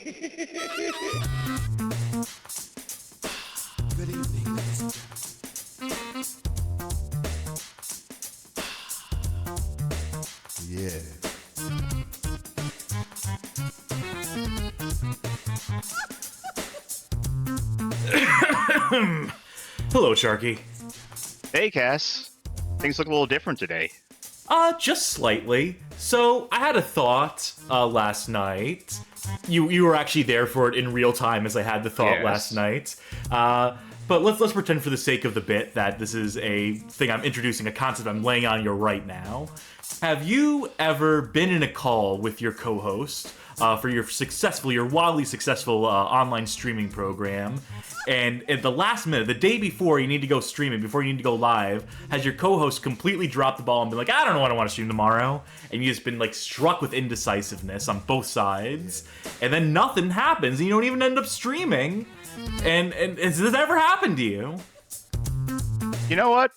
Good evening, ladies and gentlemen. Yeah. Hello, Sharky. Hey, Cass. Things look a little different today. Just slightly. So, I had a thought last night. You were actually there for it in real time as I had the thought last night. But let's pretend for the sake of the bit that this is a thing I'm introducing, a concept I'm laying on you right now. Have you ever been in a call with your co-host for your wildly successful online streaming program, and at the last minute, the day before you need to go streaming, before you need to go live, has your co-host completely dropped the ball and been like, I don't know what I want to stream tomorrow, and you've just been like struck with indecisiveness on both sides, and then nothing happens, and you don't even end up streaming, and has this ever happened to you? You know what?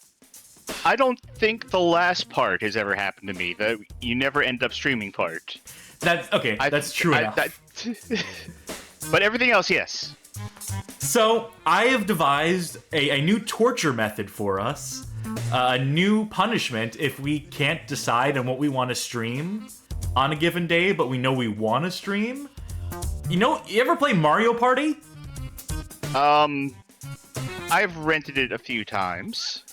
I don't think the last part has ever happened to me. The you never end up streaming part. That's okay. That's true enough. But everything else, yes. So I have devised a new torture method for us, a new punishment if we can't decide on what we want to stream on a given day, but we know we want to stream. You ever play Mario Party? I've rented it a few times.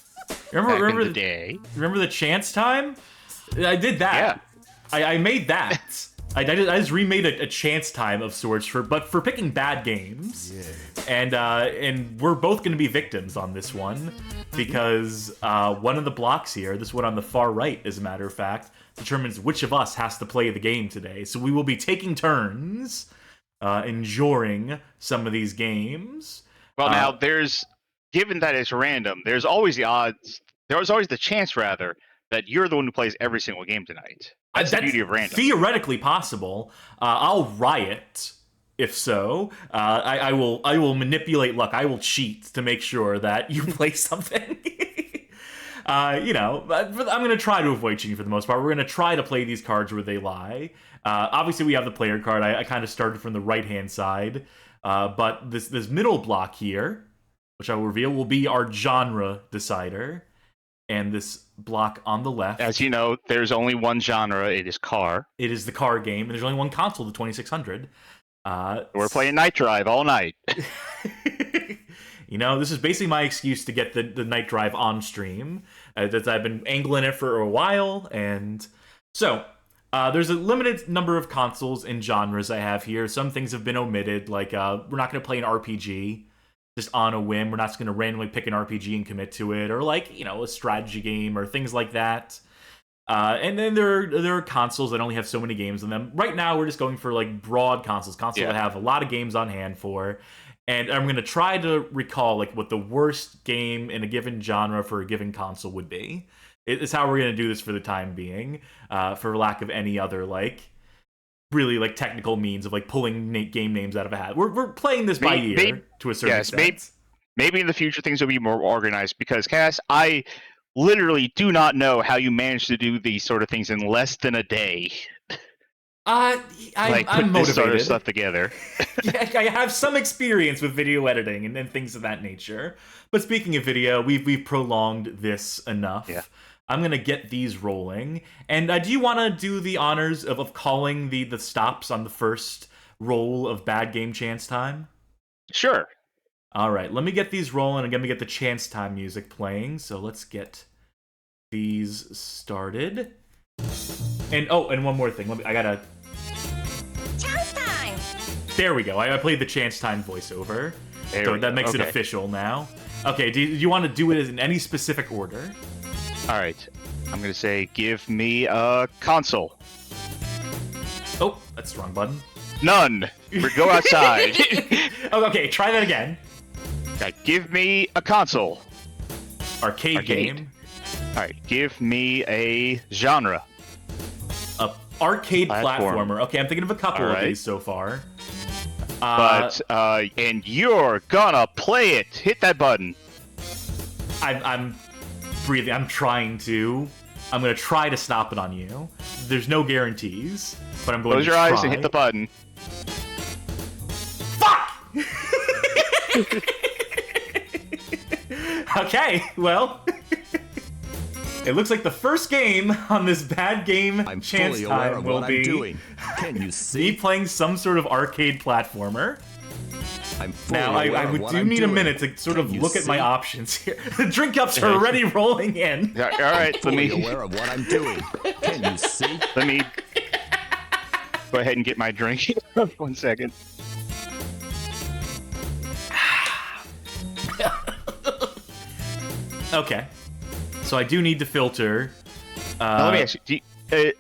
Remember the day. Remember the chance time? I did that. Yeah. I made that. I just remade a chance time of sorts for picking bad games. Yeah. And we're both going to be victims on this one because one of the blocks here, this one on the far right, as a matter of fact, determines which of us has to play the game today. So we will be taking turns enjoying some of these games. Well, now given that it's random, there's always the chance rather that you're the one who plays every single game tonight. That's the beauty of random. Theoretically possible. I'll riot if so. I will manipulate luck. I will cheat to make sure that you play something. But I'm going to try to avoid cheating for the most part. We're going to try to play these cards where they lie. Obviously, we have the player card. I kind of started from the right-hand side. But this middle block here, which I will reveal, will be our genre decider. And this block on the left... As you know, there's only one genre. It is car. It is the car game, and there's only one console, the 2600. We're playing Night Drive all night. This is basically my excuse to get the Night Drive on stream. That I've been angling it for a while, and... So, there's a limited number of consoles and genres I have here. Some things have been omitted, like we're not going to play an RPG just on a whim. We're not just going to randomly pick an RPG and commit to it, or a strategy game or things like that. And then there are consoles that only have so many games in them. Right now, we're just going for broad consoles that have a lot of games on hand for. And I'm going to try to recall what the worst game in a given genre for a given console would be. It's how we're going to do this for the time being, for lack of any other really technical means of pulling game names out of a hat. We're playing this by ear to a certain extent. Maybe in the future things will be more organized because Cass, I literally do not know how you manage to do these sort of things in less than a day. I'm motivated. This sort of stuff together. Yeah, I have some experience with video editing and things of that nature. But speaking of video, we've prolonged this enough. Yeah. I'm going to get these rolling. And do you want to do the honors of calling the stops on the first roll of Bad Game Chance Time? Sure. All right, let me get these rolling. I'm going to get the Chance Time music playing. So let's get these started. And one more thing. I got to... Chance Time! There we go. I played the Chance Time voiceover. So that makes it official now. Okay, do you want to do it in any specific order? All right, I'm going to say, give me a console. Oh, that's the wrong button. None. Go outside. Okay, try that again. Okay, give me a console. Arcade game. All right, give me a genre. A arcade platformer. Okay, I'm thinking of a couple of these so far. And you're gonna play it. Hit that button. I'm breathing. I'm trying to. I'm gonna try to stop it on you. There's no guarantees, but I'm going to try. Close your eyes and hit the button. Okay, well, it looks like the first game on this bad game I'm chance fully aware time of will what be I'm doing. Can you me see? playing some sort of arcade platformer. I'm fully Now, aware I of would what do I'm need doing. a minute to sort of Can you look at my see? options here. The drink cups are already rolling in. Yeah, all right, let Fully me aware of what I'm doing. Can you see? let me go ahead and get my drink. 1 second. Okay, so I do need to filter. Now, let me ask you,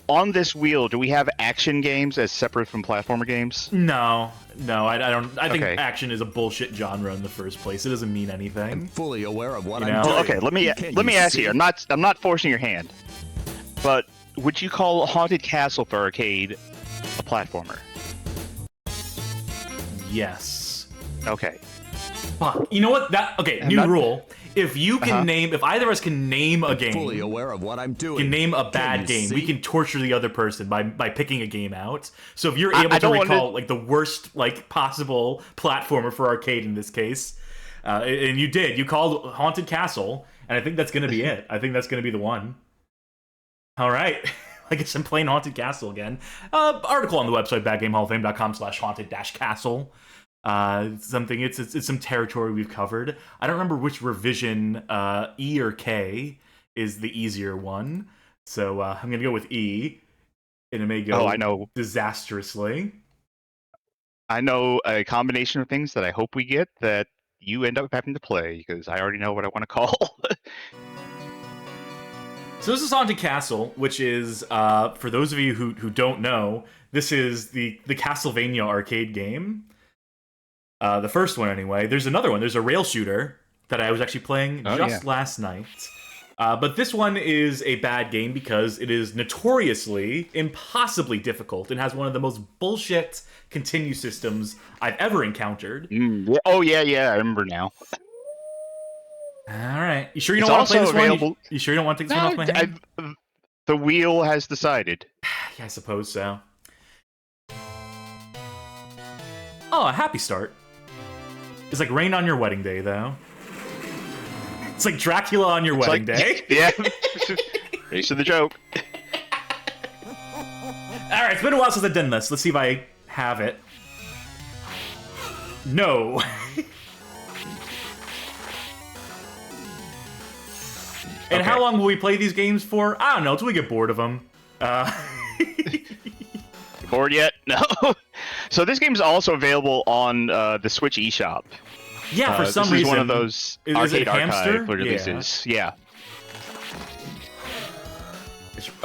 on this wheel, do we have action games as separate from platformer games? No, I don't. I think Okay. action is a bullshit genre in the first place. It doesn't mean I'm anything. fully aware of what You I'm know? doing. Well, okay, let me ask see? you. I'm not forcing your hand, but would you call Haunted Castle for arcade a platformer? Yes. Okay. Fuck. You know what? Okay. I'm New not- rule. If you can Uh-huh. name, if either of us can name a game, Fully aware of what I'm doing. can name a Can bad you game, see? we can torture the other person by picking a game out. So if you're I able to don't wanna- recall like the worst like possible platformer for arcade in this case, and you did, you called Haunted Castle, and I think that's gonna be it. I think that's gonna be the one. All right. I guess I'm playing Haunted Castle again. Article on the website badgamehallofame.com/haunted-castle. It's some territory we've covered. I don't remember which revision, E or K, is the easier one. So I'm gonna go with E, and it may go I know. disastrously. I know a combination of things that I hope we get that you end up having to play because I already know what I want to call. So this is Haunted Castle, which is, for those of you who don't know, this is the Castlevania arcade game. The first one, anyway. There's another one. There's a rail shooter that I was actually playing last night. But this one is a bad game because it is notoriously, impossibly difficult and has one of the most bullshit continue systems I've ever encountered. Oh, yeah, I remember now. All right. You sure you It's don't want to play also this available- one? You sure you don't want to take this one off my hand? The wheel has decided. Yeah, I suppose so. Oh, a happy start. It's like rain on your wedding day, though. It's like Dracula on your wedding day. Yeah. Face of the joke. Alright, it's been a while since I've done this. Let's see if I have it. No. And how long will we play these games for? I don't know, until we get bored of them. Bored yet? No. So this game is also available on the Switch eShop. Yeah, for some this reason. is one of those Is arcade it Hamster? archive releases. Yeah.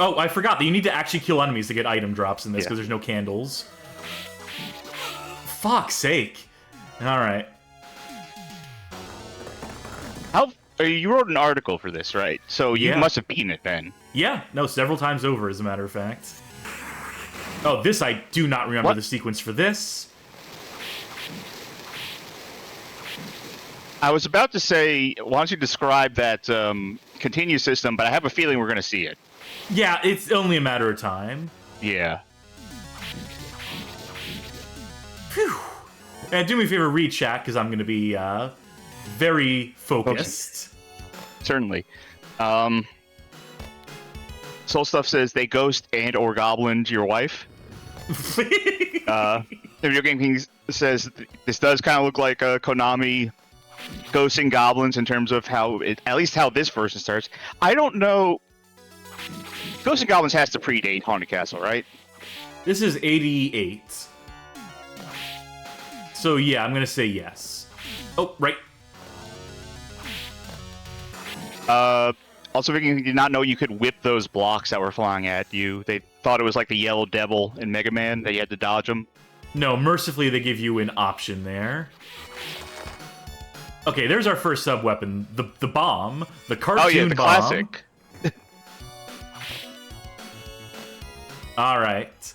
Oh, I forgot that you need to actually kill enemies to get item drops in this because there's no candles. Fuck's sake. Alright. You wrote an article for this, right? So you must have beaten it then. Yeah, no, several times over, as a matter of fact. Oh, this I do not remember the sequence for this. I was about to say, why don't you describe that continue system, but I have a feeling we're going to see it. Yeah, it's only a matter of time. Yeah. Phew. And do me a favor, read chat, because I'm going to be very focused. Certainly. Soul Stuff says they ghost and or goblined your wife. The Video Game King says this does kind of look like a Konami ghosting goblins in terms of how it, at least how this version starts. I don't know. Ghosts and Goblins has to predate Haunted Castle, right? This is 88. So yeah, I'm going to say yes. Oh, right. Also, Vicky did not know you could whip those blocks that were flying at you. They thought it was like the Yellow Devil in Mega Man, that you had to dodge them. No, mercifully they give you an option there. Okay, there's our first sub-weapon. The bomb. The cartoon bomb. Oh yeah, the classic. Alright.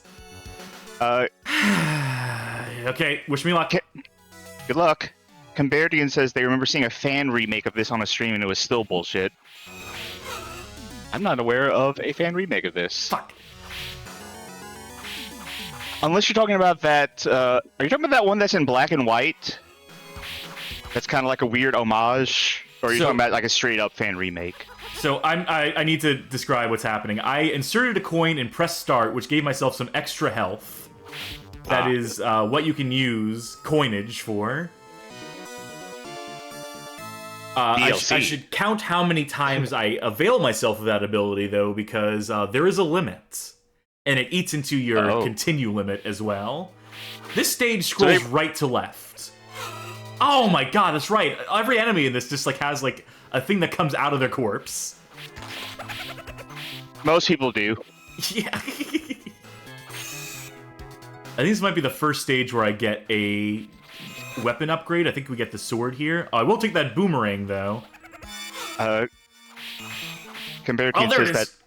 Okay, wish me luck. Good luck. Camberdian says they remember seeing a fan remake of this on a stream and it was still bullshit. I'm not aware of a fan remake of this. Fuck. Unless you're talking about that, are you talking about that one that's in black and white? That's kind of like a weird homage, or are you So- talking about like a straight up fan remake? So I need to describe what's happening. I inserted a coin and pressed start, which gave myself some extra health. That is what you can use coinage for. I DLC. should count how many times I avail myself of that ability, though, because there is a limit. And it eats into your continue limit as well. This stage scrolls right to left. Oh my god, that's right. Every enemy in this just like has like a thing that comes out of their corpse. Most people do. Yeah. I think this might be the first stage where I get a weapon upgrade. I think we get the sword here. I will take that boomerang, though. Comparative there says it that is.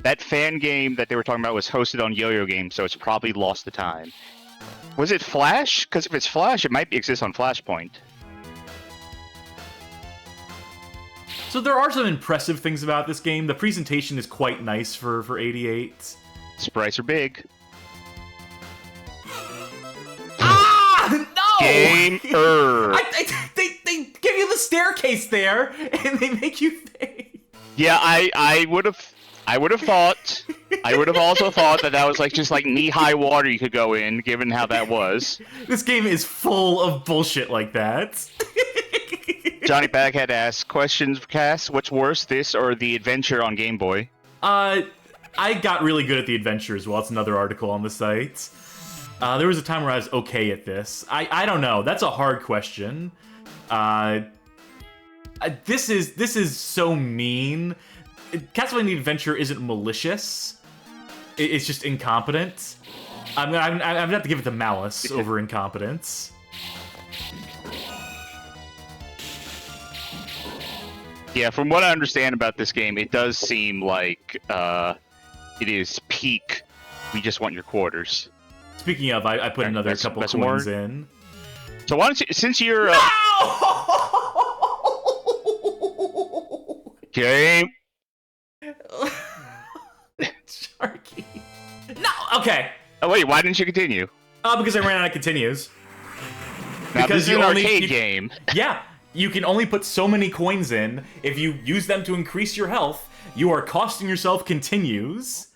that fan game that they were talking about was hosted on Yo-Yo Game, so it's probably lost the time. Was it Flash? Because if it's Flash, it might exist on Flashpoint. So there are some impressive things about this game. The presentation is quite nice for 88. Sprites are big. Ah! No! Gamer. They give you the staircase there, and they make you think. Yeah, I would have thought. I would have also thought that was like just like knee-high water you could go in, given how that was. This game is full of bullshit like that. Johnny Baghead asks, questions for Cass, what's worse, this or the adventure on Game Boy? I got really good at the adventure as well. It's another article on the site. There was a time where I was okay at this. I don't know. That's a hard question. This is so mean. Castlevania Adventure isn't malicious. It's just incompetent. I'm gonna have to give it to malice over incompetence. Yeah, from what I understand about this game, it does seem like it is peak. We just want your quarters. Speaking of, I put another couple that's coins more. in. So why don't you, since you're game, Sharky. No, okay. oh wait, why didn't you continue? Because I ran out of continues. Now Because this is you an only- arcade you- game. Yeah, you can only put so many coins in. If you use them to increase your health, you are costing yourself continues.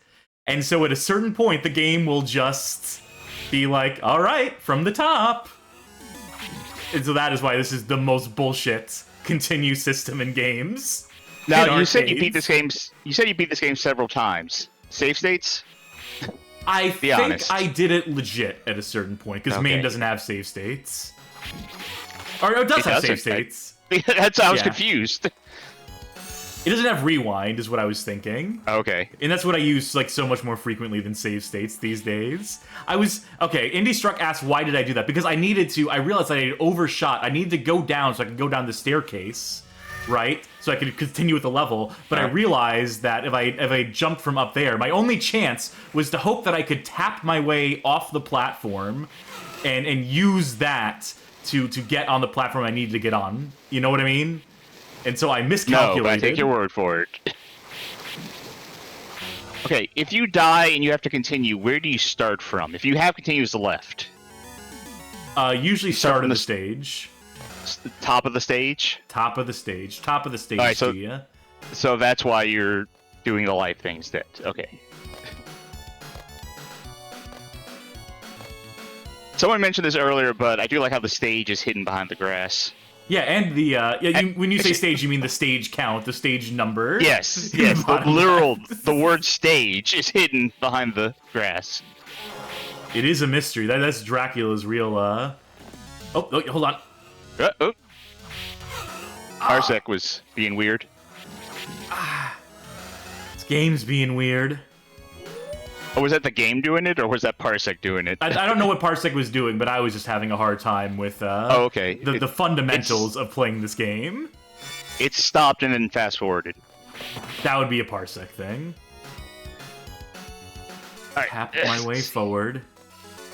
And so at a certain point, the game will just be like, all right, from the top. And so that is why this is the most bullshit continue system in games. Now in you said you beat arcades. this game. You said you beat this game several times. Save states? I think honest. I did it legit at a certain point, because Okay. MAME doesn't have save states. Or it does It have doesn't. save states. That's I was Yeah. confused. It doesn't have rewind, is what I was thinking. Okay. And that's what I use like so much more frequently than save states these days. Okay, Indie Struck asked why did I do that? Because I realized I had overshot. I needed to go down so I could go down the staircase, right? So I could continue with the level. But I realized that if I jumped from up there, my only chance was to hope that I could tap my way off the platform and use that to get on the platform I needed to get on. You know what I mean? And so I No, miscalculated. but I take your word for it. Okay, if you die and you have to continue, where do you start from? If you have continues left, Usually start start from of the the stage. top of the stage. Top of the stage. Top of the stage, Alright, so- Gia. So that's why you're doing the life thing instead. Okay. Someone mentioned this earlier, but I do like how the stage is hidden behind the grass. Yeah, and the when you say stage, you mean the stage count, the stage number. Yes, yes. The word stage is hidden behind the grass. It is a mystery. That's Dracula's real. Oh, hold on. Oh. Parsec was being weird. This game's being weird. Oh, was that the game doing it, or was that Parsec doing it? I don't know what Parsec was doing, but I was just having a hard time with Oh, okay. the fundamentals of playing this game. It stopped and then fast forwarded. That would be a Parsec thing. All right. Tap my way forward.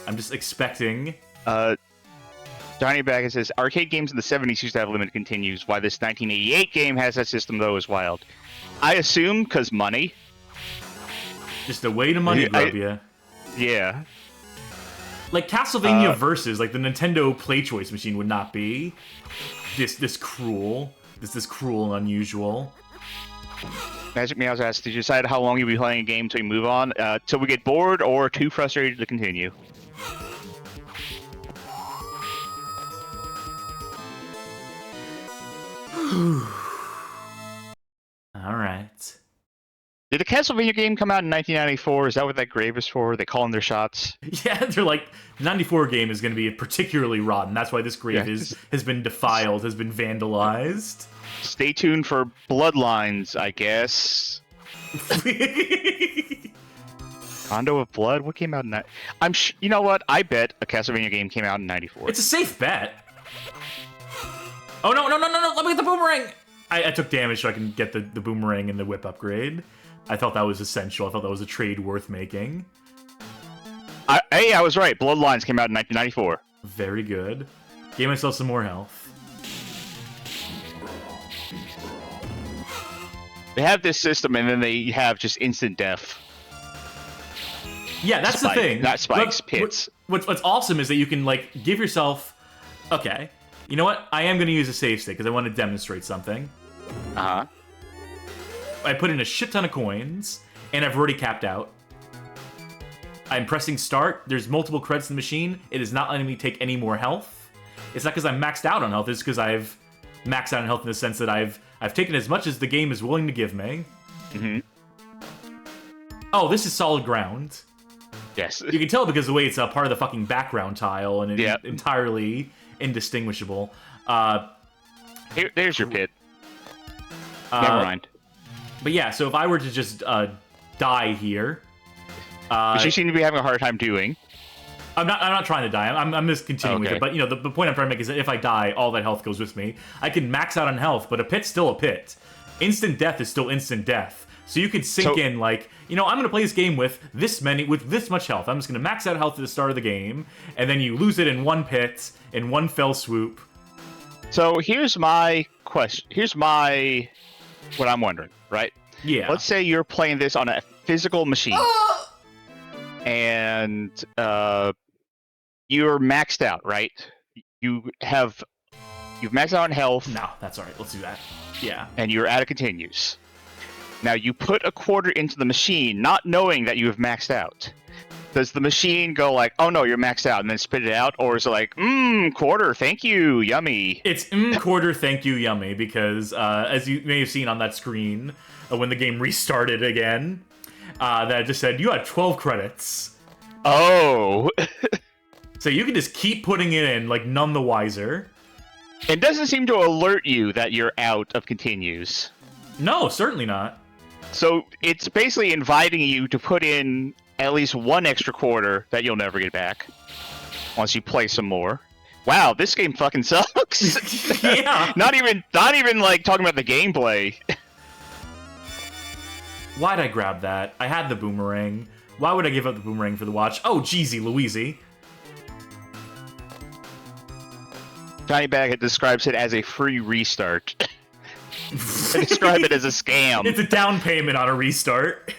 I'm just expecting. Johnny Baggett says, arcade games in the 70s used to have limited continues. Why this 1988 game has that system, though, is wild. I assume because money. Just a way to money grab you. Yeah. Like Castlevania Versus, like the Nintendo Play Choice machine would not be this cruel, this cruel and unusual. Magic Meows asks, did you decide how long you'll be playing a game until you move on? Till we get bored or too frustrated to continue? Alright. Did the Castlevania game come out in 1994? Is that what that grave is for? Are they calling their shots? Yeah, they're like, the 94 game is going to be particularly rotten. That's why this grave has been defiled, has been vandalized. Stay tuned for Bloodlines, I guess. Condo of Blood? What came out in that? You know what? I bet a Castlevania game came out in 94. It's a safe bet. Oh, no. Let me get the boomerang. I took damage so I can get the boomerang and the whip upgrade. I thought that was essential. I thought that was a trade worth making. Hey, I was right. Bloodlines came out in 1994. Very good. Gave myself some more health. They have this system, and then they have just instant death. Yeah, that's the thing. Not spikes, pits. What's awesome is that you can, like, give yourself... Okay. You know what? I am going to use a save state, because I want to demonstrate something. Uh-huh. I put in a shit ton of coins, and I've already capped out. I'm pressing start. There's multiple credits in the machine. It is not letting me take any more health. It's not because I'm maxed out on health. It's because I've maxed out on health in the sense that I've taken as much as the game is willing to give me. Mm-hmm. Oh, this is solid ground. Yes. You can tell because the way it's a part of the fucking background tile, and it's Yep. entirely indistinguishable. There's your pit. Never mind. But yeah, so if I were to just die here... Which you seem to be having a hard time doing. I'm not trying to die. I'm just continuing with Okay. it. But, you know, the point I'm trying to make is that if I die, all that health goes with me. I can max out on health, but a pit's still a pit. Instant death is still instant death. So you could sink in, like, you know, I'm going to play this game with this much health. I'm just going to max out health at the start of the game, and then you lose it in one pit, in one fell swoop. So here's my question. What I'm wondering, right? Yeah. Let's say you're playing this on a physical machine. And you're maxed out, right? You've maxed out on health. No, that's alright. Let's do that. Yeah. And you're out of continues. Now you put a quarter into the machine, not knowing that you have maxed out. Does the machine go like, "Oh no, you're maxed out," and then spit it out, or is it like, quarter, thank you, yummy"? It's quarter, thank you, yummy, because as you may have seen on that screen when the game restarted again, that just said you had 12 credits. Oh. So you can just keep putting it in, like, none the wiser. It doesn't seem to alert you that you're out of continues. No, certainly not. So it's basically inviting you to put in at least one extra quarter that you'll never get back once you play some more. Wow, this game fucking sucks. Yeah. Not even like talking about the gameplay. Why'd I grab that? I had the boomerang. Why would I give up the boomerang for the watch? Oh, Jeezy Louise. Johnny Bag describes it as a free restart. I describe it as a scam. It's a down payment on a restart.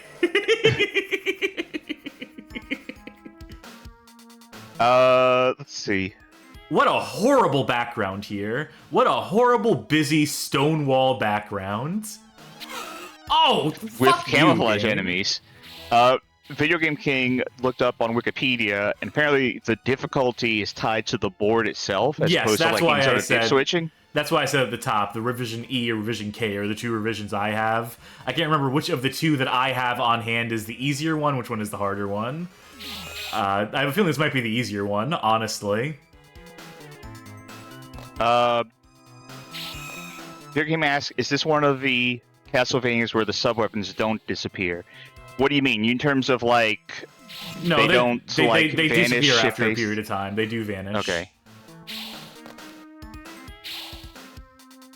Let's see. What a horrible background here. What a horrible, busy Stonewall background. Oh, With fuck camouflage you, game. enemies. Video Game King looked up on Wikipedia, and apparently the difficulty is tied to the board itself, as Yes, opposed to that's like why any sort I of dip said- switching. That's why I said at the top, the Revision E or Revision K are the two revisions I have. I can't remember which of the two that I have on hand is the easier one, which one is the harder one. I have a feeling this might be the easier one, honestly. Video Game asks, is this one of the Castlevanias where the sub-weapons don't disappear? What do you mean? In terms of, like, No, they they don't, like, they vanish disappear if after a they- period of time. They do vanish. Okay.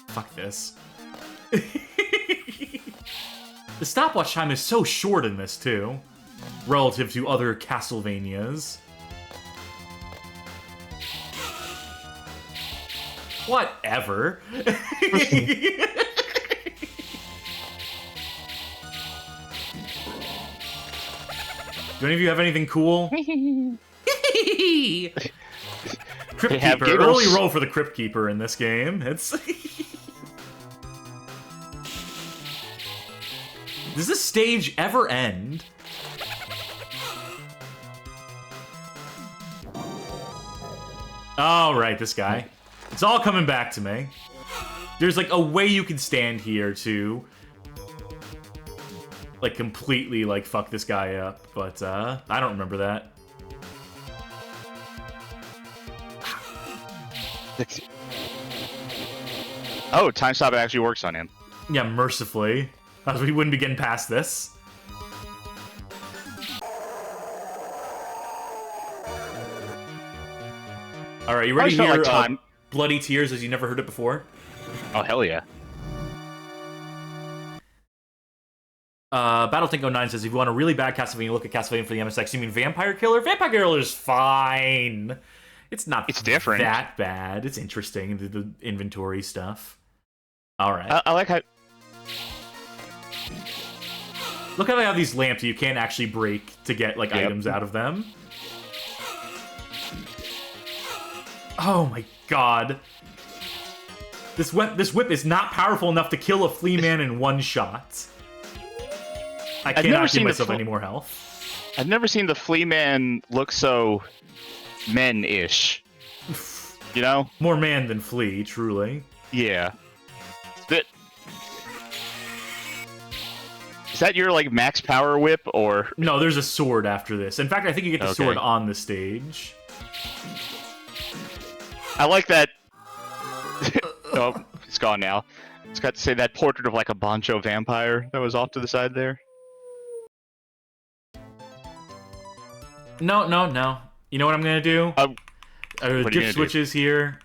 Fuck this. The stopwatch time is so short in this, too. Relative to other Castlevanias. Whatever. Do any of you have anything cool? Crypt have Keeper. giggles. Early roll for the Crypt Keeper in this game. It's. Does this stage ever end? Oh, right, this guy. It's all coming back to me. There's like a way you can stand here to like completely like fuck this guy up, but I don't remember that. Oh, time stop actually works on him. Yeah, mercifully. Otherwise we wouldn't be getting past this. Alright, you ready to felt hear like time- Bloody Tears as you never heard it before? Oh, hell yeah. BattleTank09 says, if you want a really bad Castlevania, look at Castlevania for the MSX. You mean Vampire Killer? Vampire Killer is fine. It's not different. that bad. It's interesting, the inventory stuff. Alright. I like how... Look how they have these lamps you can't actually break to get, like, items out of them. Oh my god. This whip is not powerful enough to kill a flea man in one shot. I cannot give myself any more health. I've never seen the Flea Man look so men-ish. You know? More man than flea, truly. Yeah. Is that your, like, max power whip, or... No, there's a sword after this. In fact, I think you get the sword on the stage. I like that... Oh, it's gone now. It's got to say that portrait of, like, a Bancho vampire that was off to the side there. No, no, no. You know what I'm gonna do? What are you dip gonna switches here.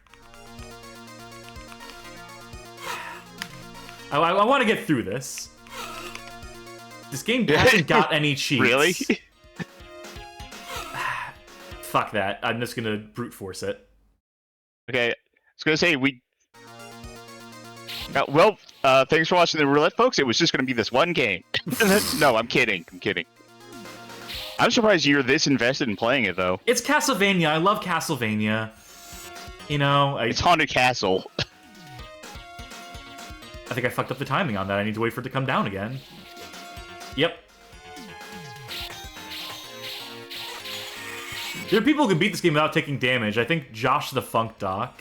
I want to get through this. This game hasn't got any cheats. Really? Fuck that. I'm just gonna brute force it. Okay, I was gonna say, thanks for watching the roulette, folks. It was just gonna be this one game. No, I'm kidding. I'm kidding. I'm surprised you're this invested in playing it, though. It's Castlevania. I love Castlevania. You know, It's Haunted Castle. I think I fucked up the timing on that. I need to wait for it to come down again. Yep. There are people who can beat this game without taking damage. I think Josh the Funk Doc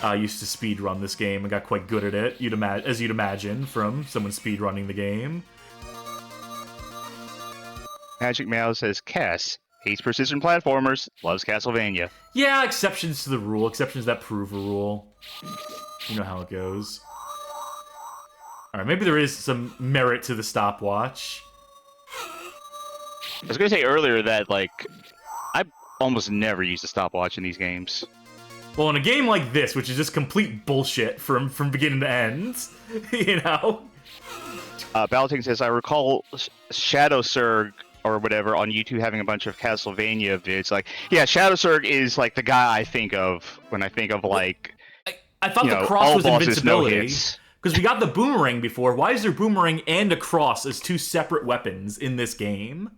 used to speedrun this game and got quite good at it, as you'd imagine from someone speedrunning the game. Magic Mouse says, Cass hates precision platformers, loves Castlevania. Yeah, exceptions to the rule. Exceptions that prove a rule. You know how it goes. Alright, maybe there is some merit to the stopwatch. I was gonna say earlier that, like, I almost never use the stopwatch in these games. Well, in a game like this, which is just complete bullshit from beginning to end, you know? Baltic says, I recall Shadow Surg or whatever on YouTube having a bunch of Castlevania vids. Like, yeah, Shadow Surg is, like, the guy I think of when I think of, like, I thought the cross was bosses, no invincibility. hits. Because we got the boomerang before. Why is there boomerang and a cross as two separate weapons in this game?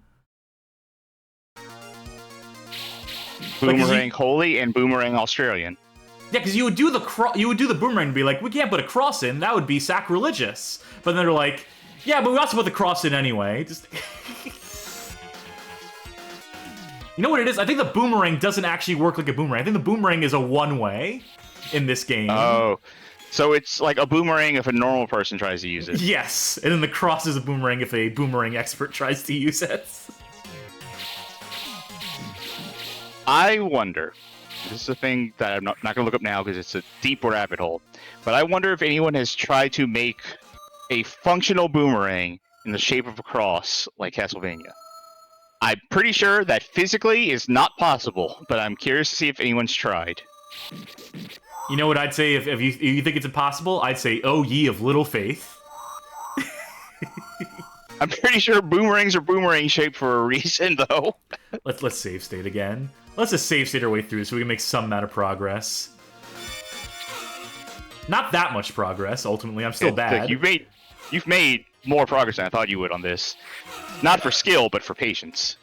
Boomerang Holy and Boomerang Australian. Yeah, because you would do the boomerang and be like, we can't put a cross in. That would be sacrilegious. But then they're like, yeah, but we also put the cross in anyway. Just. You know what it is? I think the boomerang doesn't actually work like a boomerang. I think the boomerang is a one-way in this game. Oh. So it's like a boomerang if a normal person tries to use it. Yes, and then the cross is a boomerang if a boomerang expert tries to use it. I wonder, this is a thing that I'm not going to look up now because it's a deep rabbit hole, but I wonder if anyone has tried to make a functional boomerang in the shape of a cross like Castlevania. I'm pretty sure that physically is not possible, but I'm curious to see if anyone's tried. You know what I'd say if you think it's impossible? I'd say, oh, ye of little faith. I'm pretty sure boomerangs are boomerang shaped for a reason, though. Let's save state again. Let's just save state our way through so we can make some amount of progress. Not that much progress, ultimately. I'm still bad. Look, you've made more progress than I thought you would on this. Not for skill, but for patience.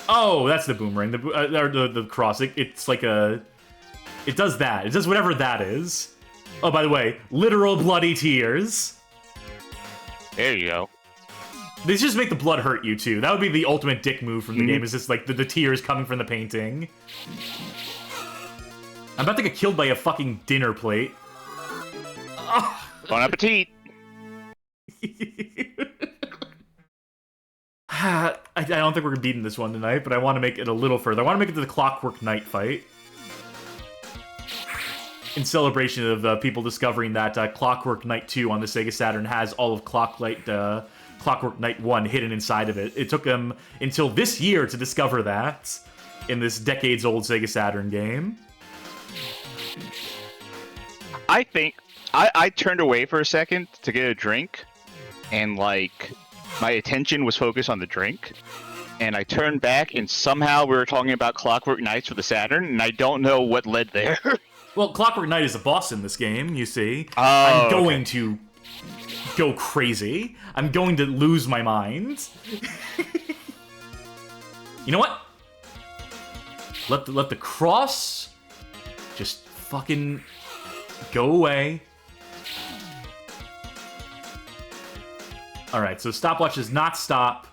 Oh, that's the boomerang. The cross. It's like a... It does that. It does whatever that is. Oh, by the way, literal bloody tears. There you go. These just make the blood hurt you, too. That would be the ultimate dick move from the game, is just, like, the tears coming from the painting. I'm about to get killed by a fucking dinner plate. Bon appetit! I don't think we're beating this one tonight, but I want to make it a little further. I want to make it to the Clockwork Knight fight. In celebration of people discovering that Clockwork Knight 2 on the Sega Saturn has all of Clockwork Knight 1 hidden inside of it. It took them until this year to discover that in this decades-old Sega Saturn game. I think I turned away for a second to get a drink, and like my attention was focused on the drink, and I turned back, and somehow we were talking about Clockwork Knights for the Saturn, and I don't know what led there. Well, Clockwork Knight is a boss in this game, you see. Oh, I'm going to go crazy. I'm going to lose my mind. You know what? Let the cross just fucking go away. Alright, so stopwatch does not stop.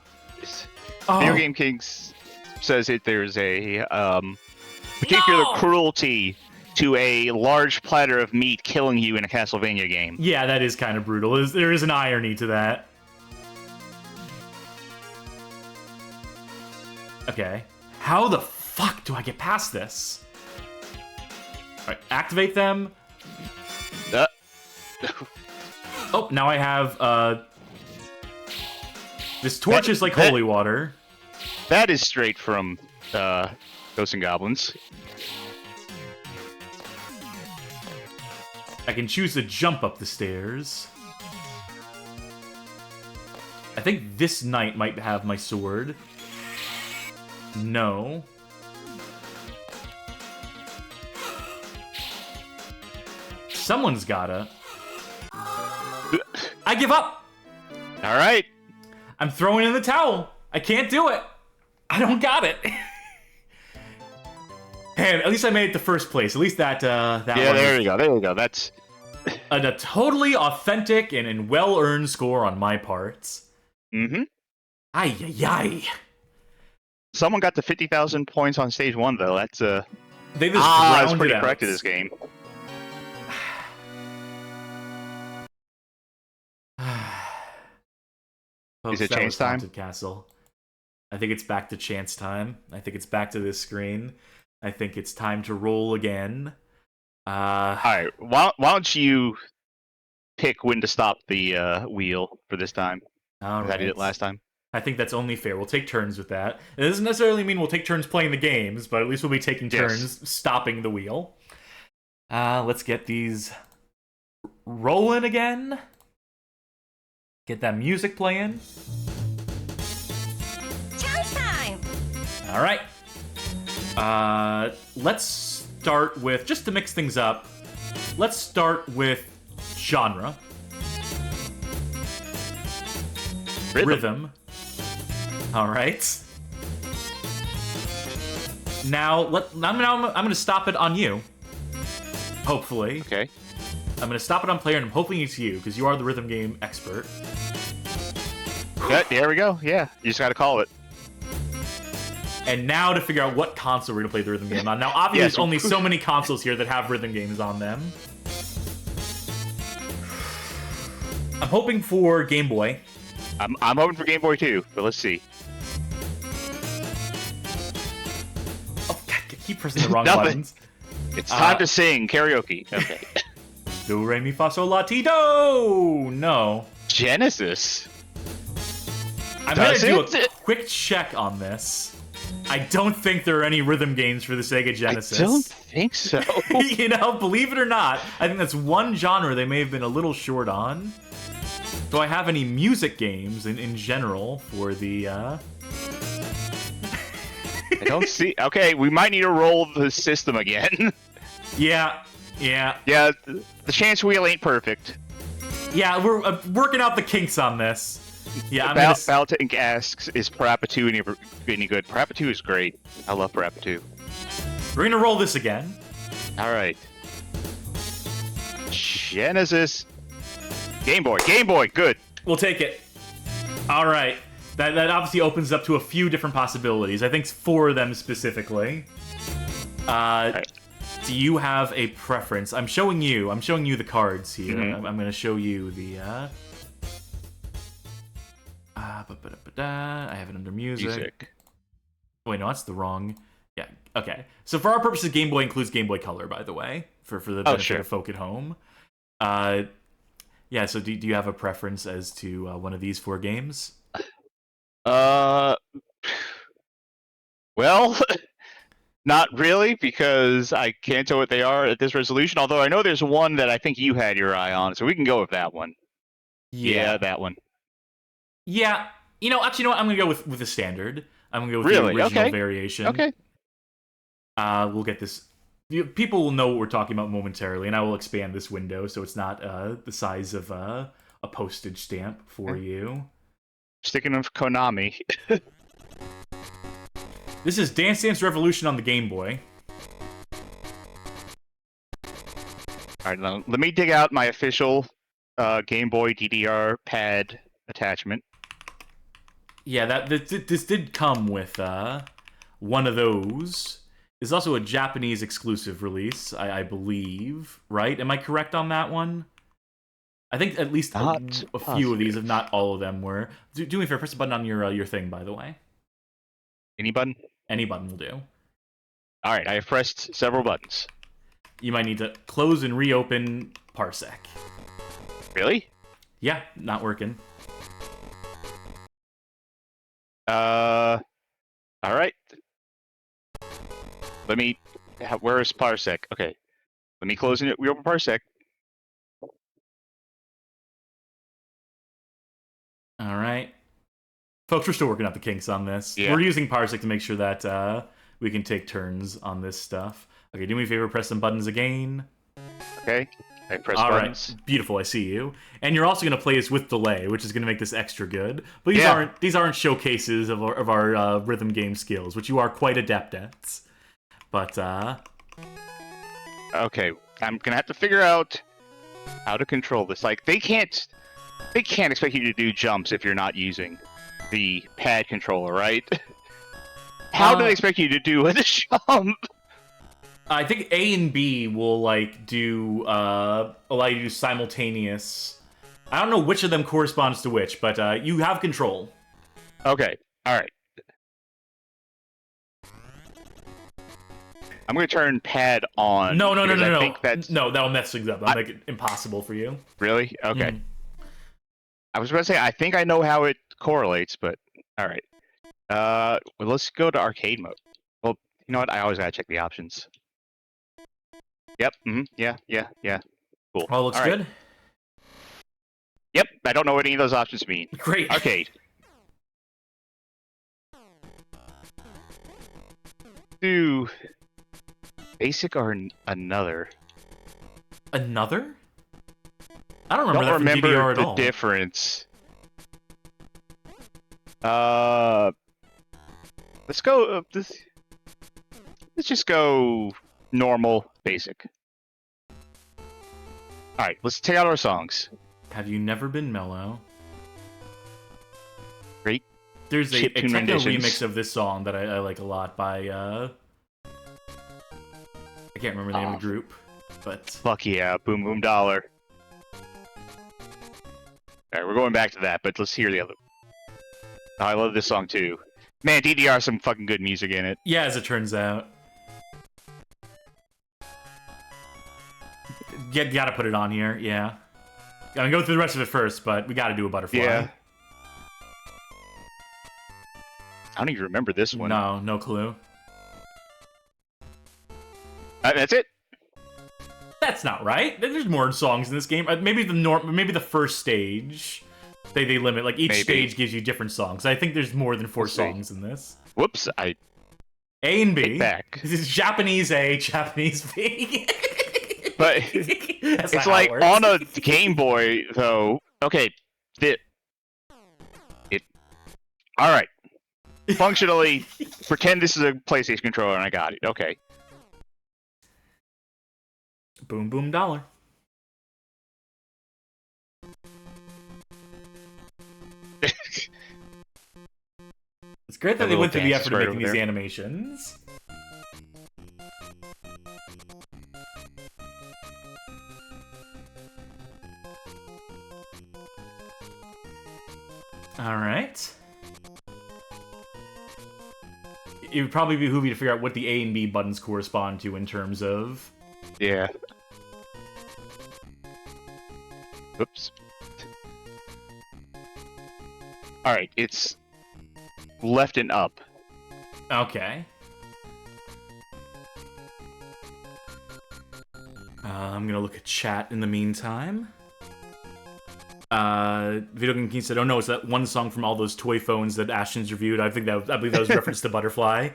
Video Game Kings says that there's a particular cruelty to a large platter of meat killing you in a Castlevania game. Yeah, that is kind of brutal. There is an irony to that. Okay. How the fuck do I get past this? Alright, activate them. Oh, now I have, this torch is like holy water. That is straight from, Ghosts and Goblins. I can choose to jump up the stairs. I think this knight might have my sword. No. Someone's gotta. I give up! Alright. I'm throwing in the towel. I can't do it. I don't got it. Hey, at least I made it to first place. At least that Yeah, one there you go. There you go. That's a totally authentic and well-earned score on my part. mm-hmm. Ay, ay, ay. Someone got to 50,000 points on stage 1, though. That's They just that's ground pretty it out. correct in this game. Folks, Is it that chance was time? Haunted Castle. I think it's back to chance time. I think it's back to this screen. I think it's time to roll again. Alright, why don't you pick when to stop the wheel for this time? All I right. did it last time. I think that's only fair. We'll take turns with that. It doesn't necessarily mean we'll take turns playing the games, but at least we'll be taking turns stopping the wheel. Let's get these rolling again. Get that music playing. Chance time. All right. Let's start with, just to mix things up, let's start with genre. Rhythm. All right. Now, I'm gonna stop it on you. Hopefully. Okay. I'm gonna stop it on player, and I'm hoping it's you, because you are the rhythm game expert. Yeah, there we go. Yeah, you just gotta call it. And now to figure out what console we're gonna play the rhythm game on. Now, obviously, Yeah, there's only so many consoles here that have rhythm games on them. I'm hoping for Game Boy. I'm hoping for Game Boy too, but let's see. Oh, God, I keep pressing the wrong Nothing. buttons. It's time to sing karaoke. Okay. Do, re, mi, fa, sol, la, ti, do! No. Genesis. I'm gonna do Does a it? quick check on this. I don't think there are any rhythm games for the Sega Genesis. I don't think so. You know, believe it or not, I think that's one genre they may have been a little short on. Do I have any music games in general for the, I don't see. Okay, we might need to roll the system again. Yeah. Yeah, the chance wheel ain't perfect. Yeah, we're working out the kinks on this. Yeah, I'm gonna... Baltic asks, is Parappa 2 any good? Parappa 2 is great. I love Parappa 2. We're gonna roll this again. All right. Genesis. Game Boy. Game Boy. Good. We'll take it. All right. That obviously opens up to a few different possibilities. I think 4 of them specifically. Right. Do you have a preference? I'm showing you the cards here. Mm-hmm. I'm going to show you the... I have it under music. Wait, no, that's the wrong... Yeah, okay. So for our purposes, Game Boy includes Game Boy Color, by the way, for the benefit of folk at home. Yeah, so do you have a preference as to one of these 4 games? Well, not really, because I can't tell what they are at this resolution, although I know there's one that I think you had your eye on, so we can go with that one. Yeah, that one. Yeah. Actually, I'm going to go with the standard. I'm going to go with Really? the original Okay. variation. Okay. We'll get this... People will know what we're talking about momentarily, and I will expand this window so it's not the size of a postage stamp for you. Sticking with Konami. This is Dance Dance Revolution on the Game Boy. Alright, now let me dig out my official Game Boy DDR pad attachment. Yeah, this did come with one of those. It's also a Japanese exclusive release, I believe, right? Am I correct on that one? I think at least a few of these, if not all of them, were. Do me a favor, press a button on your thing, by the way. Any button? Any button will do. Alright, I have pressed several buttons. You might need to close and reopen Parsec. Really? Yeah, not working. Alright. Let me... Where is Parsec? Okay. Let me close and reopen Parsec. Alright. Folks, we're still working out the kinks on this. Yeah. We're using Parsec to make sure that we can take turns on this stuff. Okay, do me a favor, press some buttons again. Okay. I press All buttons. right, beautiful. I see you. And you're also going to play this with delay, which is going to make this extra good. But these aren't showcases of our rhythm game skills, which you are quite adept at. But Okay, I'm gonna have to figure out how to control this. Like, they can't expect you to do jumps if you're not using the pad controller, right? How do they expect you to do a jump? I think A and B will allow you to do simultaneous. I don't know which of them corresponds to which, but you have control. Okay, all right. I'm gonna turn pad on. No. I think that's... No, that'll mess things up. That'll make it impossible for you. Really? Okay. I was about to say I think I know how it correlates, but all right. Well, let's go to arcade mode. Well, you know what? I always gotta check the options. Yep. Yeah. Cool. All looks good. Yep. I don't know what any of those options mean. Great. Arcade. Do basic or another? Another? I don't remember that from DDR at all. The difference. Let's go. Let's just go normal, basic. All right, let's take out our songs. Have you never been mellow? Great. There's a chiptune techno renditions. remix of this song that I like a lot by I can't remember the name of the group, but Fuck yeah, Boom Boom Dollar. Alright, we're going back to that, but let's hear the other. Oh, I love this song too. Man, DDR has some fucking good music in it. yeah, as it turns out. You gotta put it on here, yeah. Gotta go through the rest of it first, but we gotta do a butterfly. Yeah. I don't even remember this one. No clue. That's it? That's not right. There's more songs in this game. Maybe the first stage. They limit, like, each stage gives you different songs. I think there's more than 4 songs in this. Whoops, A and B. take back. This is Japanese A, Japanese B. But That's not it's how like it works. on a Game Boy though. Okay, All right. Functionally, pretend this is a PlayStation controller and I got it. Okay. Boom, boom, dollar. It's great that they went through the effort of making these animations. Alright. It would probably behoove you to figure out what the A and B buttons correspond to in terms of... Yeah. Oops. Alright, it's left and up. Okay. I'm gonna look at chat in the meantime. Videojuego King said, "Oh no, it's that one song from all those toy phones that Ashton's reviewed." I believe that was a reference to Butterfly.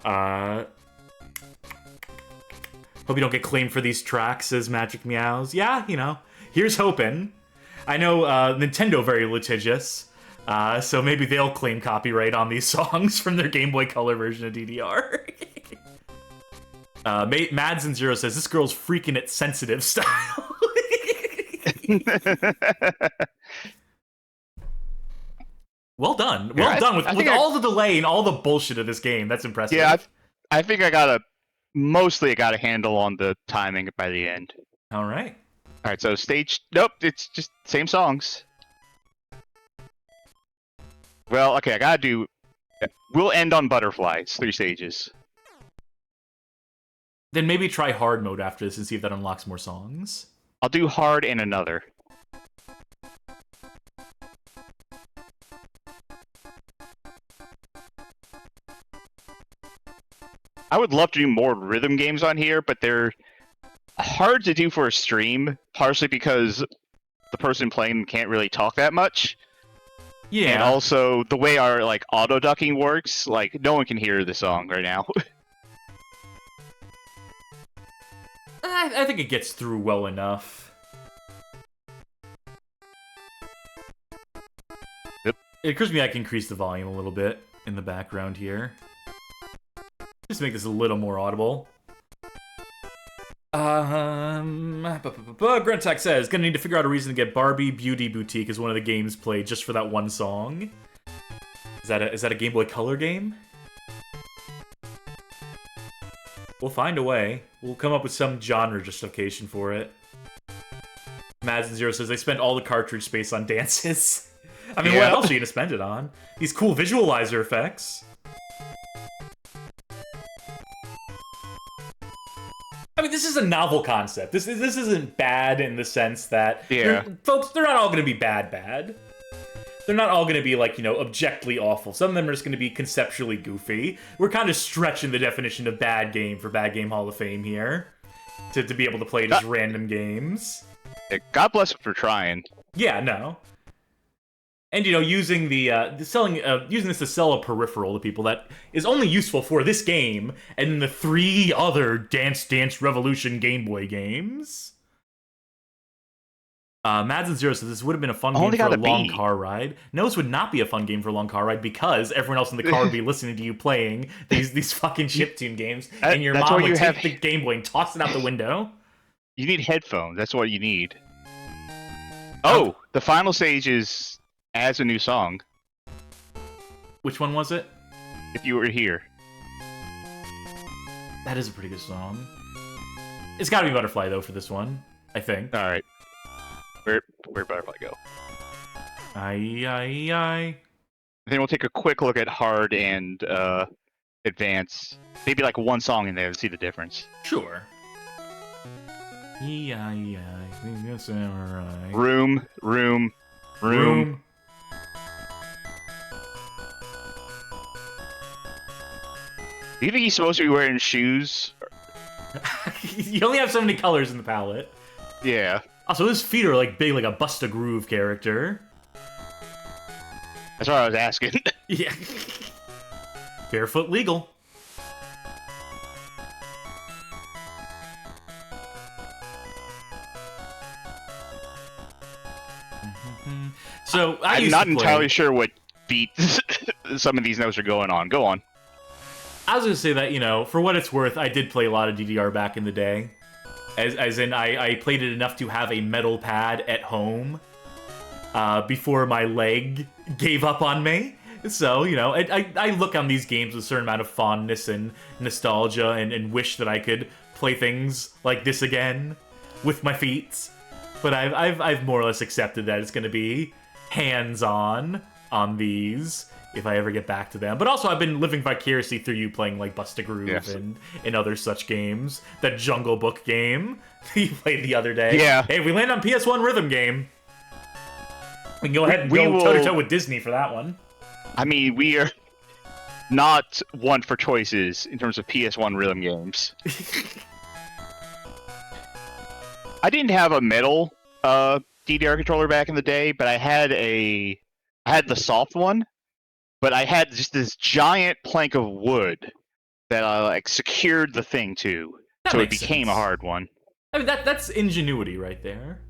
Hope you don't get claimed for these tracks, says Magic Meows. Yeah, you know, here's hoping. I know Nintendo very litigious, so maybe they'll claim copyright on these songs from their Game Boy Color version of DDR. Madsen Zero says, "This girl's freaking it sensitive style." Well done. Well done with all the delay and all the bullshit of this game. That's impressive. Yeah, I think I got a handle on the timing by the end. All right. All right, so stage... Nope, it's just same songs. Well, okay, I gotta do... We'll end on Butterfly. It's 3 stages. Then maybe try hard mode after this and see if that unlocks more songs. I'll do hard and another. I would love to do more rhythm games on here, but they're hard to do for a stream, partially because the person playing them can't really talk that much. Yeah. And also, the way our like auto ducking works, like no one can hear the song right now. I think it gets through well enough. Yep. It occurs to me I can increase the volume a little bit in the background here. Just to make this a little more audible. Gruntak says, "Gonna need to figure out a reason to get Barbie Beauty Boutique as one of the games played just for that one song." Is that a Game Boy Color game? We'll find a way. We'll come up with some genre justification for it. Madsen Zero says they spent all the cartridge space on dances. I mean, what else are you gonna spend it on? These cool visualizer effects. I mean, this is a novel concept. This isn't bad in the sense that... Folks, they're not all going to be bad. They're not all going to be, like, you know, objectively awful. Some of them are just going to be conceptually goofy. We're kind of stretching the definition of bad game for Bad Game Hall of Fame here. To be able to play just random games. God bless them for trying. Yeah, no. And, you know, using using this to sell a peripheral to people that is only useful for this game and the 3 other Dance Dance Revolution Game Boy games. Madsen Zero says this would have been a fun game for a long car ride. No, this would not be a fun game for a long car ride because everyone else in the car would be listening to you playing these fucking chiptune games, and your mom would take the Game Boy and toss it out the window. You need headphones. That's what you need. Oh, the final stage is as a new song. Which one was it? If You Were Here. That is a pretty good song. It's gotta be Butterfly, though, for this one, I think. Alright. Where'd Butterfly go? Aye. Then we'll take a quick look at hard and advance. Maybe like one song in there to see the difference. Sure. Room. Do you think he's supposed to be wearing shoes? You only have so many colors in the palette. Yeah. Also, his feet are like big, like a Busta Groove character. That's what I was asking. Yeah. Barefoot legal. So I'm not entirely sure what beat some of these notes are going on. Go on. I was gonna say that, you know, for what it's worth, I did play a lot of DDR back in the day. As in, I played it enough to have a metal pad at home before my leg gave up on me. So, you know, I look on these games with a certain amount of fondness and nostalgia and wish that I could play things like this again with my feet. But I've more or less accepted that it's going to be hands-on on these if I ever get back to them. But also, I've been living vicariously through you playing, like, Bust-a-Groove and other such games. That Jungle Book game you played the other day. Yeah. Hey, if we land on PS1 rhythm game, we can go ahead and go toe-to-toe with Disney for that one. I mean, we are not one for choices in terms of PS1 rhythm games. I didn't have a metal DDR controller back in the day, but I had the soft one. But I had just this giant plank of wood that I like secured the thing to, so it became a hard one. I mean, that's ingenuity right there.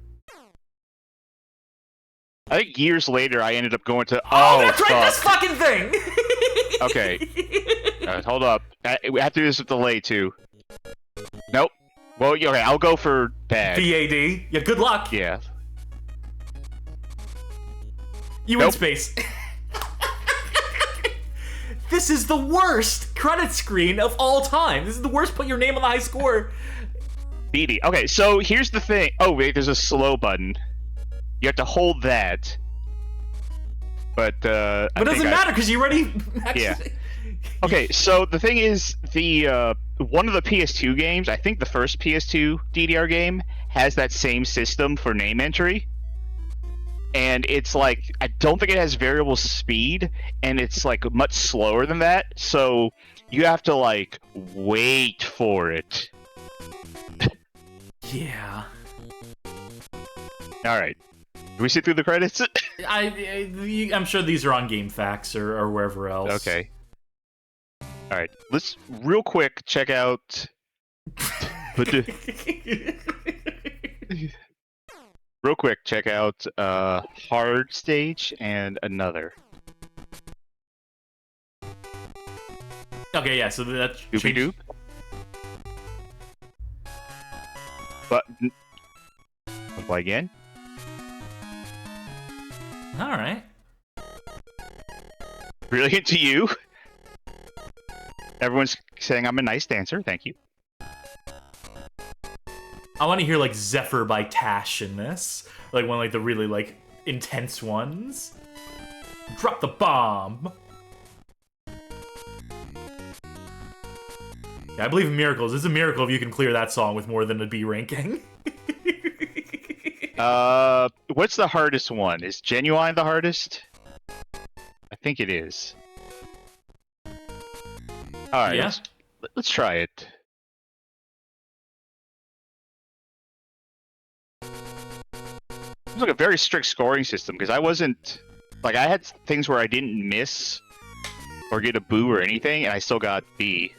I think years later, I ended up going to. Oh, that's right, this fucking thing. Okay, hold up. We have to do this with delay too. Nope. Well, okay, I'll go for bad. BAD. Yeah, good luck. Yeah. You in space. This is the worst credit screen of all time. This is the worst. Put your name on the high score. BD. Okay, so here's the thing. Oh wait, there's a slow button. You have to hold that. But it doesn't matter because you already. Yeah. Okay, so the thing is, the one of the PS2 games, I think the first PS2 DDR game, has that same system for name entry. And it's like, I don't think it has variable speed, and it's like much slower than that, so you have to like wait for it. Yeah. Alright. Do we sit through the credits? I'm sure these are on GameFAQs or wherever else. Okay. Alright, let's real quick check out... Real quick, check out Hard Stage and Another. Okay, yeah, so that's... Doopy-doop. But... Play again. Alright. Really into you. Everyone's saying I'm a nice dancer, thank you. I want to hear like Zephyr by Tash in this, like one of like the really like intense ones. Drop the bomb. Yeah, I believe in miracles. It's a miracle if you can clear that song with more than a B ranking. What's the hardest one? Is Genuine the hardest? I think it is. All right, yeah. let's try it. It was like a very strict scoring system because I wasn't like I had things where I didn't miss or get a boo or anything, and I still got B.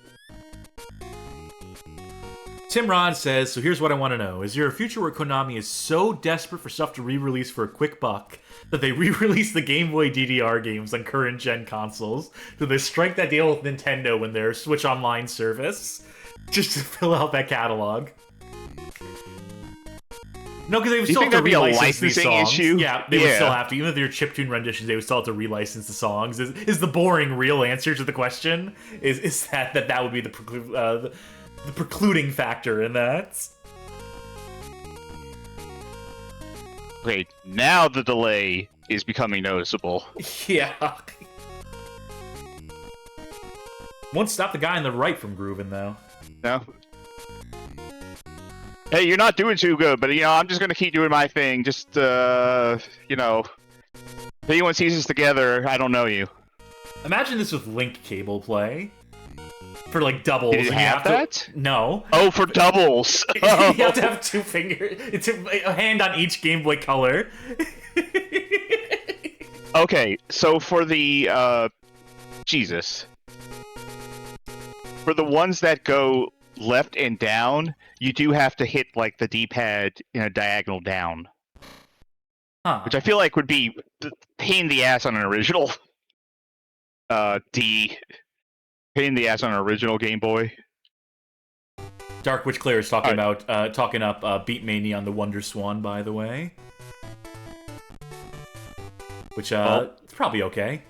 Tim Rod says, so here's what I want to know. Is there a future where Konami is so desperate for stuff to re-release for a quick buck that they re-release the Game Boy DDR games on current-gen consoles? Do they strike that deal with Nintendo when their Switch Online service? Just to fill out that catalog? No, because they would still have to relicense these songs. Issue? Yeah, they would still have to. Even if they're chiptune renditions, they would still have to relicense the songs. Is the boring real answer to the question? Is that would be the precluding factor in that? Okay, now the delay is becoming noticeable. Yeah. Won't stop the guy on the right from grooving, though. No. Hey, you're not doing too good, but, you know, I'm just gonna keep doing my thing. Just, you know, if anyone sees us together, I don't know you. Imagine this with linked cable play. For, like, doubles. Did it have that? No. Oh, for doubles! You have to have two fingers. It's a hand on each Game Boy Color. Okay, so for the, Jesus. For the ones that go left and down, you do have to hit, like, the D-pad in a diagonal down. Huh. Which I feel like would be pain in the ass on an original. D. Pain in the ass on an original Game Boy. Dark Witch Claire is talking about talking up Beat Mania on the Wonder Swan, by the way. Which it's probably okay.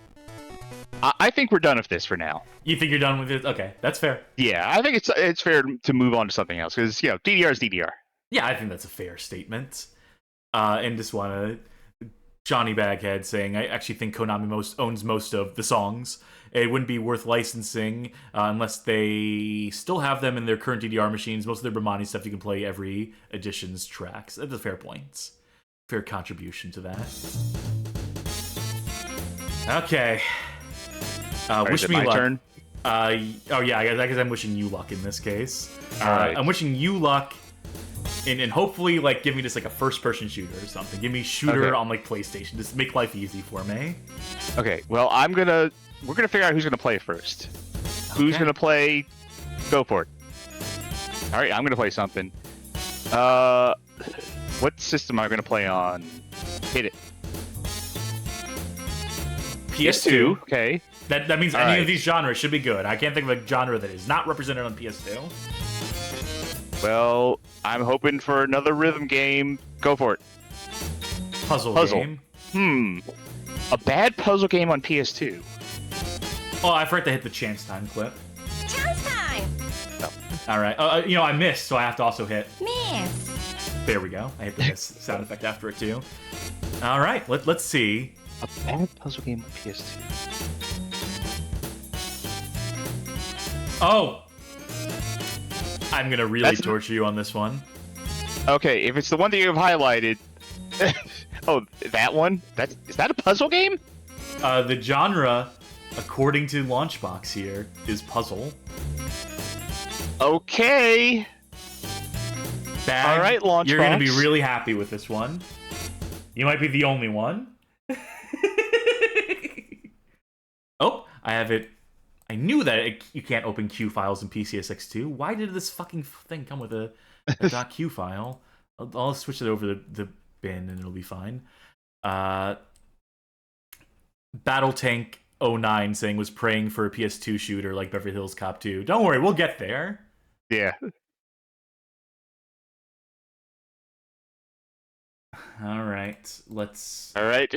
I think we're done with this for now. You think you're done with it? Okay, that's fair. Yeah, I think it's fair to move on to something else because DDR is DDR. Yeah, I think that's a fair statement. And just want to Johnny Baghead saying, I actually think Konami owns most of the songs. It wouldn't be worth licensing unless they still have them in their current DDR machines. Most of their Bramani stuff you can play every edition's tracks. That's a fair point. Fair contribution to that. Okay. Wish me luck. Turn? Oh yeah, I guess I'm wishing you luck in this case. Alright. I'm wishing you luck, and hopefully give me just a first-person shooter or something. Give me shooter on PlayStation. Just make life easy for me. Okay. Well, we're gonna figure out who's gonna play first. Who's gonna play? Go for it. All right, I'm gonna play something. What system am I gonna play on? Hit it. PS2. Okay. That means any of these genres should be good. I can't think of a genre that is not represented on PS2. Well, I'm hoping for another rhythm game. Go for it. Puzzle game. A bad puzzle game on PS2. Oh, I forgot to hit the chance time clip. Chance time. All right. I missed, so I have to also hit. Miss. There we go. I hit the miss sound effect after it too. All right. Let's see. A bad puzzle game on PS2. Oh. I'm gonna really torture you on this one. Okay, if it's the one that you've highlighted. Oh, that one? Is that a puzzle game? The genre, according to Launchbox here, is puzzle. Okay. Bag, all right, Launchbox. You're gonna be really happy with this one. You might be the only one. Oh, I have it. I knew that you can't open Q files in PCSX2. Why did this fucking thing come with a .q file? I'll switch it over the bin and it'll be fine. Battle Tank 09 saying was praying for a PS2 shooter like Beverly Hills Cop 2. Don't worry, we'll get there. Yeah. All right, let's. All right.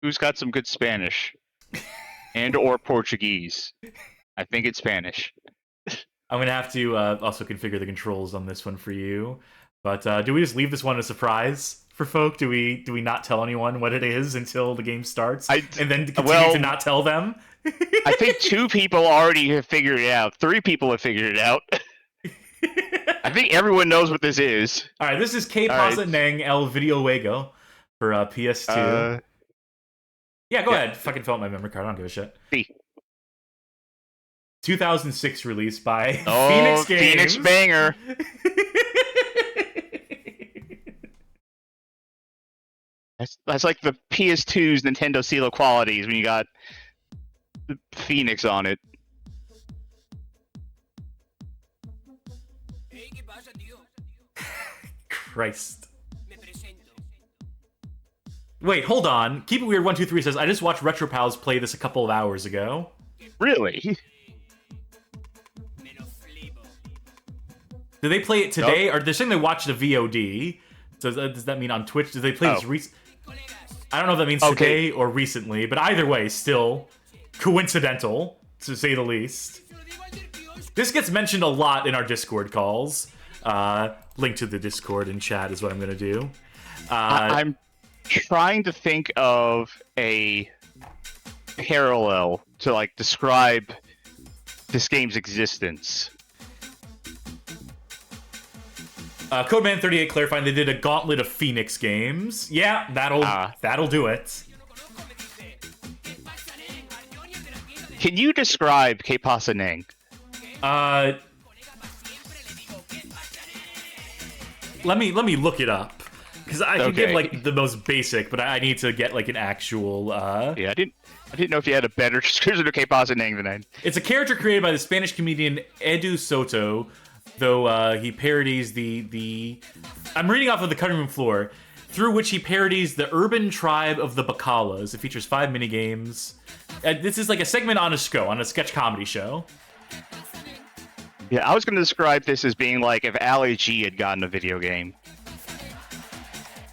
Who's got some good Spanish? And or Portuguese? I think it's Spanish. I'm gonna have to also configure the controls on this one for you. But do we just leave this one a surprise for folk? Do we not tell anyone what it is until the game starts, and then continue to not tell them? I think 2 people already have figured it out. 3 people have figured it out. I think everyone knows what this is. All right, this is Pasa Neng El Videojuego for PS2. Yeah, go ahead. Fucking fill out my memory card. I don't give a shit. C. 2006 release by Phoenix Games. Phoenix Banger. That's like the PS2's Nintendo Seal of qualities when you got the Phoenix on it. Christ. Wait, hold on. Keep It Weird 123 says, I just watched RetroPals play this a couple of hours ago. Really? Did they play it today? Or they're saying they watched the VOD. So does that mean on Twitch? Did they play this recently? I don't know if that means today or recently, but either way, still coincidental, to say the least. This gets mentioned a lot in our Discord calls. Link to the Discord in chat is what I'm going to do. I'm trying to think of a parallel to describe this game's existence. Codeman38 clarifying they did a gauntlet of Phoenix games. Yeah, that'll do it. Can you describe Pasa Neng? Let me look it up, because I can give the most basic, but I need to get an actual. Yeah, I didn't know if you had a better description of Pasa Neng than I. It's a character created by the Spanish comedian Edu Soto, though he parodies the. I'm reading off of the cutting room floor, through which he parodies the urban tribe of the Bacalas. It features 5 minigames. This is like a segment on a sketch comedy show. Yeah, I was going to describe this as being like if Ali G had gotten a video game.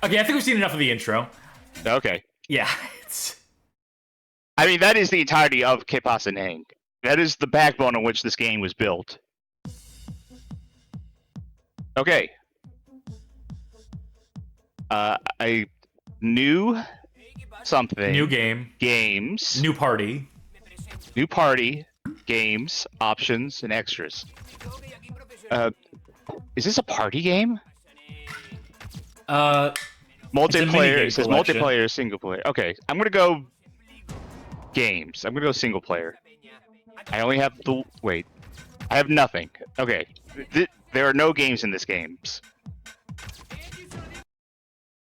Okay, I think we've seen enough of the intro. Okay. Yeah. I mean, that is the entirety of Que Pasa, Neng. That is the backbone on which this game was built. Okay. I knew something. New game. Games. New party. New party. Games. Options. And extras. Is this a party game? Multiplayer. It says collection. multiplayer, single player. Okay, I'm gonna go games. I'm gonna go single player. I only have the wait. I have nothing. Okay, there are no games in this games.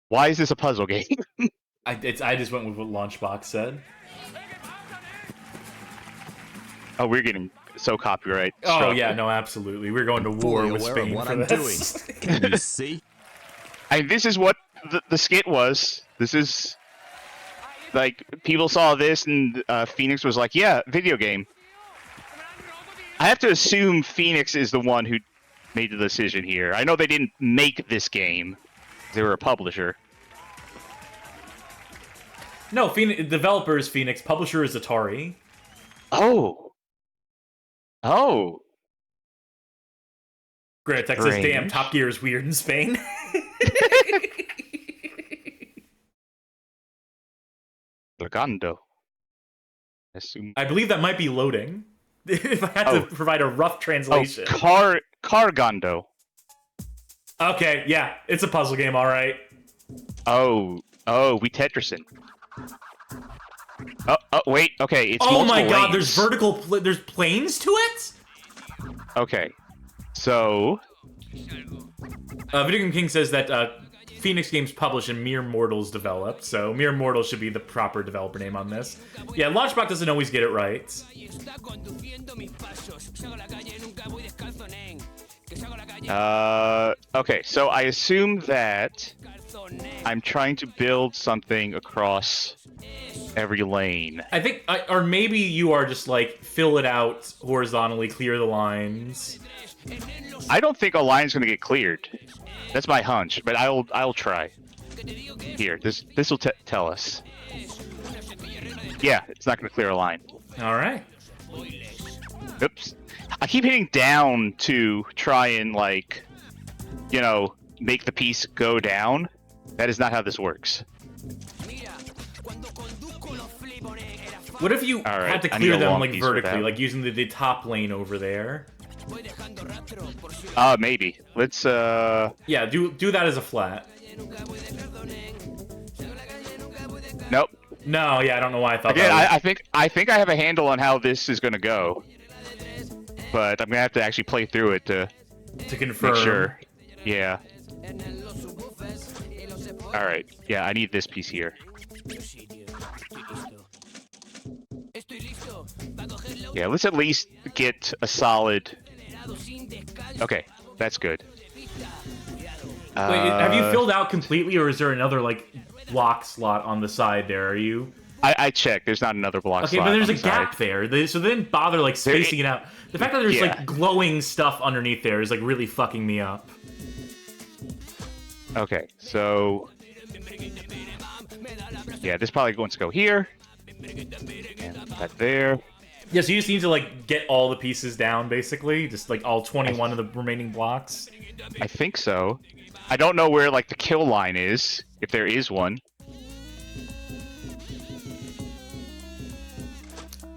Why is this a puzzle game? I just went with what Launchbox said. Oh, we're getting so copyright. Oh struck. yeah, no, absolutely. We're going to war Fully with aware Spain of what for I'm this. doing. Can you see? I mean, this is what the skit was. This is like people saw this and Phoenix was like, "Yeah, video game." I have to assume Phoenix is the one who made the decision here. I know they didn't make this game; they were a publisher. No, developer is Phoenix, publisher is Atari. Oh, oh, Great Texas, damn, Strange. Top Gear is weird in Spain. Legando. Assume. I believe that might be loading. If I had to provide a rough translation. Oh, Cargando. Okay, yeah, it's a puzzle game, all right. Oh, we Tetrisin. Oh, wait. Okay, it's Oh my multiple god, lanes. there's planes to it? Okay, so Video Game King says that Phoenix Games published and Mere Mortals developed, so Mere Mortals should be the proper developer name on this. Yeah, Launchbox doesn't always get it right. Okay, so I assume that I'm trying to build something across every lane. I think, or maybe you are just like, fill it out horizontally, clear the lines. I don't think a line's gonna get cleared. That's my hunch, but I'll try. Here, this will tell us. Yeah, it's not gonna clear a line. All right. Oops. I keep hitting down to try and, like, you know, make the piece go down. That is not how this works. What if you All right, had to I need clear a them long like piece for vertically, that. like using the top lane over there? Maybe. Let's, Yeah, do that as a flat. Nope. No, yeah, I don't know why I thought Again, that. I think I have a handle on how this is gonna go. But I'm gonna have to actually play through it to To confirm. make sure. Yeah. Alright. Yeah, I need this piece here. Yeah, let's at least get a solid... Okay, that's good. Wait, have you filled out completely, or is there another like block slot on the side there? Are you? I checked. There's not another block Okay, slot but there's on a the gap side. there, so they didn't bother like spacing it out. The fact that there's Yeah. like glowing stuff underneath there is like really fucking me up. Okay, so... Yeah, this probably wants to go here. And that there. Yeah, so you just need to like get all the pieces down, basically, just like all 21 of the remaining blocks. I think so. I don't know where, like, the kill line is, if there is one.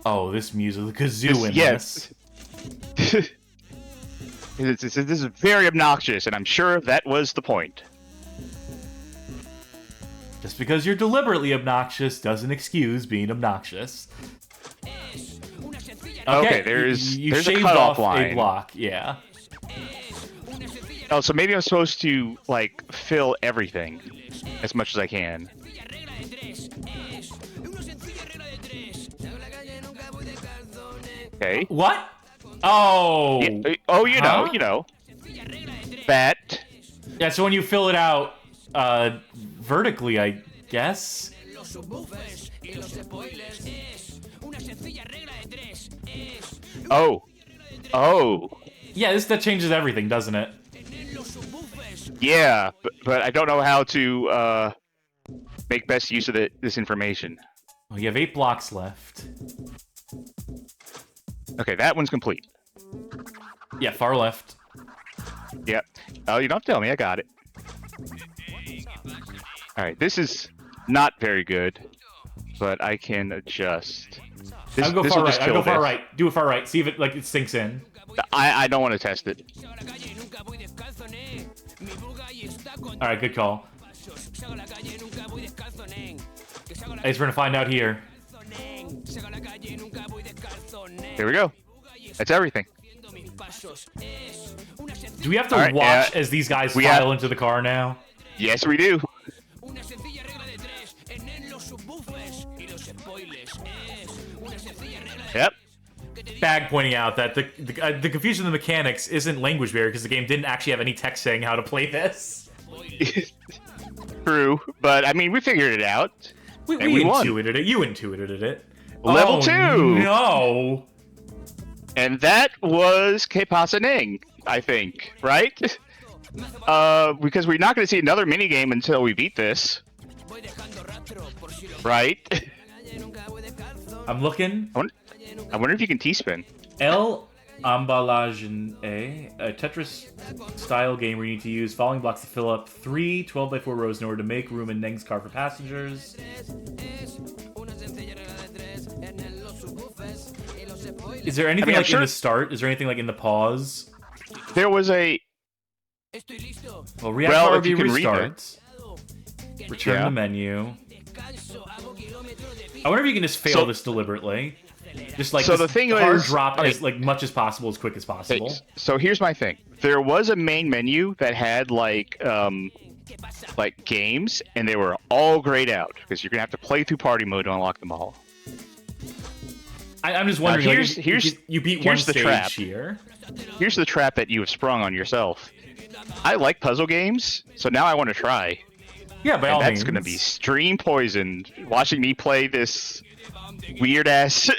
Oh, this music, the kazoo in Yes. this. This is very obnoxious, and I'm sure that was the point. Just because you're deliberately obnoxious doesn't excuse being obnoxious. Okay, there's a shaved cutoff off line. a block, yeah. Oh, so maybe I'm supposed to, like, fill everything as much as I can. Okay. What? Oh. Yeah, oh, you know, Huh? you know. That. Yeah, so when you fill it out vertically, I guess. Oh. Oh. Yeah, that changes everything, doesn't it? Yeah, but I don't know how to make best use of this information. Well, you have 8 blocks left. Okay, that one's complete. Yeah, far left. Yep. Oh, you don't have to tell me. I got it. All right, this is not very good, but I can adjust. I'll go far right. I'll go far right. Do it far right. See if it sinks in. I don't want to test it. All right, good call. I guess we're gonna find out here. Here we go. That's everything. Do we have to All right, watch as these guys file into the car now? Yes, we do. Yep. Bag pointing out that the confusion of the mechanics isn't language barrier because the game didn't actually have any text saying how to play this. True, but I mean, we figured it out. We won. intuited it. You intuited it. Level 2. No. And that was Que Pasa Neng, I think, right? Because we're not going to see another minigame until we beat this. Right? I'm looking. I wonder if you can T-spin. El Emballage, a Tetris-style game where you need to use falling blocks to fill up 3 12x4 rows in order to make room in Neng's car for passengers. Is there anything in the start? Is there anything like in the pause? There was a... Well, react if you can restarts. Return the menu. I wonder if you can just fail this deliberately. Just like so the thing hard is, drop as like much as possible, as quick as possible. So here's my thing. There was a main menu that had like games, and they were all grayed out because you're gonna have to play through party mode to unlock them all. I'm just wondering. Now, you beat one stage trap. here. Here's the trap that you have sprung on yourself. I like puzzle games, so now I want to try. Yeah, by all means. That's gonna be stream poisoned. Watching me play this weird ass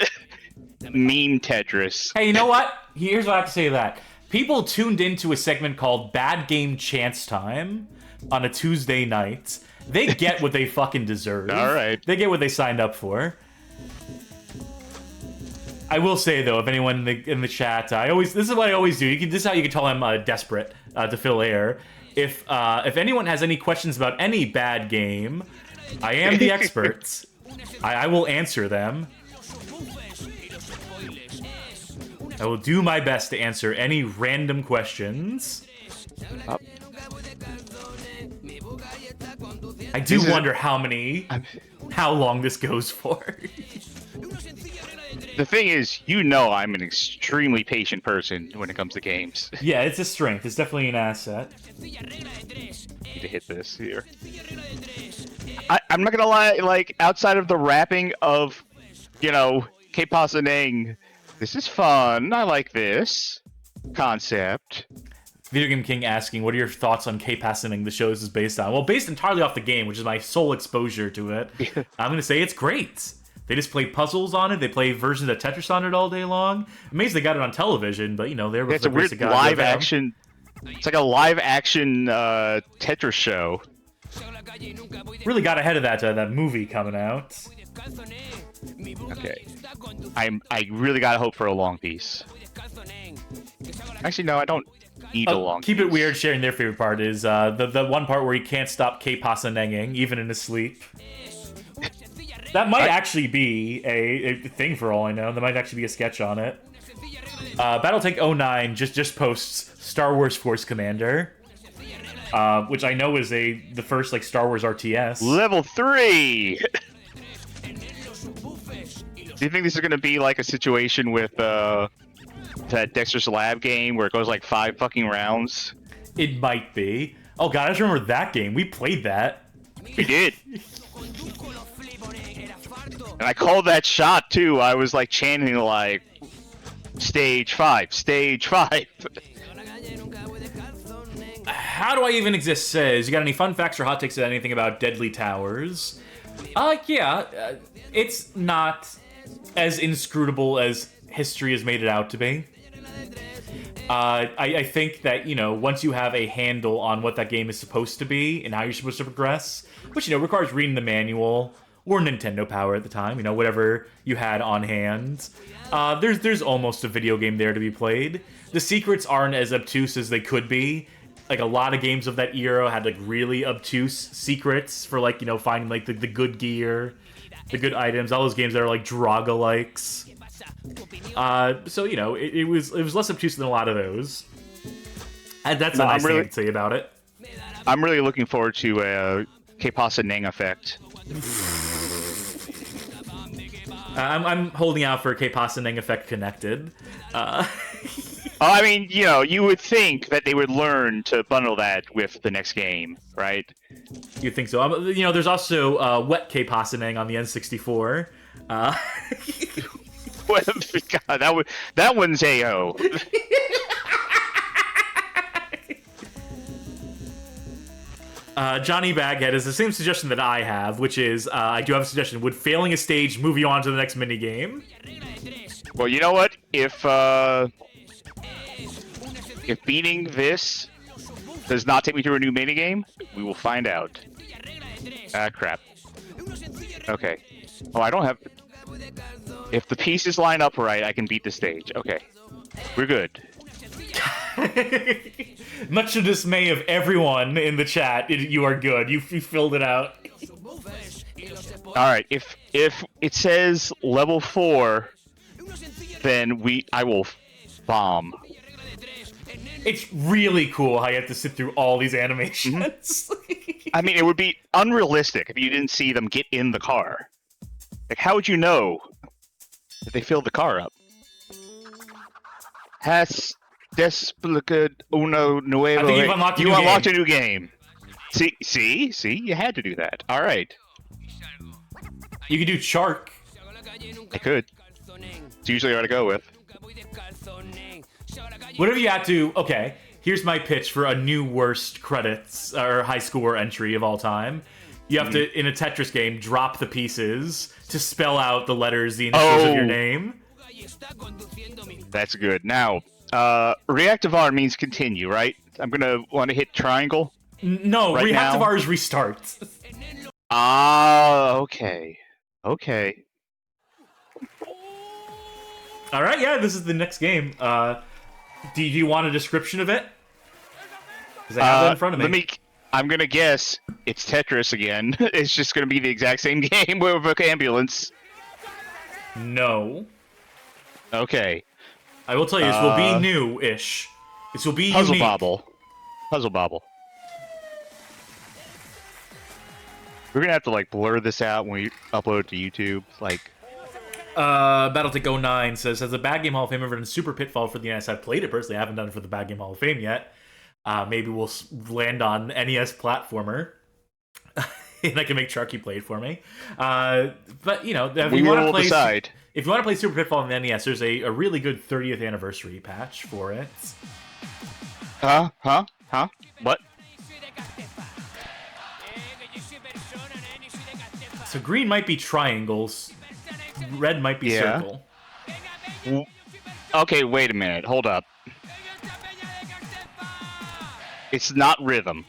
meme Tetris. Hey, you know what? Here's what I have to say to that. People tuned into a segment called Bad Game Chance Time on a Tuesday night. They get what they fucking deserve. All right. They get what they signed up for. I will say though, if anyone in the chat, this is what I always do. This is how you can tell I'm desperate to fill air. If anyone has any questions about any bad game, I am the expert. I will answer them. I will do my best to answer any random questions. I do wonder how long this goes for. The thing is, I'm an extremely patient person when it comes to games. Yeah, it's a strength. It's definitely an asset. Need to hit this here. I'm not gonna lie, like, outside of the wrapping of, Que Pasa Neng, this is fun. I like this concept. Video Game King asking, what are your thoughts on Que Pasa Neng the show this is based on? Well, based entirely off the game, which is my sole exposure to it, I'm gonna say it's great. They just play puzzles on it. They play versions of Tetris on it all day long. Amazed they got it on television, but they're it's a weird live action. It's like a live action Tetris show. Really got ahead of that movie coming out. Okay, I really gotta hope for a long piece. Actually, no, I don't need a long. Keep piece. it weird. Sharing their favorite part is the one part where he can't stop Que Pasa Nenging even in his sleep. That might actually be a thing for all I know. There might actually be a sketch on it. BattleTank09 just posts Star Wars Force Commander, which I know is the first like Star Wars RTS. Level 3. Do you think this is gonna be like a situation with that Dexter's Lab game where it goes like 5 fucking rounds? It might be. Oh god, I just remember that game. We played that. We did. And I called that shot too. I was like chanting like stage 5, stage 5. How do I even exist says, you got any fun facts or hot takes about anything about Deadly Towers? It's not as inscrutable as history has made it out to be. I think that, once you have a handle on what that game is supposed to be and how you're supposed to progress, which, requires reading the manual or Nintendo Power at the time, whatever you had on hand, there's almost a video game there to be played. The secrets aren't as obtuse as they could be. Like, a lot of games of that era had, like, really obtuse secrets for, like, finding, like, the good gear, the good items, all those games that are, like, Draga-likes. So, it was less obtuse than a lot of those. And that's a nice thing to say about it. I'm really looking forward to pasa Neng effect. I'm holding out for pasa Neng effect connected. I mean, you would think that they would learn to bundle that with the next game, right? You think so? There's also wet pasa Neng on the N64. God, that one's AO. Johnny Baghead has the same suggestion that I have, which is, I do have a suggestion. Would failing a stage move you on to the next minigame? Well, you know what? If beating this does not take me through a new minigame, we will find out. Ah, crap. Okay. Oh, I don't have... If the pieces line up right, I can beat the stage. Okay. We're good. Much to the dismay of everyone in the chat, you are good. You filled it out. Alright, if it says level 4, then I will bomb. It's really cool how you have to sit through all these animations. I mean, it would be unrealistic if you didn't see them get in the car. Like, how would you know that they filled the car up? Has desplegado uno nuevo. I think you've unlocked a new unlocked game. A new game. See, you had to do that. All right. You could do Shark. I could. It's usually what I go with. Whatever you had to. Okay, here's my pitch for a new worst credits or high score entry of all time. You have to, in a Tetris game, drop the pieces to spell out the letters, the initials of your name. That's good. Now, reactivar means continue, right? I'm gonna want to hit triangle. No, right reactivar is restart. Ah, okay. Okay. All right, yeah, this is the next game. Do you want a description of it? Because I have it in front of me. I'm gonna guess it's Tetris again. It's just gonna be the exact same game with an ambulance. No. Okay. I will tell you, this will be new-ish. This will be Puzzle unique. Bobble. Puzzle Bobble. We're gonna have to like blur this out when we upload it to YouTube. Like, Battletech 09 says, has the Bad Game Hall of Fame ever done Super Pitfall for the NES? I've played it personally. I haven't done it for the Bad Game Hall of Fame yet. Maybe we'll land on NES platformer. And I can make Sharky play it for me. But, if you want to play... decide. If you want to play Super Pitfall on the NES, there's a really good 30th anniversary patch for it. Huh? What? So green might be triangles, red might be circle. Okay, wait a minute. Hold up. It's not rhythm.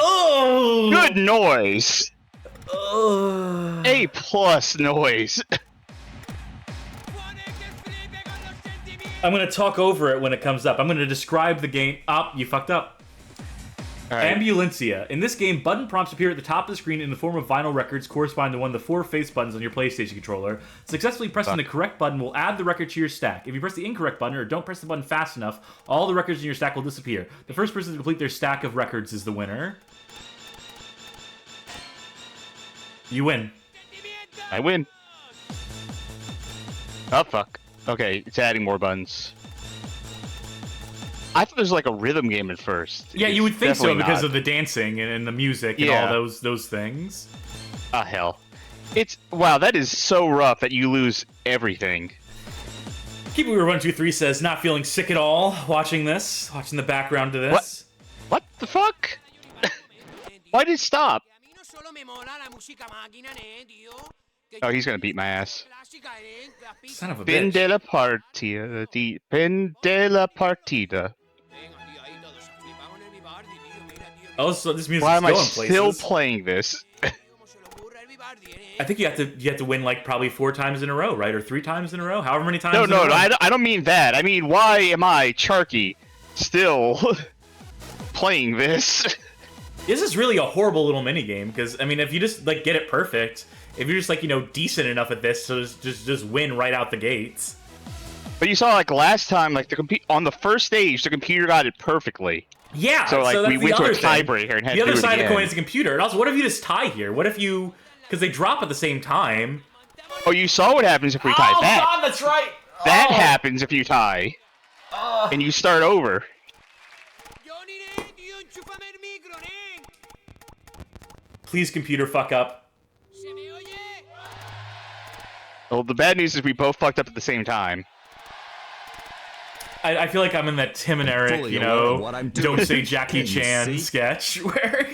Oh! Good noise. A+ noise. I'm going to talk over it when it comes up. I'm going to describe the game. You fucked up. Right. Ambulancia. In this game, button prompts appear at the top of the screen in the form of vinyl records corresponding to one of the 4 face buttons on your PlayStation controller. Successfully pressing the correct button will add the record to your stack. If you press the incorrect button or don't press the button fast enough, all the records in your stack will disappear. The first person to complete their stack of records is the winner. You win. I win. Oh, fuck. Okay, it's adding more buttons. I thought there was like a rhythm game at first. Yeah, you would think so because of the dancing and the music and all those things. Ah, hell. Wow, that is so rough that you lose everything. Keepweaver123 says, not feeling sick at all watching the background to this. What? The fuck? Why did it stop? Oh, he's gonna beat my ass. Son of a Fin bitch. de la partida. Fin de la partida. Oh, so this music's Why am I going still places. playing this? I think you have to win like probably 4 times in a row, right? Or 3 times in a row? However many times No, in no, a row. I don't mean that. I mean, why am I, Sharky, still playing this? This is really a horrible little mini game because I mean, if you just like get it perfect, if you're just like decent enough at this, so just win right out the gates. But you saw like last time, like on the first stage, the computer got it perfectly. Yeah, So like that's we the went to a other thing. tiebreaker and had The to do other it side of the again. coin is the computer. And also, what if you just tie here? What if you, because they drop at the same time? Oh, you saw what happens if we tie Oh that. God, that's right. That Oh. happens if you tie, and you start over. Please, computer, fuck up. Well, the bad news is we both fucked up at the same time. I feel like I'm in that Tim and Eric, Fully aware of what I'm doing. don't say Jackie Can you Chan see? sketch where.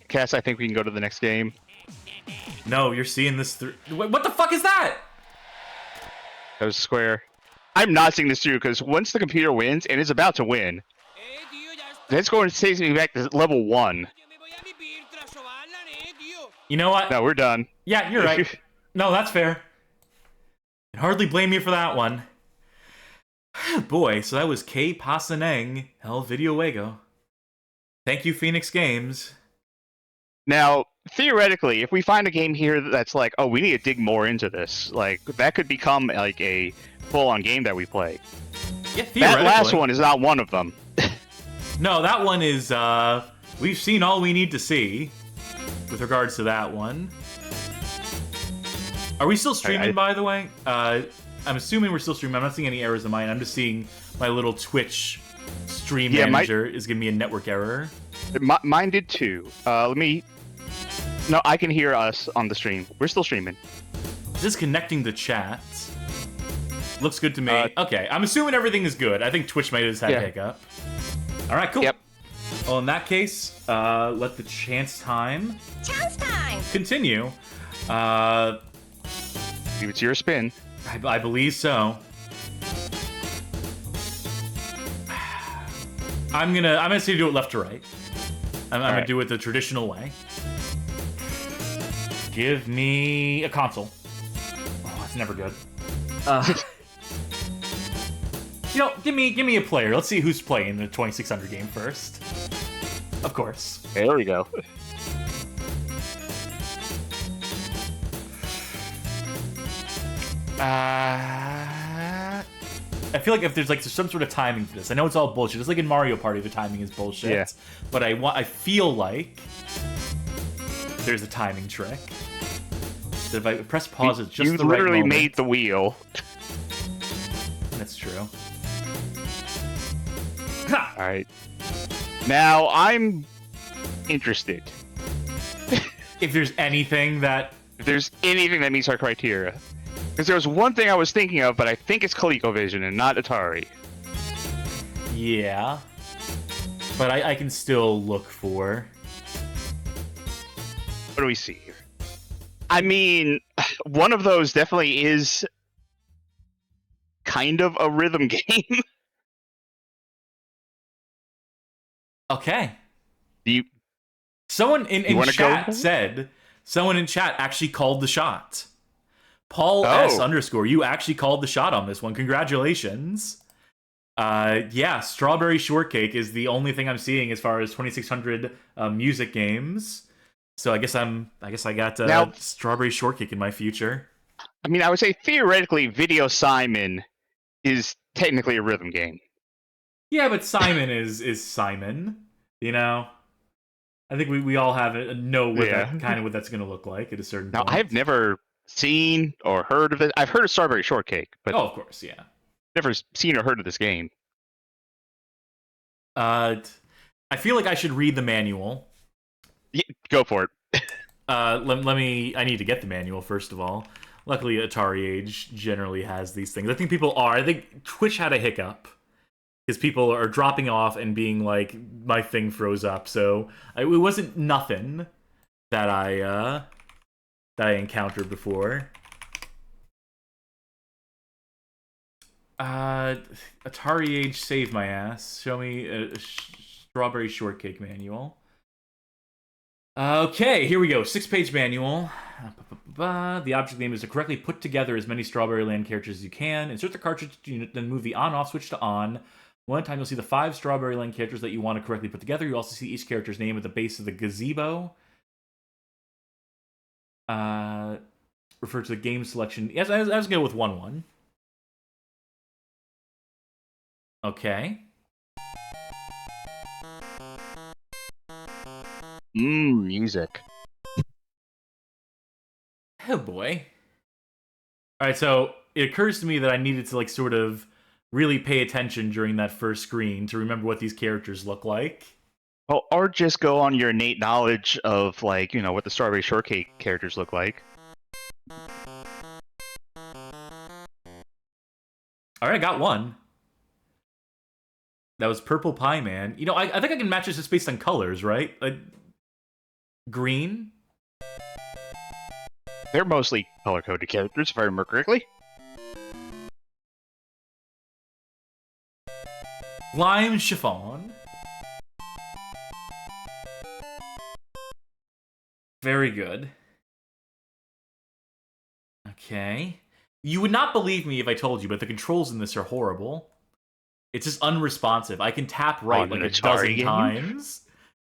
Cass, I think we can go to the next game. No, you're seeing this through. What the fuck is that? That was square. I'm not seeing this through because once the computer wins, and it's about to win, that's going to take me back to level 1. You know what? No, we're done. Yeah, you're right. No, that's fair. I'd hardly blame you for that one. Boy, so that was pasa Neng, El Videojuego. Thank you, Phoenix Games. Now, theoretically, if we find a game here that's like, oh, we need to dig more into this, like that could become like a full-on game that we play. Yeah, That last one is not one of them. No, that one is, we've seen all we need to see with regards to that one. Are we still streaming, by the way? I'm assuming we're still streaming. I'm not seeing any errors in mine. I'm just seeing my little Twitch stream manager is giving me a network error. Mine did too. Let me... No, I can hear us on the stream. We're still streaming. Disconnecting the chat. Looks good to me. Okay, I'm assuming everything is good. I think Twitch might have just had a hiccup. All right, cool. Yep. Well, in that case, let the chance time continue. It's your spin. I believe so. I'm gonna say do it left to right. I'm gonna do it the traditional way. Give me a console. Oh, that's never good. Give me a player. Let's see who's playing the 2600 game first. Of course. There we go. I feel like if there's some sort of timing for this, I know it's all bullshit. It's like in Mario Party, the timing is bullshit. Yeah. But I feel like there's a timing trick. That if I press pause, it's just you the right literally moment. made the wheel. That's true. All right. Now I'm interested. If there's anything that If there's anything that meets our criteria. Because there was one thing I was thinking of, but I think it's ColecoVision and not Atari. Yeah. But I can still look for... What do we see here? I mean, one of those definitely is kind of a rhythm game. Okay. Do you... Someone in wanna chat go? said... Someone in chat actually called the shot. Paul S. _ you actually called the shot on this one. Congratulations. Yeah, Strawberry Shortcake is the only thing I'm seeing as far as 2600 music games. So I guess I got Now- Strawberry Shortcake in my future. I mean, I would say theoretically, Video Simon is technically a rhythm game. Yeah, but Simon is Simon. You know, I think we all have know what what that's going to look like at a certain Now, point. I've never seen or heard of it. I've heard of Strawberry Shortcake, but Oh, of course, yeah. never seen or heard of this game. I feel like I should read the manual. Yeah, go for it. Let me. I need to get the manual first of all. Luckily, Atari Age generally has these things. I think people are. I think Twitch had a hiccup because people are dropping off and being like, my thing froze up. So it wasn't nothing that I encountered before. Atari Age saved my ass. Show me a strawberry shortcake manual. Okay, here we go. 6-page manual. The object name is to correctly put together as many Strawberry Land characters as you can. Insert the cartridge unit, then move the on-off switch to on. One time you'll see the 5 Strawberry Land characters that you want to correctly put together. You also see each character's name at the base of the gazebo. Refer to the game selection. Yes, I was going to go with 1-1. Okay. Music. Oh boy. Alright, so it occurs to me that I needed to, like, sort of really pay attention during that first screen to remember what these characters look like. Oh, or just go on your innate knowledge of, like, you know, what the Strawberry Shortcake characters look like. Alright, got one. That was Purple Pie Man. You know, I think I can match this just based on colors, right? Like, green? They're mostly color-coded characters, if I remember correctly. Lime Chiffon. Very good. Okay. You would not believe me if I told you, but the controls in this are horrible. It's just unresponsive. I can tap right like a dozen times.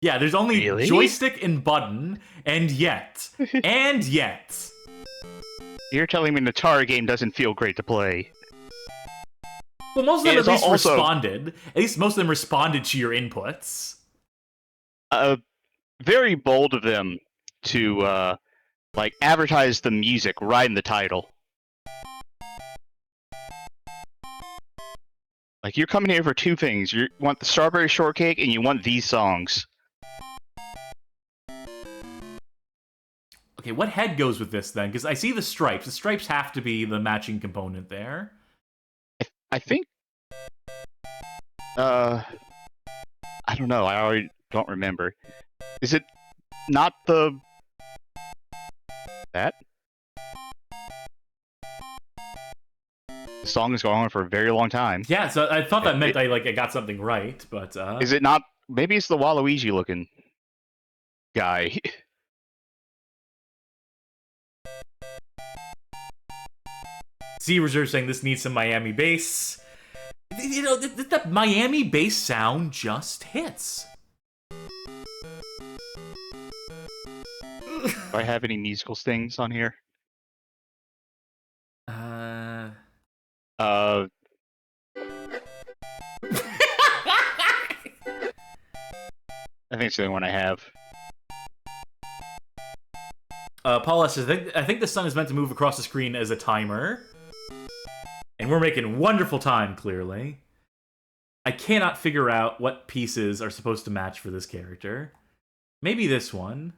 Yeah, there's only joystick and button, and yet. You're telling me the Atari game doesn't feel great to play. Well, most of them at least responded. At least most of them responded to your inputs. Very bold of them to, like, advertise the music right in the title. Like, you're coming here for two things. You want the Strawberry Shortcake, and you want these songs. Okay, what head goes with this, then? Because I see the stripes. The stripes have to be the matching component there. I think... I don't know. I already don't remember. Is it not the... that? The song is going on for a very long time. Yeah, so I thought that meant I got something right, but... Is it not... Maybe it's the Waluigi-looking guy. Z Reserve saying this needs some Miami bass. You know, the Miami bass sound just hits. Do I have any musical stings on here? I think it's the only one I have. Paul says, I think the sun is meant to move across the screen as a timer. And we're making wonderful time, clearly. I cannot figure out what pieces are supposed to match for this character. Maybe this one,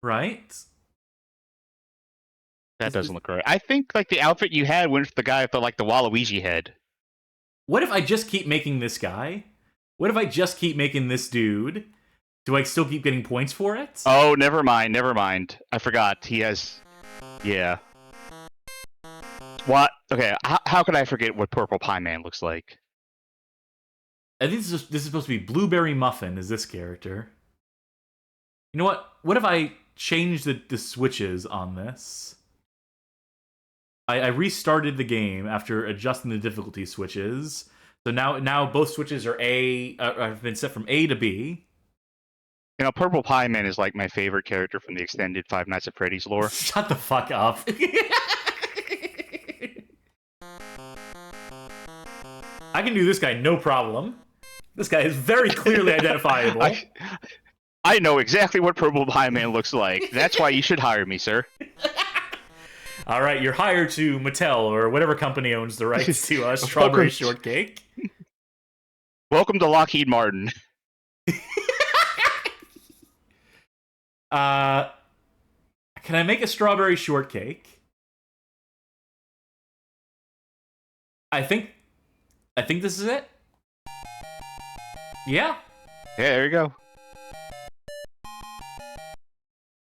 right? That doesn't look right. I think, like, the outfit you had went for the guy with the, like, the Waluigi head. What if I just keep making this guy? What if I just keep making this dude? Do I still keep getting points for it? Oh, never mind. I forgot. He has... Yeah. What? Okay, how could I forget what Purple Pie Man looks like? I think this is supposed to be Blueberry Muffin, is this character. You know what? What if I change the switches on this? I restarted the game after adjusting the difficulty switches. So now both switches are have been set from A to B. You know, Purple Pie Man is like my favorite character from the extended Five Nights at Freddy's lore. Shut the fuck up. I can do this guy no problem. This guy is very clearly identifiable. I know exactly what Purple Pie Man looks like. That's why you should hire me, sir. All right, you're hired to Mattel or whatever company owns the rights to Strawberry Shortcake. Welcome to Lockheed Martin. Can I make a Strawberry Shortcake? I think this is it. Yeah. Yeah, there you go.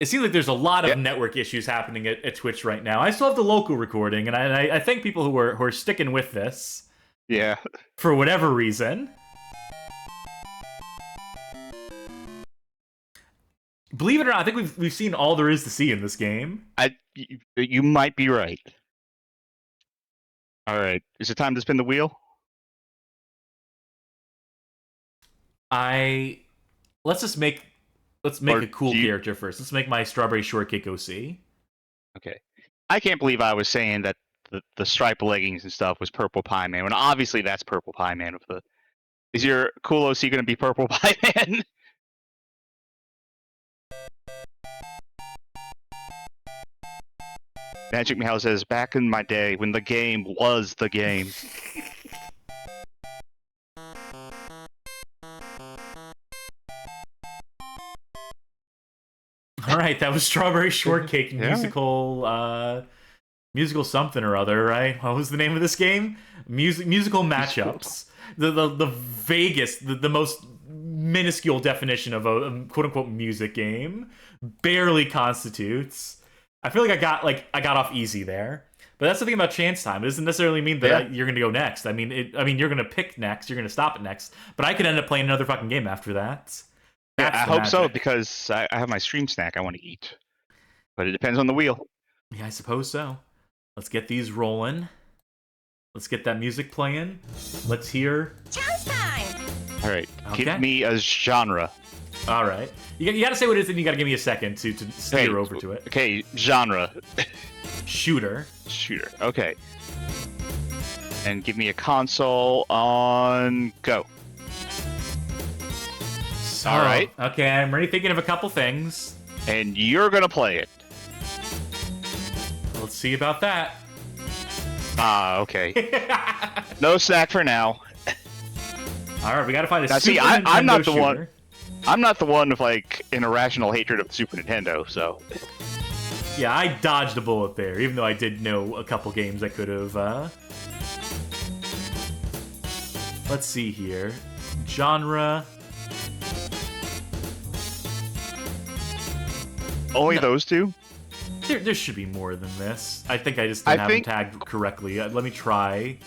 It seems like there's a lot of network issues happening at Twitch right now. I still have the local recording, and I thank people who are sticking with this. Yeah. For whatever reason. Believe it or not, I think we've seen all there is to see in this game. You might be right. All right, is it time to spin the wheel? Let's make a cool character first. Let's make my Strawberry Shortcake OC. Okay. I can't believe I was saying that the striped leggings and stuff was Purple Pie Man, when obviously that's Purple Pie Man. Is your cool OC going to be Purple Pie Man? Magic Meow says, back in my day when the game was the game. All right, that was Strawberry Shortcake musical something or other, right? What was the name of this game? Musical matchups. The vaguest, the most minuscule definition of a quote unquote music game barely constitutes. I feel like I got off easy there. But that's the thing about chance time. It doesn't necessarily mean that you're going to go next. I mean, you're going to pick next. You're going to stop at next. But I could end up playing another fucking game after that. Yeah, I hope so, because I have my stream snack I want to eat. But it depends on the wheel. Yeah, I suppose so. Let's get these rolling. Let's get that music playing. Let's hear. Chance time! All right, Okay. give me a genre. All right. You got to say what it is, and you got to give me a second to steer over to it. Okay, genre. Shooter. Shooter. Okay. And give me a console on go. So, all right. Okay, I'm already thinking of a couple things. And you're gonna play it. Let's see about that. Ah, okay. No snack for now. All right, we got to find a Now, Super see, Nintendo I'm not the shooter. one. I'm not the one with like an irrational hatred of the Super Nintendo. So. Yeah, I dodged a bullet there, even though I did know a couple games I could have. Let's see here. Genre. Only those two? There should be more than this. I think I just didn't have them tagged correctly. Let me try.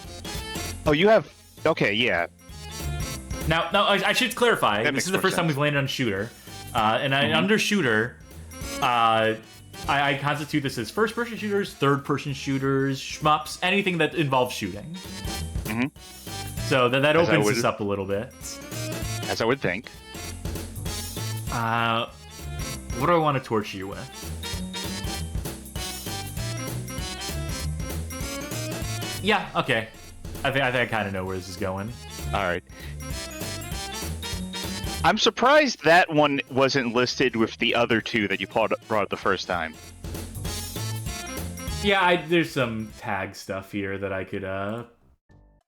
Oh, you have... Okay, yeah. Now, I should clarify. This is the first time we've landed on shooter. Under shooter, I constitute this as first-person shooters, third-person shooters, shmups, anything that involves shooting. Mm-hmm. So that opens this up a little bit. As I would think. What do I want to torture you with? Yeah, okay. I think I kind of know where this is going. All right. I'm surprised that one wasn't listed with the other two that you brought up the first time. Yeah, there's some tag stuff here that I could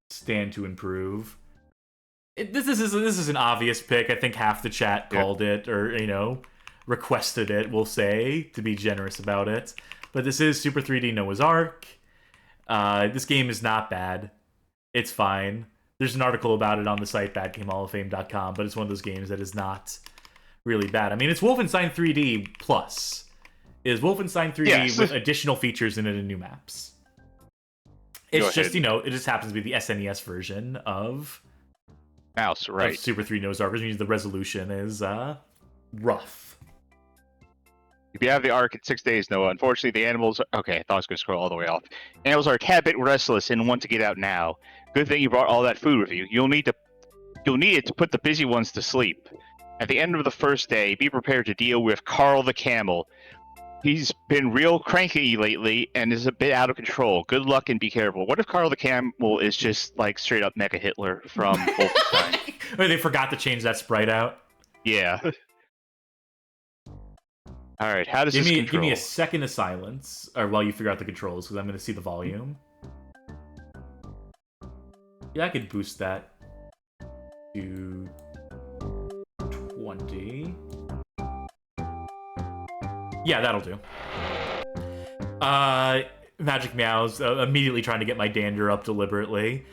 stand to improve. This is an obvious pick. I think half the chat called it, or requested it, we'll say, to be generous about it. But this is Super 3D Noah's Ark. This game is not bad. It's fine. There's an article about it on the site badgamehalloffame.com, but it's one of those games that is not really bad. I mean, it's Wolfenstein 3D Plus. It is Wolfenstein 3D with additional features in it and new maps. It's just, it just happens to be the SNES version of Mouse, right? Of Super 3D Noah's Ark, which means the resolution is rough. If you have the Ark in 6 days, Noah, unfortunately the animals... Okay, I thought I was going to scroll all the way off. Animals are a tad bit restless and want to get out now. Good thing you brought all that food with you. You'll need it to put the busy ones to sleep. At the end of the first day, be prepared to deal with Carl the Camel. He's been real cranky lately and is a bit out of control. Good luck and be careful. What if Carl the Camel is just like straight up Mecha Hitler from Wolfenstein? Or they forgot to change that sprite out? Yeah. All right, how does this control? Give me a second of silence, or while you figure out the controls, because I'm going to see the volume. Yeah, I could boost that to 20. Yeah, that'll do. Magic Meows immediately trying to get my dander up deliberately.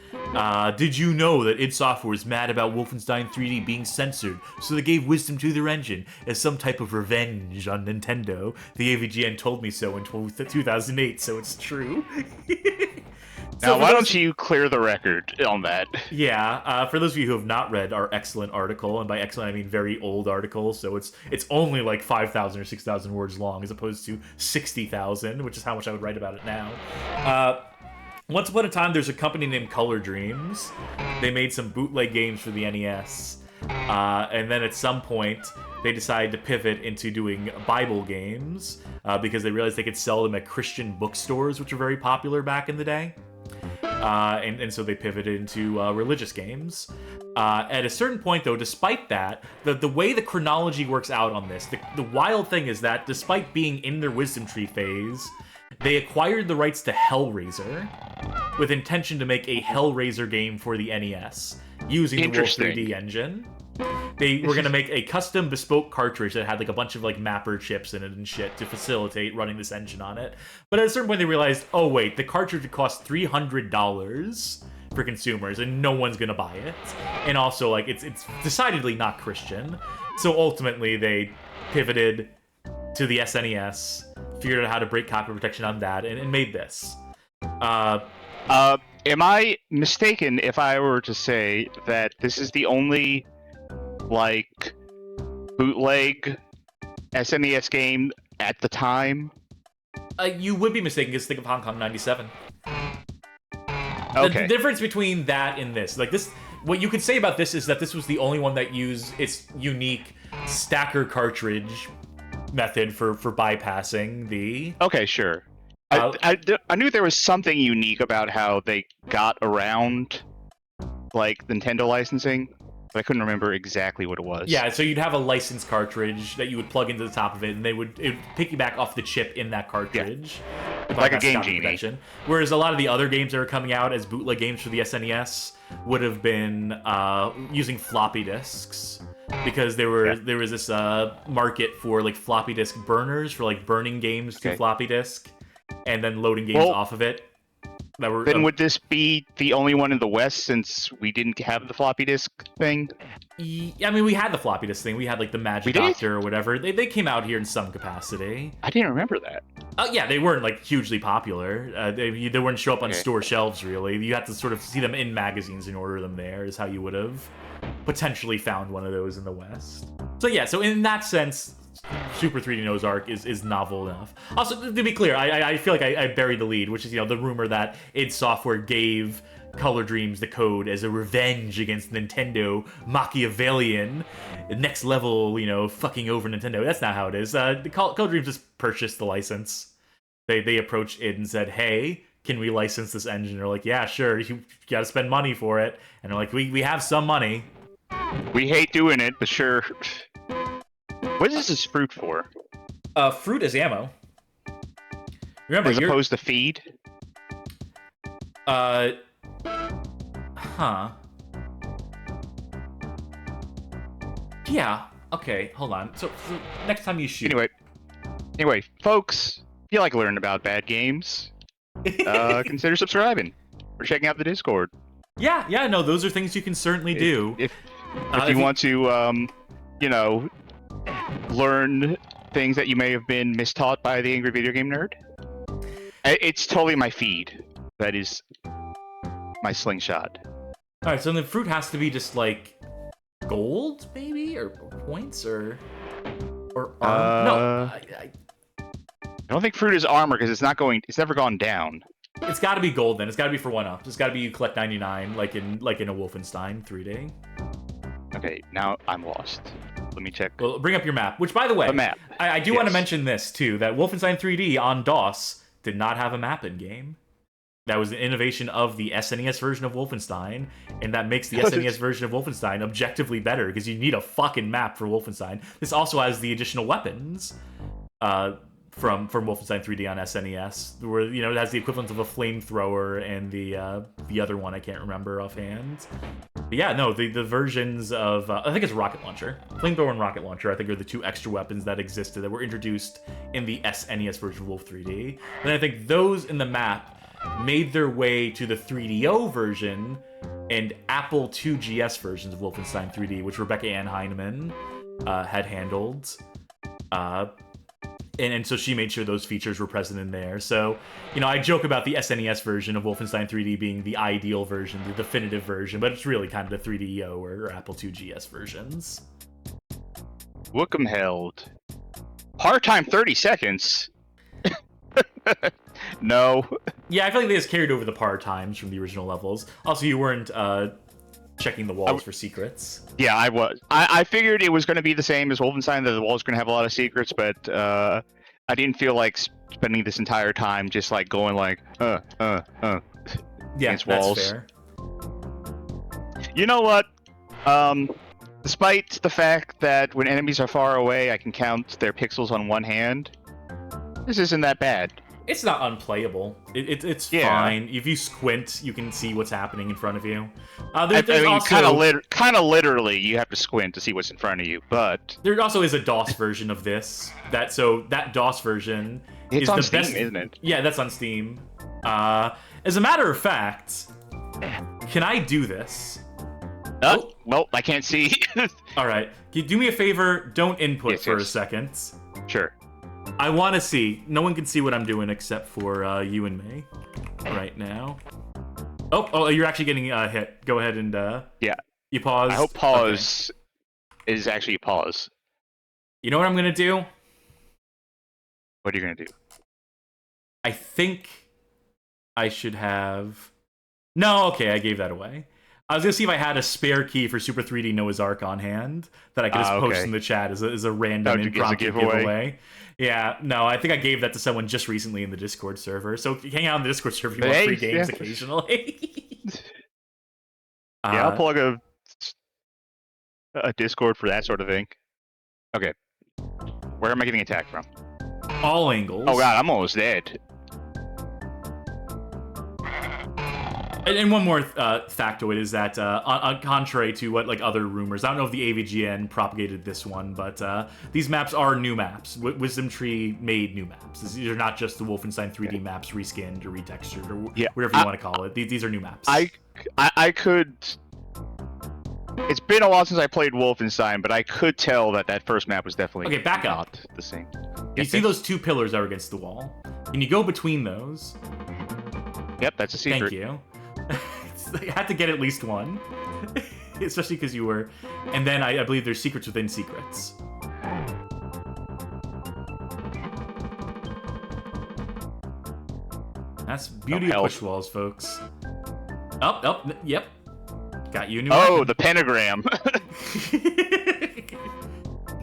Did you know that id Software is mad about Wolfenstein 3D being censored, so they gave Wisdom to their engine as some type of revenge on Nintendo? The AVGN told me so in 2008, so it's true. Now, why don't you clear the record on that? Yeah, for those of you who have not read our excellent article, and by excellent I mean very old article, so it's only like 5,000 or 6,000 words long, as opposed to 60,000, which is how much I would write about it now. Once upon a time, there's a company named Color Dreams. They made some bootleg games for the NES, and then at some point, they decided to pivot into doing Bible games, because they realized they could sell them at Christian bookstores, which were very popular back in the day. And so they pivoted into religious games. At a certain point, though, despite that, the way the chronology works out on this, the wild thing is that despite being in their Wisdom Tree phase, they acquired the rights to Hellraiser with intention to make a Hellraiser game for the NES using the Wolf 3D engine. They were going to make a custom bespoke cartridge that had like a bunch of like mapper chips in it and shit to facilitate running this engine on it. But at a certain point they realized, oh wait, the cartridge would cost $300 for consumers and no one's going to buy it. And also like it's decidedly not Christian. So ultimately they pivoted to the SNES, figured out how to break copyright protection on that, and made this. Am I mistaken if I were to say that this is the only like bootleg SNES game at the time? You would be mistaken, because think of Hong Kong 97. Okay. The difference between that and this, like this, what you could say about this is that this was the only one that used its unique stacker cartridge method for bypassing the... Okay, sure. I knew there was something unique about how they got around like Nintendo licensing. I couldn't remember exactly what it was. Yeah, so you'd have a licensed cartridge that you would plug into the top of it, and it would piggyback off the chip in that cartridge. Yeah. Like a Game Genie. Whereas a lot of the other games that are coming out as bootleg games for the SNES would have been using floppy disks. Because there was this market for like floppy disk burners for like burning games to floppy disk, and then loading games off of it. Then would this be the only one in the West, since we didn't have the floppy disk thing? I mean, we had the floppy disk thing. We had like the Magic Doctor or whatever. They came out here in some capacity. I didn't remember that. Yeah, they weren't like hugely popular. They wouldn't show up on store shelves really. You had to sort of see them in magazines and order them there. Is how you would have potentially found one of those in the West. So yeah, so in that sense, Super 3D Noah's Ark is novel enough. Also, to be clear, I feel like I buried the lead, which is, you know, the rumor that id Software gave Color Dreams the code as a revenge against Nintendo, Machiavellian, next level, you know, fucking over Nintendo. That's not how it is. Color Dreams just purchased the license. They approached id and said, hey, can we license this engine? They're like, yeah, sure, you gotta spend money for it. And they're like, we have some money. We hate doing it, but sure. What is this fruit for? Fruit is ammo. Remember, as opposed to feed? Huh. Yeah. Okay, hold on. So next time you shoot... Anyway, folks, if you like learning about bad games, consider subscribing or checking out the Discord. Yeah, no, those are things you can certainly do. If you want to, you know, learn things that you may have been mistaught by the Angry Video Game Nerd. It's totally my feed. That is my slingshot. Alright, so the fruit has to be just like gold, maybe? Or points? Or no. I don't think fruit is armor because it's never gone down. It's gotta be gold then. It's gotta be for 1-up. It's gotta be you collect 99 like in a Wolfenstein 3D. Okay, now I'm lost. Let me check. Well, bring up your map. Which, by the way, the map. I do want to mention this, too, that Wolfenstein 3D on DOS did not have a map in-game. That was an innovation of the SNES version of Wolfenstein, and that makes the SNES version of Wolfenstein objectively better, because you need a fucking map for Wolfenstein. This also has the additional weapons from Wolfenstein 3D on SNES, where, you know, it has the equivalent of a flamethrower and the other one I can't remember offhand. But yeah, no, the versions of I think it's rocket launcher, flamethrower and rocket launcher. I think are the two extra weapons that existed that were introduced in the SNES version of Wolf 3D. And I think those in the map made their way to the 3DO version and Apple IIGS versions of Wolfenstein 3D, which Rebecca Ann Heinemann had handled. And so she made sure those features were present in there. So, you know, I joke about the SNES version of Wolfenstein 3D being the ideal version, the definitive version, but it's really kind of the 3DO or Apple IIGS versions. Wookem held. Hard time 30 seconds. No. Yeah, I feel like they just carried over the par times from the original levels. Also, you weren't checking the walls for secrets. Yeah, I was. I figured it was going to be the same as Wolfenstein, that the walls going to have a lot of secrets, but I didn't feel like spending this entire time just like going like, Yeah, against that's walls. fair. You know what? Despite the fact that when enemies are far away, I can count their pixels on one hand, this isn't that bad. It's not unplayable. It's Yeah. fine. If you squint, you can see what's happening in front of you. I There's mean, also kind of literally, you have to squint to see what's in front of you, but there also is a DOS version of this. That DOS version it's is on the Steam, best. isn't it? Yeah, that's on Steam. As a matter of fact, can I do this? Well, I can't see. All right. Can you do me a favor? Don't input Yes, for a yes. second. Sure. I want to see. No one can see what I'm doing except for you and me right now. Oh, you're actually getting hit. Go ahead and Yeah. you pause. I hope pause is actually pause. You know what I'm gonna do? What are you gonna do? I think I should have. No, okay, I gave that away. I was gonna see if I had a spare key for Super 3D Noah's Ark on hand that I could just post okay. in the chat as a random Oh, to give a impromptu giveaway? giveaway. Yeah, no, I think I gave that to someone just recently in the Discord server. So hang out in the Discord server if you want Hey, free games yeah. occasionally. Yeah, I'll plug a Discord for that sort of thing. Okay. Where am I getting attacked from? all angles. Oh god, I'm almost dead. And one more factoid is that, on contrary to what like other rumors, I don't know if the AVGN propagated this one, but these maps are new maps. Wisdom Tree made new maps. These are not just the Wolfenstein 3D maps reskinned or retextured or whatever you want to call it. These are new maps. I could. It's been a while since I played Wolfenstein, but I could tell that first map was definitely Okay, back up. not the same. You see those two pillars that are against the wall? Can you go between those? Yep, that's a secret. Thank you. I had to get at least one. Especially because you were... And then I believe there's secrets within secrets. That's beauty of push walls, folks. Yep. Got you a new Oh, weapon. the pentagram.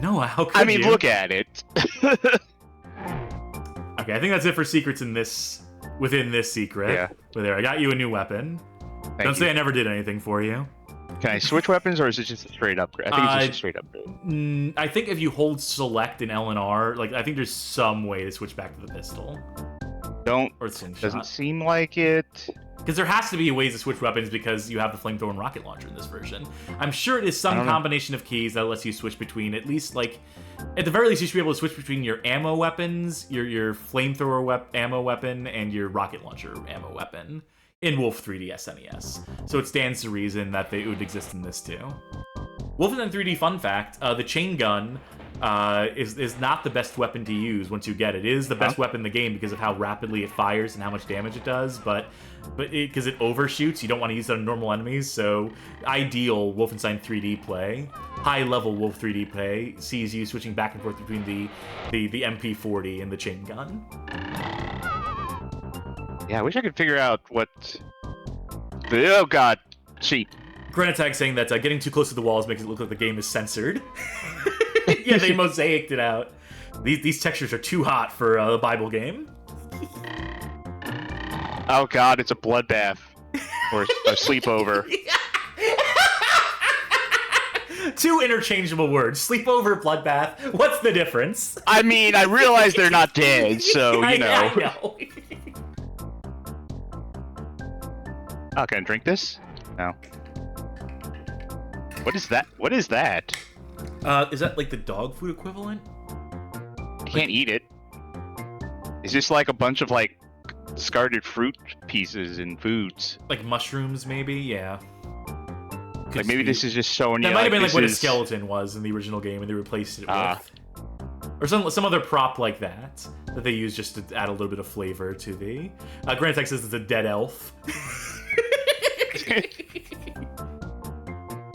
No, how could I mean, you? look at it. Okay, I think that's it for secrets in this... Within this secret. Yeah. But there, I got you a new weapon. Thank Don't say you. I never did anything for you. Can I switch weapons, or is it just a straight upgrade? I think it's just a straight upgrade. I think if you hold select in L and R, like I think there's some way to switch back to the pistol Don't. or the slingshot. Doesn't seem like it. Because there has to be ways to switch weapons because you have the flamethrower and rocket launcher in this version. I'm sure it is some don't know. combination of keys that lets you switch between at least like, at the very least, you should be able to switch between your ammo weapons, your flamethrower ammo weapon, and your rocket launcher ammo weapon in Wolf 3D SNES. So it stands to reason that they would exist in this too. Wolfenstein 3D fun fact: the chain gun is not the best weapon to use once you get it. It is the best weapon in the game because of how rapidly it fires and how much damage it does, but because it overshoots, you don't want to use it on normal enemies, so ideal Wolfenstein 3D play, high-level Wolf 3D play, sees you switching back and forth between the MP40 and the chain gun. Yeah, I wish I could figure out what. Oh god, sheep. Granatag saying that getting too close to the walls makes it look like the game is censored. Yeah, they mosaicked it out. These textures are too hot for a Bible game. Oh god, it's a bloodbath or a sleepover. Two interchangeable words: sleepover, bloodbath. What's the difference? I mean, I realize they're not dead, so you know. I know. Oh, can I drink this? No. What is that? What is that? Is that like the dog food equivalent? I can't eat it. It's just like a bunch of like discarded fruit pieces and foods. Like mushrooms, maybe? Yeah. Like maybe this is just showing you. That might have been like this what a is- skeleton was in the original game, and they replaced it with, or some other prop like that they use just to add a little bit of flavor to the. Grand Tech says it's a dead elf.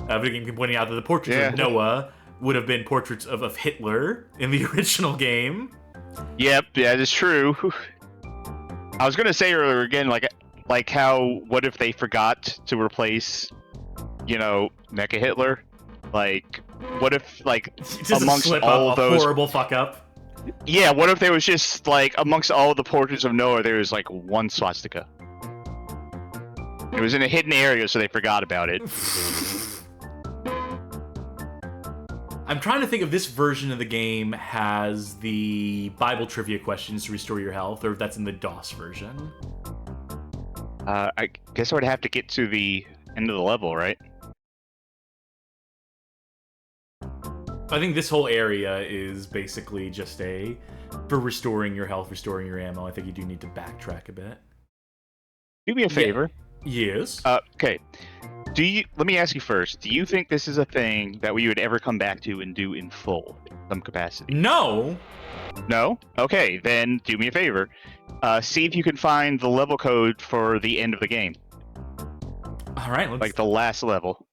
Video Game pointing out that the portraits of Noah would have been portraits of Hitler in the original game. Yep, yeah, that's true. I was gonna say earlier again, like how what if they forgot to replace, Mecha Hitler? Like, what if Just amongst a slip all up, of a those, horrible fuck up. yeah, what if there was just like amongst all of the portraits of Noah, there was like one swastika? It was in a hidden area, so they forgot about it. I'm trying to think if this version of the game has the Bible trivia questions to restore your health, or if that's in the DOS version. I guess I would have to get to the end of the level, right? I think this whole area is basically just for restoring your health, restoring your ammo. I think you do need to backtrack a bit. Do me a favor. Yes. Okay. Let me ask you first. Do you think this is a thing that we would ever come back to and do in full, in some capacity? No. No? Okay, then do me a favor. See if you can find the level code for the end of the game. All right. Let's... Like the last level.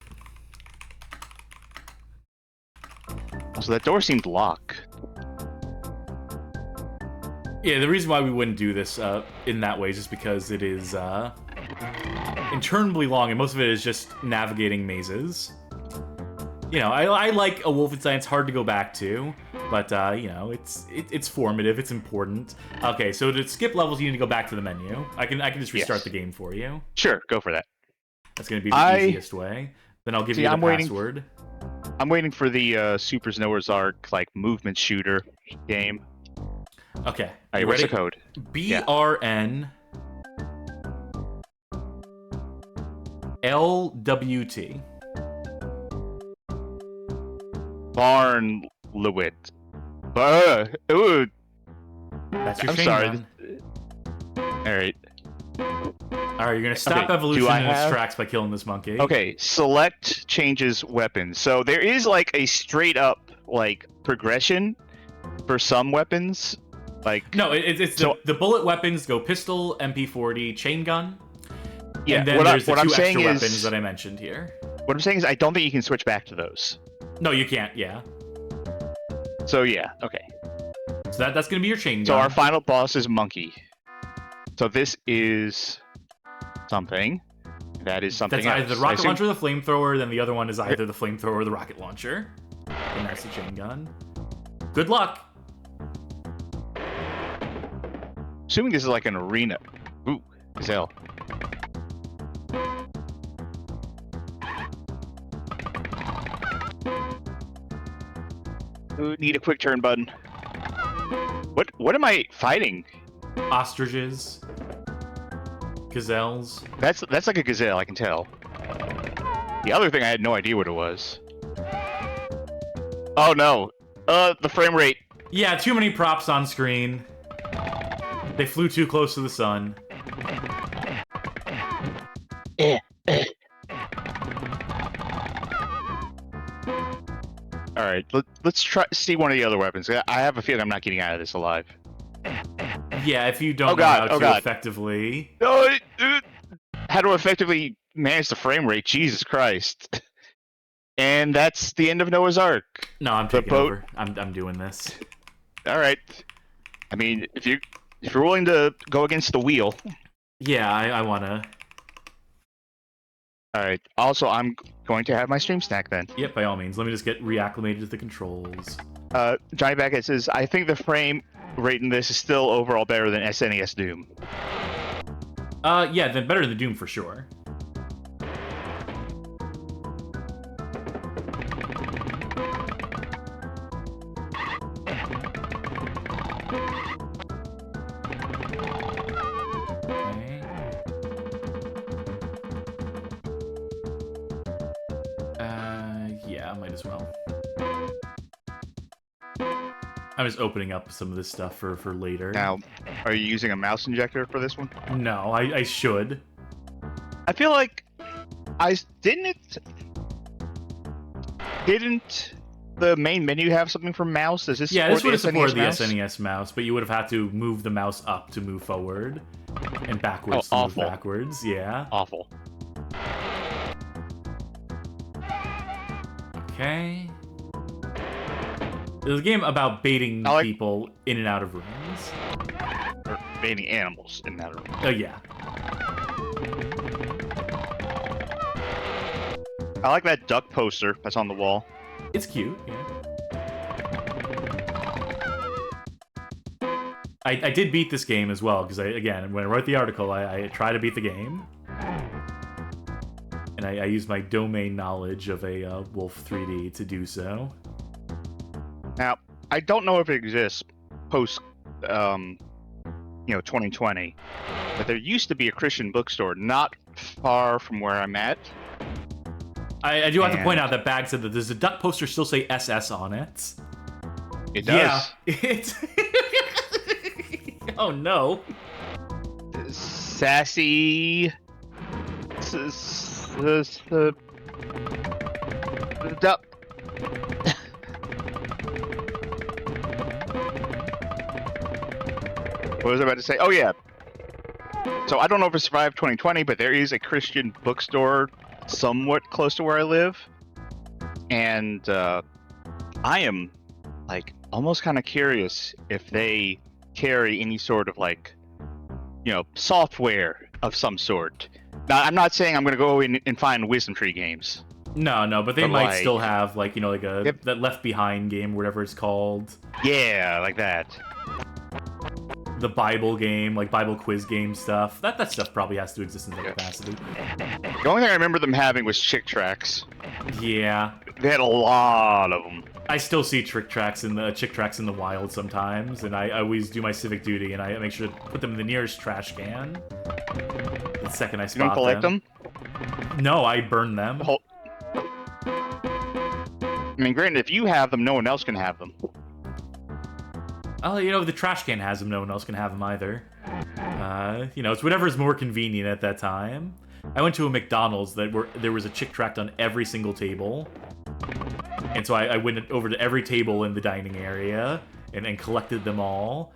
So that door seemed locked. Yeah, the reason why we wouldn't do this in that way is just because it is interminably long, and most of it is just navigating mazes. I like a Wolfenstein. It's hard to go back to, but it's formative. It's important. Okay, so to skip levels, you need to go back to the menu. I can just restart the game for you. Sure, go for that. That's gonna be the easiest way. Then I'll give you the password. I'm waiting for the Super Noah's Ark movement shooter game. Okay. All right, what's the code? BRN LWT. Barnlewit. Ooh. That's your I'm chain sorry. gun. Alright. Alright, you're gonna stop evolution in its tracks by killing this monkey. Okay, select changes weapons. So there is like a straight up progression for some weapons. No, it's the bullet weapons go pistol, MP40, chain gun. Yeah, and then there's the two extra weapons that I mentioned here. What I'm saying is I don't think you can switch back to those. No, you can't, yeah. So yeah, okay. So that's gonna be your chain gun. So our final boss is Monkey. So this is something. That is something That's either the rocket launcher or the flamethrower, then the other one is either the flamethrower or the rocket launcher. And that's the chain gun. Good luck! Assuming this is like an arena. Ooh, gazelle. Ooh, need a quick turn button. What am I fighting? Ostriches. Gazelles. That's like a gazelle, I can tell. The other thing I had no idea what it was. Oh no. The frame rate. Yeah, too many props on screen. They flew too close to the sun. All right, let's try see one of the other weapons. I have a feeling I'm not getting out of this alive. Yeah, if you don't know how to effectively. How to effectively manage the frame rate? Jesus Christ! And that's the end of Noah's Ark. No, I'm taking over. I'm doing this. All right. I mean, if you're willing to go against the wheel. Yeah, I wanna. All right. Also, I'm going to have my stream snack then. Yep, by all means. Let me just get reacclimated to the controls. Johnny Backett says, I think the frame rate in this is still overall better than SNES Doom. Yeah, then better than Doom for sure. as well. I'm just opening up some of this stuff for later. Now, are you using a mouse injector for this one? No, I should. I feel like didn't the main menu have something for mouse? Does this Yeah, this would have support supported the mouse? SNES mouse, but you would have had to move the mouse up to move forward and backwards to move backwards. Yeah. Awful. Okay. There's a game about baiting people in and out of rooms. Or baiting animals in that room. Oh, yeah. I like that duck poster that's on the wall. It's cute, yeah. I did beat this game as well, because again, when I wrote the article, I tried to beat the game. And I used my domain knowledge of a Wolf 3D to do so. Now, I don't know if it exists post, 2020, but there used to be a Christian bookstore not far from where I'm at. I do have to point out that Bag said that does the duck poster still say SS on it? It does. Yeah. It's... oh, no. Sassy... duck... What was I about to say? Oh, yeah. So I don't know if it survived 2020, but there is a Christian bookstore somewhat close to where I live. And I am, like, almost kind of curious if they carry any sort of, like, software of some sort. Now, I'm not saying I'm going to go in and find Wisdom Tree games. No, but they might still have, like, Yep. that Left Behind game, whatever it's called. Yeah, like that. The Bible game, like Bible quiz game stuff. That stuff probably has to exist in some capacity. The only thing I remember them having was Chick Tracks. Yeah. They had a lot of them. I still see chick tracks in the wild sometimes, and I always do my civic duty, and I make sure to put them in the nearest trash can. The second I spot You don't collect them? No, I burn them. I mean, granted, if you have them, no one else can have them. Oh, the trash can has them. No one else can have them either. It's whatever's more convenient at that time. I went to a McDonald's there was a chick tract on every single table. And so I went over to every table in the dining area and collected them all,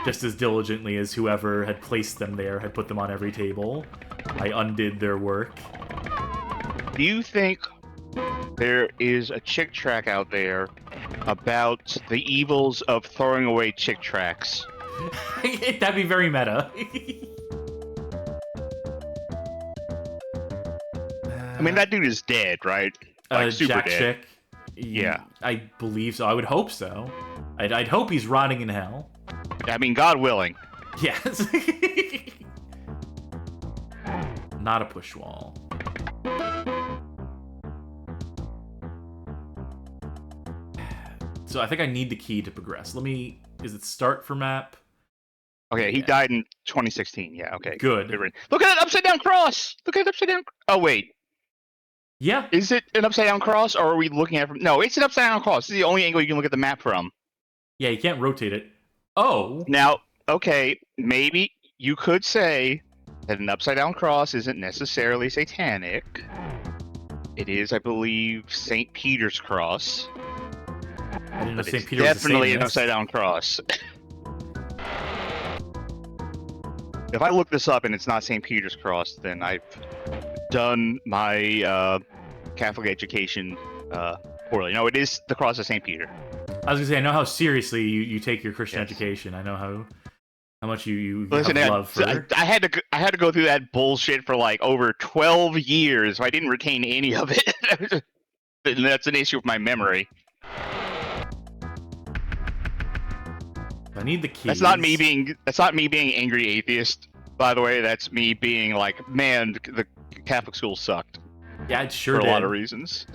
just as diligently as whoever had placed them there had put them on every table. I undid their work. Do you think there is a Chick Track out there about the evils of throwing away Chick Tracks? That'd be very meta. I mean, that dude is dead, right? Like, super Jack dead. Chick. Yeah. I believe so. I would hope so. I'd hope he's rotting in hell. I mean, God willing. Yes. Not a push wall. So I think I need the key to progress. Is it start for map? Okay, he died in 2016. Yeah, okay. Good. Look at that upside down cross! Look at that upside down... Oh, wait. Yeah. Is it an upside down cross, or are we looking at it from... No, it's an upside down cross. This is the only angle you can look at the map from. Yeah, you can't rotate it. Oh. Now, okay, maybe you could say that an upside down cross isn't necessarily satanic. It is, I believe, St. Peter's cross. I didn't know But St. it's Peter was a definitely an Satanist. upside down cross. If I look this up and it's not St. Peter's cross, then I've done my Catholic education poorly. No, it is the cross of St. Peter. I was gonna say, I know how seriously you take your Christian education. I know how much you Listen, have love for. I had to go through that bullshit for like over 12 years. So I didn't retain any of it. And that's an issue with my memory. I need the keys. That's not me being angry atheist, by the way. That's me being like, man, the Catholic school sucked. Yeah, it sure for did. a lot of reasons.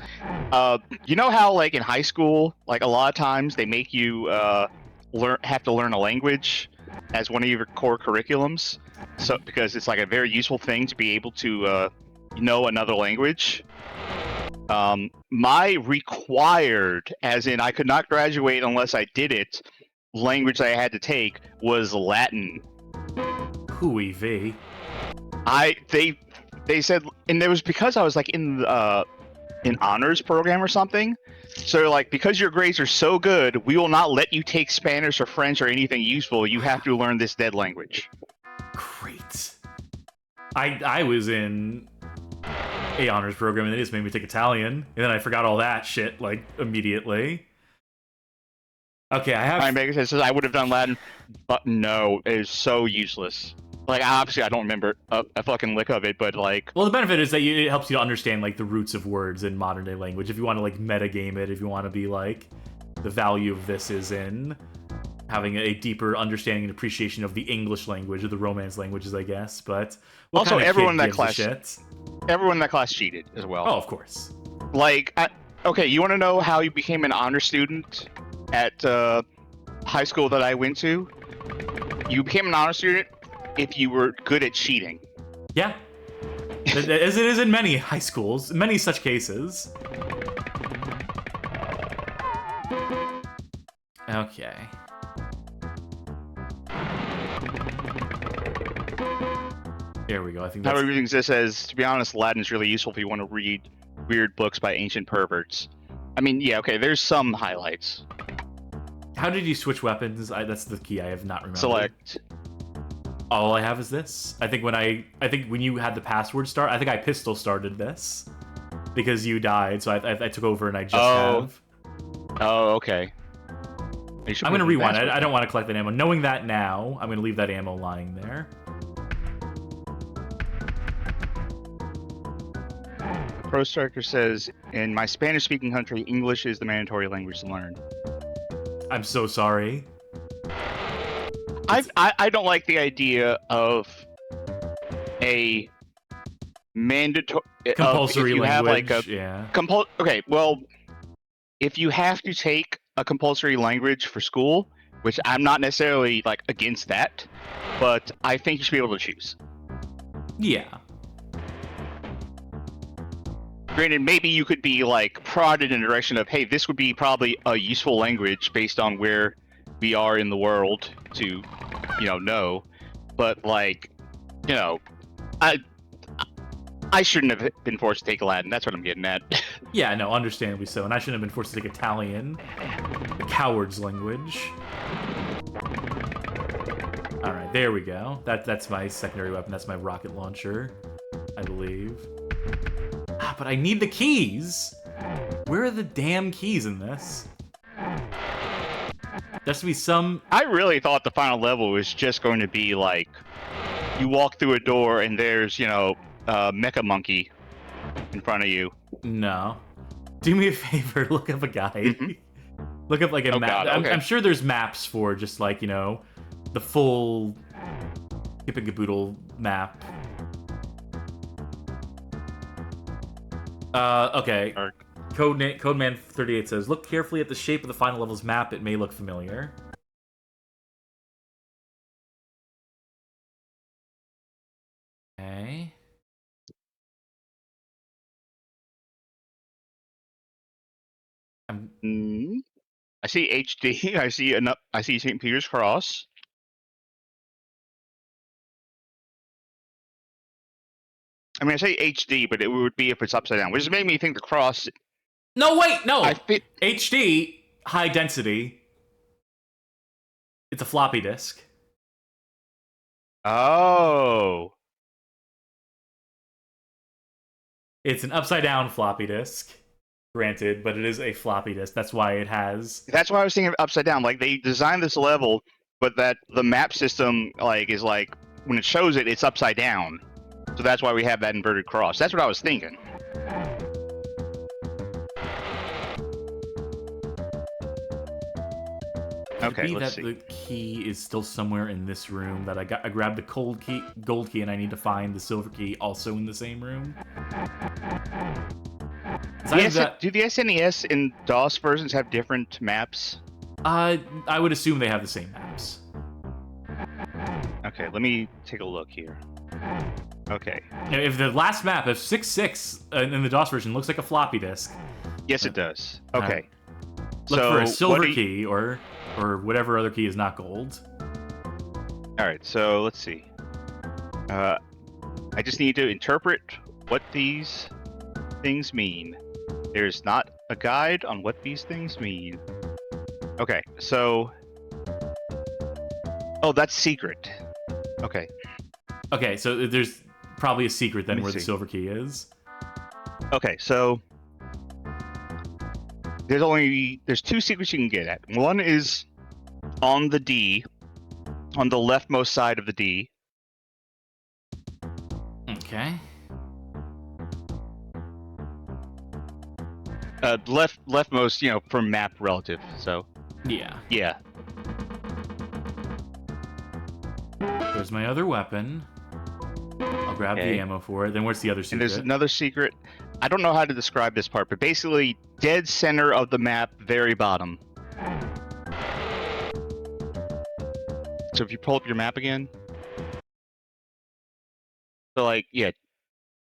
You know how, like, in high school, like, a lot of times they make you have to learn a language as one of your core curriculums, so because it's like a very useful thing to be able to know another language. My required, as in I could not graduate unless I did it, language I had to take was Latin. Hooey V. They said, and it was because I was like in an honors program or something. So like, because your grades are so good, we will not let you take Spanish or French or anything useful. You have to learn this dead language. Great. I was in a honors program and they just made me take Italian, and then I forgot all that shit like immediately. Okay, I have. Brian Baker says I would have done Latin, but no, it is so useless. Like, obviously, I don't remember a fucking lick of it, but like. Well, the benefit is that it helps you to understand like the roots of words in modern day language. If you want to like metagame it, if you want to be like, the value of this is in having a deeper understanding and appreciation of the English language or the Romance languages, I guess. But also, everyone in that gives a class, shit? everyone in that class cheated as well. Oh, of course. Like, okay, you want to know how you became an honor student at high school that I went to? You became an honor student if you were good at cheating. Yeah. As it is in many high schools, many such cases. Okay. There we go. I think that's... How everything this says, to be honest, Latin is really useful if you want to read weird books by ancient perverts. I mean, yeah, okay, there's some highlights. How did you switch weapons? That's the key I have not remembered. Select. All I have is this. I think when you had the password start, I think I pistol started this because you died, so I took over and I just have. Oh, okay. I'm gonna rewind. I don't want to collect that ammo. Knowing that now, I'm gonna leave that ammo lying there. Pro Striker says, in my Spanish-speaking country, English is the mandatory language to learn. I'm so sorry. I don't like the idea of a mandatory compulsory language. Okay, well, if you have to take a compulsory language for school, which I'm not necessarily like against that, but I think you should be able to choose. Yeah. Granted, maybe you could be like prodded in the direction of, hey, this would be probably a useful language based on where we are in the world to, know. But like, I shouldn't have been forced to take Latin. That's what I'm getting at. Yeah, no, understandably so. And I shouldn't have been forced to take Italian, the coward's language. All right, there we go. That's my secondary weapon. That's my rocket launcher, I believe. But I need the keys. Where are the damn keys in this? There has to be some... I really thought the final level was just going to be like, you walk through a door and there's, a mecha monkey in front of you. No. Do me a favor, look up a guide. Mm-hmm. Look up like a map. God, okay. I'm sure there's maps for just like, the full Kip and Caboodle map. Okay. Codeman38 says, look carefully at the shape of the final level's map. It may look familiar. Okay. I see HD. I see St. Peter's Cross. I mean, I say HD, but it would be if it's upside down, which made me think the cross. No, wait, no. HD, high density. It's a floppy disk. Oh. It's an upside down floppy disk, granted, but it is a floppy disk. That's why it has. That's why I was thinking of upside down. Like they designed this level, but that the map system is like when it shows it, it's upside down. So that's why we have that inverted cross. That's what I was thinking. Okay, let's see. The key is still somewhere in this room that I grabbed the gold key, and I need to find the silver key also in the same room. Do the SNES and DOS versions have different maps? I would assume they have the same maps. Okay, let me take a look here. Okay. Now, if the last map, if 6.6 in the DOS version looks like a floppy disk, Yes, it does. Okay. look So for a what silver do you- key or whatever other key is not gold. All right. So let's see. I just need to interpret what these things mean. There's not a guide on what these things mean. Okay. So. Oh, that's secret. Okay. Okay, so there's probably a secret then Let me where the see. silver key is. Okay. So. There's two secrets you can get at. One is on the D, on the leftmost side of the D. Okay. Leftmost, from map relative. So Yeah. yeah. There's my other weapon. I'll grab Okay. the ammo for it. Then where's the other And secret? there's another secret. I don't know how to describe this part, but basically, dead center of the map, very bottom. So if you pull up your map again, so like, yeah,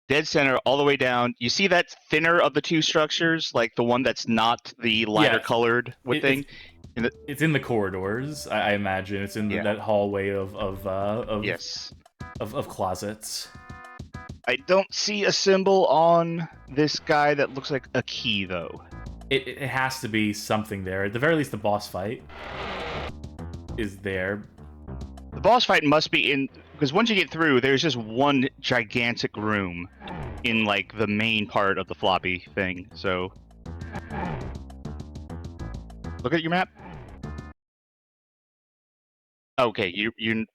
dead center all the way down. You see that thinner of the two structures, like the one that's not the lighter Yeah, colored wood thing. It's in the corridors, I imagine. It's in Yeah. that hallway of Yes. of closets. I don't see a symbol on this guy that looks like a key, though. It has to be something there. At the very least, the boss fight is there. The boss fight must be in, because once you get through, there's just one gigantic room in like the main part of the floppy thing. So look at your map. Okay, you're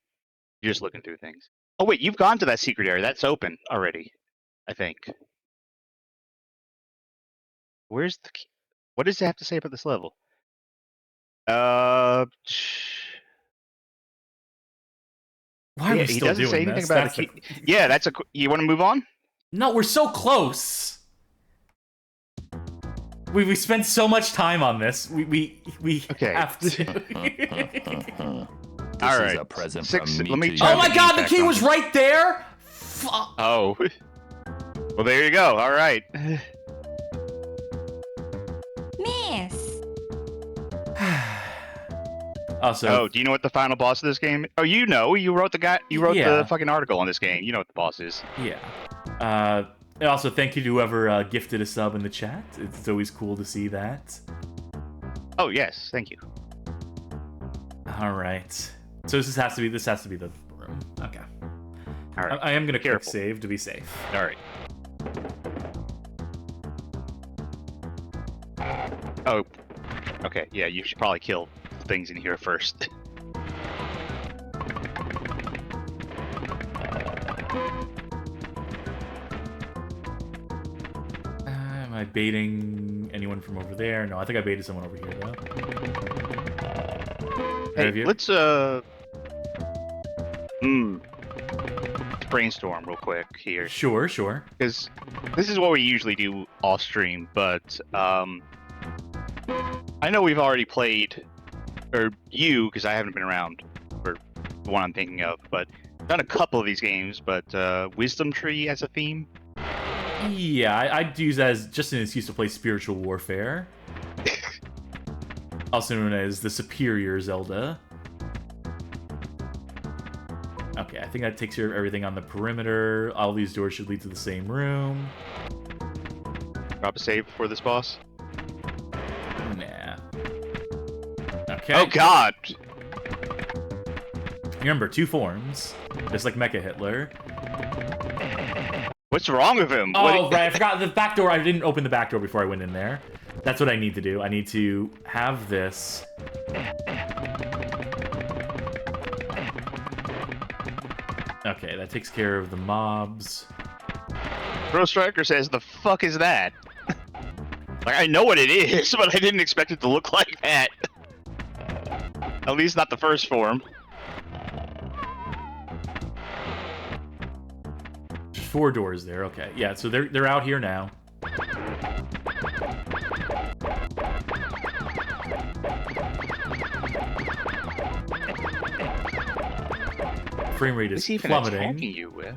just looking through things. Oh wait, you've gone to that secret area. That's open already, I think. Where's the key? What does it have to say about this level? Why are we He still doesn't doing say anything this? about a key. Yeah, that's a. You want to move on? No, we're so close. We spent so much time on this. We Okay. have to. This All is right. a present Six- from me let me to check. Oh you. my god, the Back key on was this. right there. Fuck. Oh. Well, there you go. All right. Miss. Also, Oh, do you know what the final boss of this game? Oh, you know. You wrote Yeah. the fucking article on this game. You know what the boss is. yeah. And also, thank you to whoever gifted a sub in the chat. It's always cool to see that. Oh yes, thank you. All right. So this has to be the room. Okay. All right. I am gonna quick Careful. save to be safe. All right. Oh. Okay. Yeah, you should probably kill things in here first. Am I baiting anyone from over there? No, I think I baited someone over here though. Hey, Have you? let's brainstorm real quick here, Sure. because this is what we usually do off stream. But I know we've already played, or you, because I haven't been around for the one I'm thinking of, but done a couple of these games. But Wisdom Tree as a theme. Yeah, I'd use that as just an excuse to play spiritual warfare. Also known as the Superior Zelda. Okay, I think that takes care of everything on the perimeter. All these doors should lead to the same room. Drop a save for this boss. Nah. Okay. Oh God! Remember, 2 forms. Just like Mecha Hitler. What's wrong with him? Oh, right, I forgot the back door. I didn't open the back door before I went in there. That's what I need to do. I need to have this. Okay, that takes care of the mobs. Bro Striker says, "The fuck is that?" Like, I know what it is, but I didn't expect it to look like that. At least not the first form. There's 4 doors there. Okay, yeah. So they're out here now. Frame rate What's is he even plummeting. attacking you with?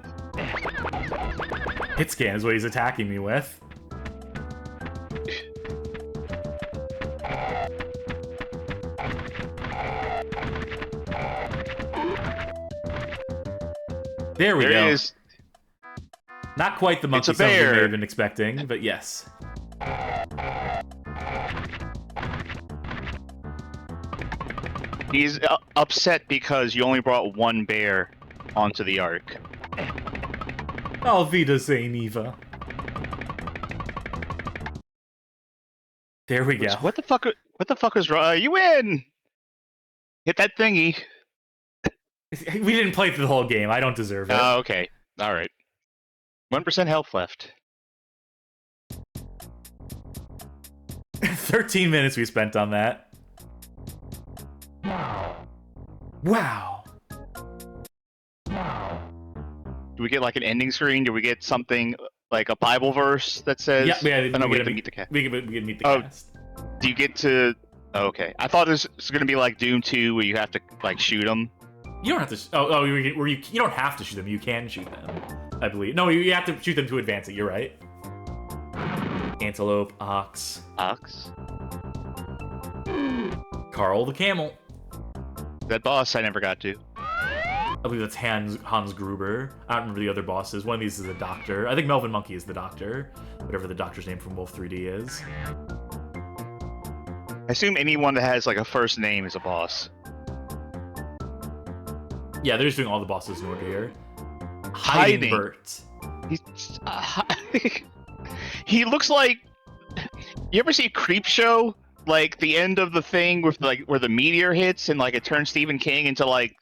Hit scan is what he's attacking me with. There we go. There it is. Not quite the monkey It's a sound we may bear. have been expecting, but yes. He's upset because you only brought one bear onto the ark. Auf Wiedersehen, Eva. There we go. What the fuck? What the fuck is wrong? You win! Hit that thingy. We didn't play through the whole game. I don't deserve it. Oh, okay. All right. 1% health left. 13 minutes we spent on that. Wow. Do we get like an ending screen? Do we get something like a Bible verse that says? Yeah, Oh, no, we have to meet the cat. We can meet the Oh. cast. Do you get to? Oh, okay. I thought this was gonna be like Doom 2, where you have to like shoot them. You don't have to. You don't have to shoot them. You can shoot them, I believe. No, you have to shoot them to advance it. You're right. Antelope, ox, Ox. Carl the camel. That boss I never got to. I believe that's Hans Gruber. I don't remember the other bosses. One of these is a doctor. I think Melvin Monkey is the doctor. Whatever the doctor's name from Wolf 3D is. I assume anyone that has like a first name is a boss. Yeah, they're just doing all the bosses in order here. Hiding. Bert. He's, he looks like. You ever see Creepshow? Like the end of the thing with like where the meteor hits and like it turns Stephen King into like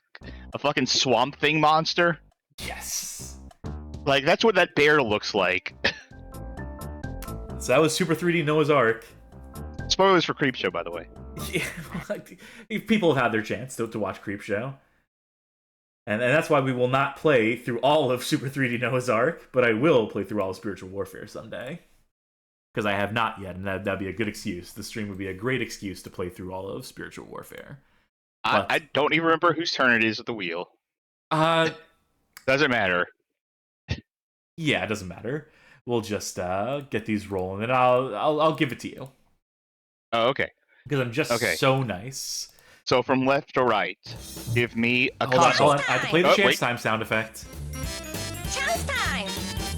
a fucking Swamp Thing monster. Yes. Like that's what that bear looks like. So that was Super 3D Noah's Ark. Spoilers for Creepshow, by the way. Yeah, people have had their chance to watch Creepshow. And that's why we will not play through all of Super 3D Noah's Ark, but I will play through all of Spiritual Warfare someday. Because I have not yet, and that'd be a good excuse. The stream would be a great excuse to play through all of Spiritual Warfare. But, I don't even remember whose turn it is at the wheel. Doesn't matter. Yeah, it doesn't matter. We'll just get these rolling, and I'll give it to you. Oh, okay. Because I'm just so nice. So from left to right, give me a Hold on, console. hold on. I have to play the Oh, chance wait. time sound effect. Chance time!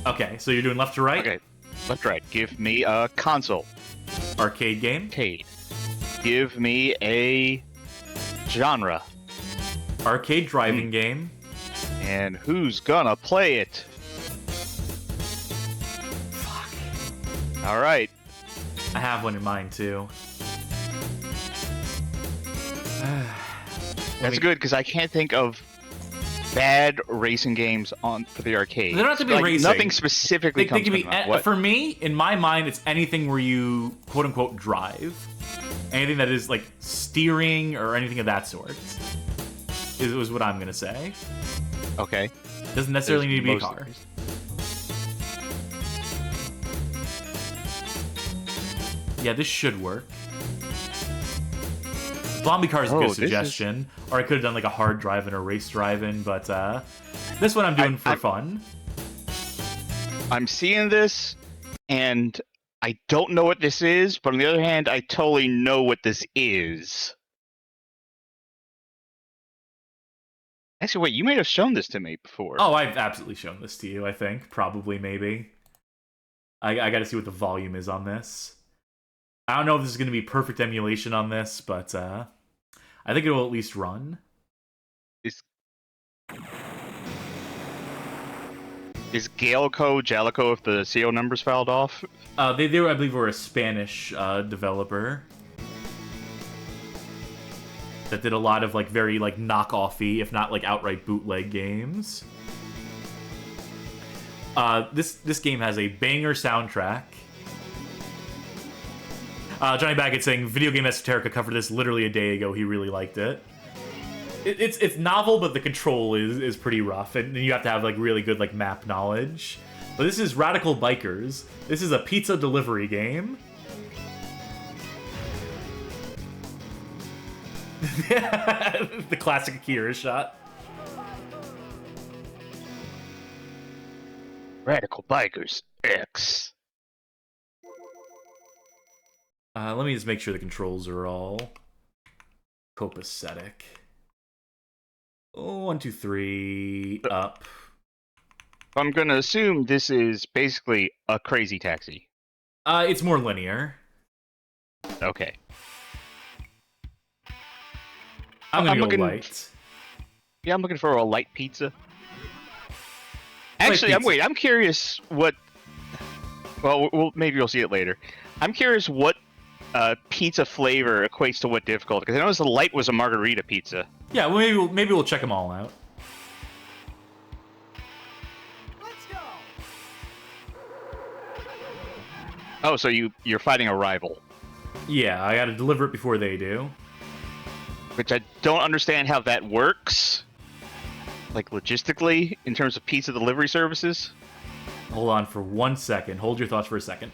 Okay, so you're doing left to right? Okay, left to right. Give me a console. Arcade game? Arcade. Give me a genre. Arcade driving game. And who's gonna play it? Fuck. All right. I have one in mind, too. That's good, because I can't think of bad racing games for the arcade. They don't have to be racing. Nothing specifically They comes can to be, mind. What? for me, in my mind, it's anything where you quote-unquote drive. Anything that is, like, steering or anything of that sort. Is what I'm going to say. Okay. Doesn't necessarily need to be a Most- car. Yeah, this should work. Zombie car is a Oh, good this suggestion. Or I could have done like a hard drive-in or race drive-in, but this one I'm doing for fun. I'm seeing this, and I don't know what this is, but on the other hand, I totally know what this is. Actually, wait, you may have shown this to me before. Oh, I've absolutely shown this to you, I think. Probably, maybe. I gotta see what the volume is on this. I don't know if this is gonna be perfect emulation on this, but I think it will at least run. Is Galco Jalico if the serial numbers filed off? They I believe, were a Spanish developer that did a lot of like very like knockoffy, if not like outright bootleg games. This game has a banger soundtrack. Johnny Baggett saying, Video Game Esoterica covered this literally a day ago. He really liked it. It's novel, but the control is pretty rough, and you have to have like really good like map knowledge. But this is Radikal Bikers. This is a pizza delivery game. The classic Akira shot. Radical Bikers X. Let me just make sure the controls are all copacetic. Oh, 1, 2, 3, up. I'm gonna assume this is basically a Crazy Taxi. It's more linear. Okay. I'm gonna I'm go looking- light. Yeah, I'm looking for a light pizza. Actually, pizza. I'm curious what. Well, maybe we'll see it later. I'm curious what pizza flavor equates to what difficulty. Because I noticed the light was a margarita pizza. Yeah, well, maybe we'll check them all out. Oh, so you're fighting a rival, Yeah, I gotta deliver it before they do. which I don't understand how that works. Like logistically, in terms of pizza delivery services. Hold on for 1 second. Hold your thoughts for a second.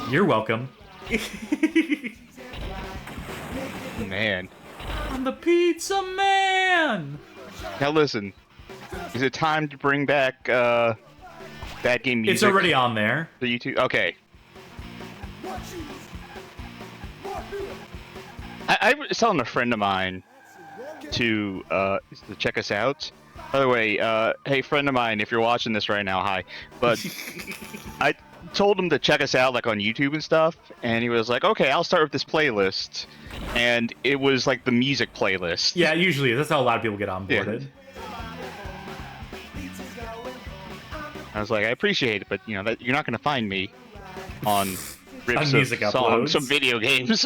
You're welcome. Man. I'm the pizza man! Now listen, is it time to bring back bad game music? It's already on there. The YouTube. Okay. I was telling a friend of mine to check us out. By the way, hey friend of mine, if you're watching this right now, hi. But I told him to check us out like on YouTube and stuff, and he was like, "Okay, I'll start with this playlist," and it was like the music playlist. Yeah, usually that's how a lot of people get onboarded. I was like, I appreciate it, but you know that you're not going to find me on rips On music of uploads. songs, some video games.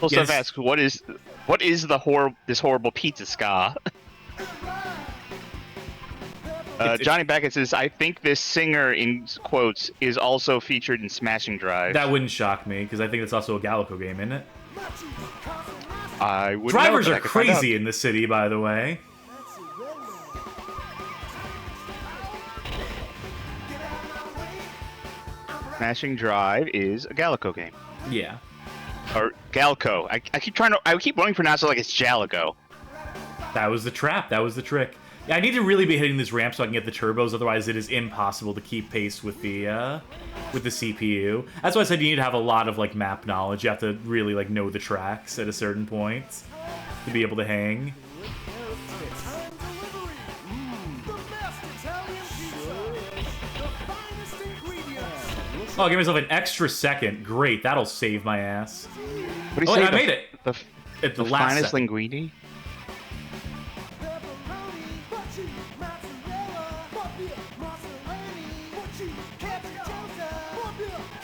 Well, Yes. stuff asks, what is this horrible pizza ska? Johnny Beckett says, I think this singer, in quotes, is also featured in Smashing Drive. That wouldn't shock me, because I think that's also a Gallico game, isn't it? I would Drivers know, are but I could find out. crazy in this city, by the way. Smashing Drive is a Gallico game. Yeah. Or Galco. I keep wanting to pronounce it like it's Jalico. That was the trap. That was the trick. Yeah, I need to really be hitting this ramp so I can get the turbos. Otherwise, it is impossible to keep pace with the CPU. That's why I said you need to have a lot of like map knowledge. You have to really like know the tracks at a certain point to be able to hang. Oh, give myself an extra second. Great, that'll save my ass. What do Oh, you and say? I made it. At The the last finest second. linguine?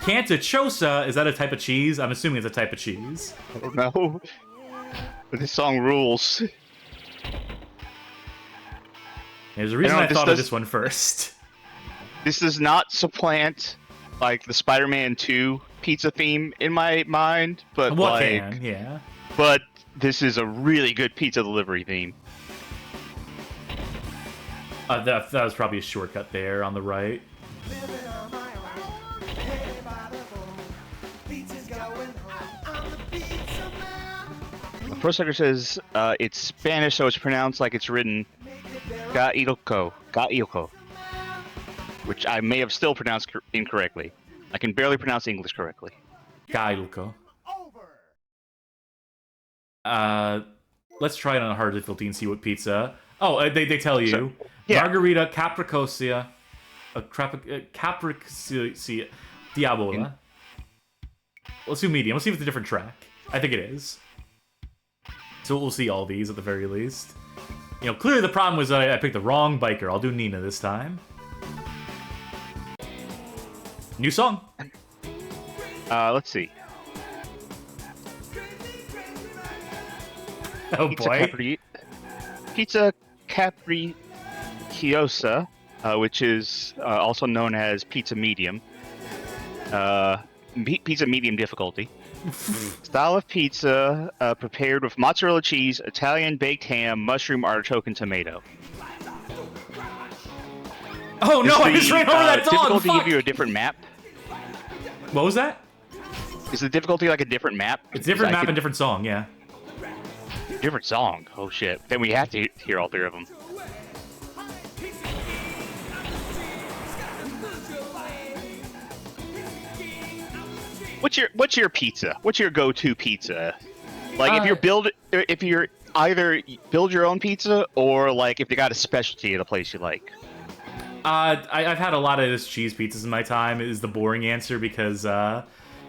Cantachosa, is that a type of cheese? I'm assuming it's a type of cheese. I don't know. But this song rules. There's a reason know, I this thought of does- this one first. This does not supplant like the Spider-Man 2 pizza theme in my mind, but What like, can, yeah. but this is a really good pizza delivery theme. That was probably a shortcut there on the right. The Pro Sucker says it's Spanish, so it's pronounced like it's written Gailco, which I may have still pronounced incorrectly. I can barely pronounce English correctly. Gailco. Let's try it on a hard difficulty and see what pizza. Oh, they tell you. yeah. Margarita Capricosia. Capricosia Diabola. Let's do medium. Let's see if it's a different track. I think it is. So we'll see all these at the very least. You know, clearly the problem was that I picked the wrong biker. I'll do Nina this time. New song. Let's see. Oh boy. Pizza Capricciosa, which is also known as pizza medium. Pizza medium difficulty. Style of pizza prepared with mozzarella cheese, Italian baked ham, mushroom, artichoke, and tomato. Oh no, I just ran over that dog! Difficulty Fuck! give you a different map. What was that? Is the difficulty like a different map? It's different map and different song, yeah. Different song. Oh shit. Then we have to hear all 3 of them. What's your pizza? What's your go-to pizza? Like if you're either build your own pizza or like if you got a specialty at a place you like. I've had a lot of this cheese pizzas in my time. Is the boring answer because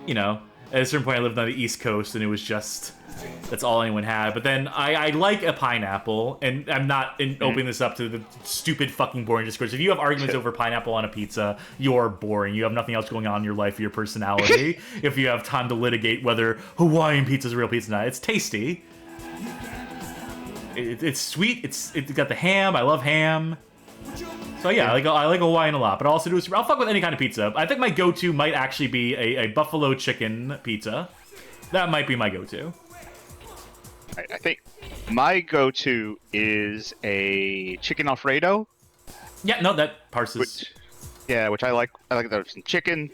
you know, at a certain point I lived on the East Coast and it was just that's all anyone had. But then I like a pineapple, and I'm not opening this up to the stupid fucking boring discourse. If you have arguments over pineapple on a pizza, you're boring. You have nothing else going on in your life or your personality. If you have time to litigate whether Hawaiian pizza is real pizza or not, it's tasty. It's sweet. It's got the ham. I love ham. So yeah, I like Hawaiian a lot, but I'll also I'll fuck with any kind of pizza. I think my go-to might actually be a buffalo chicken pizza. That might be my go-to. I think my go-to is a chicken Alfredo. Yeah, no, that parses. Which I like. I like that some chicken,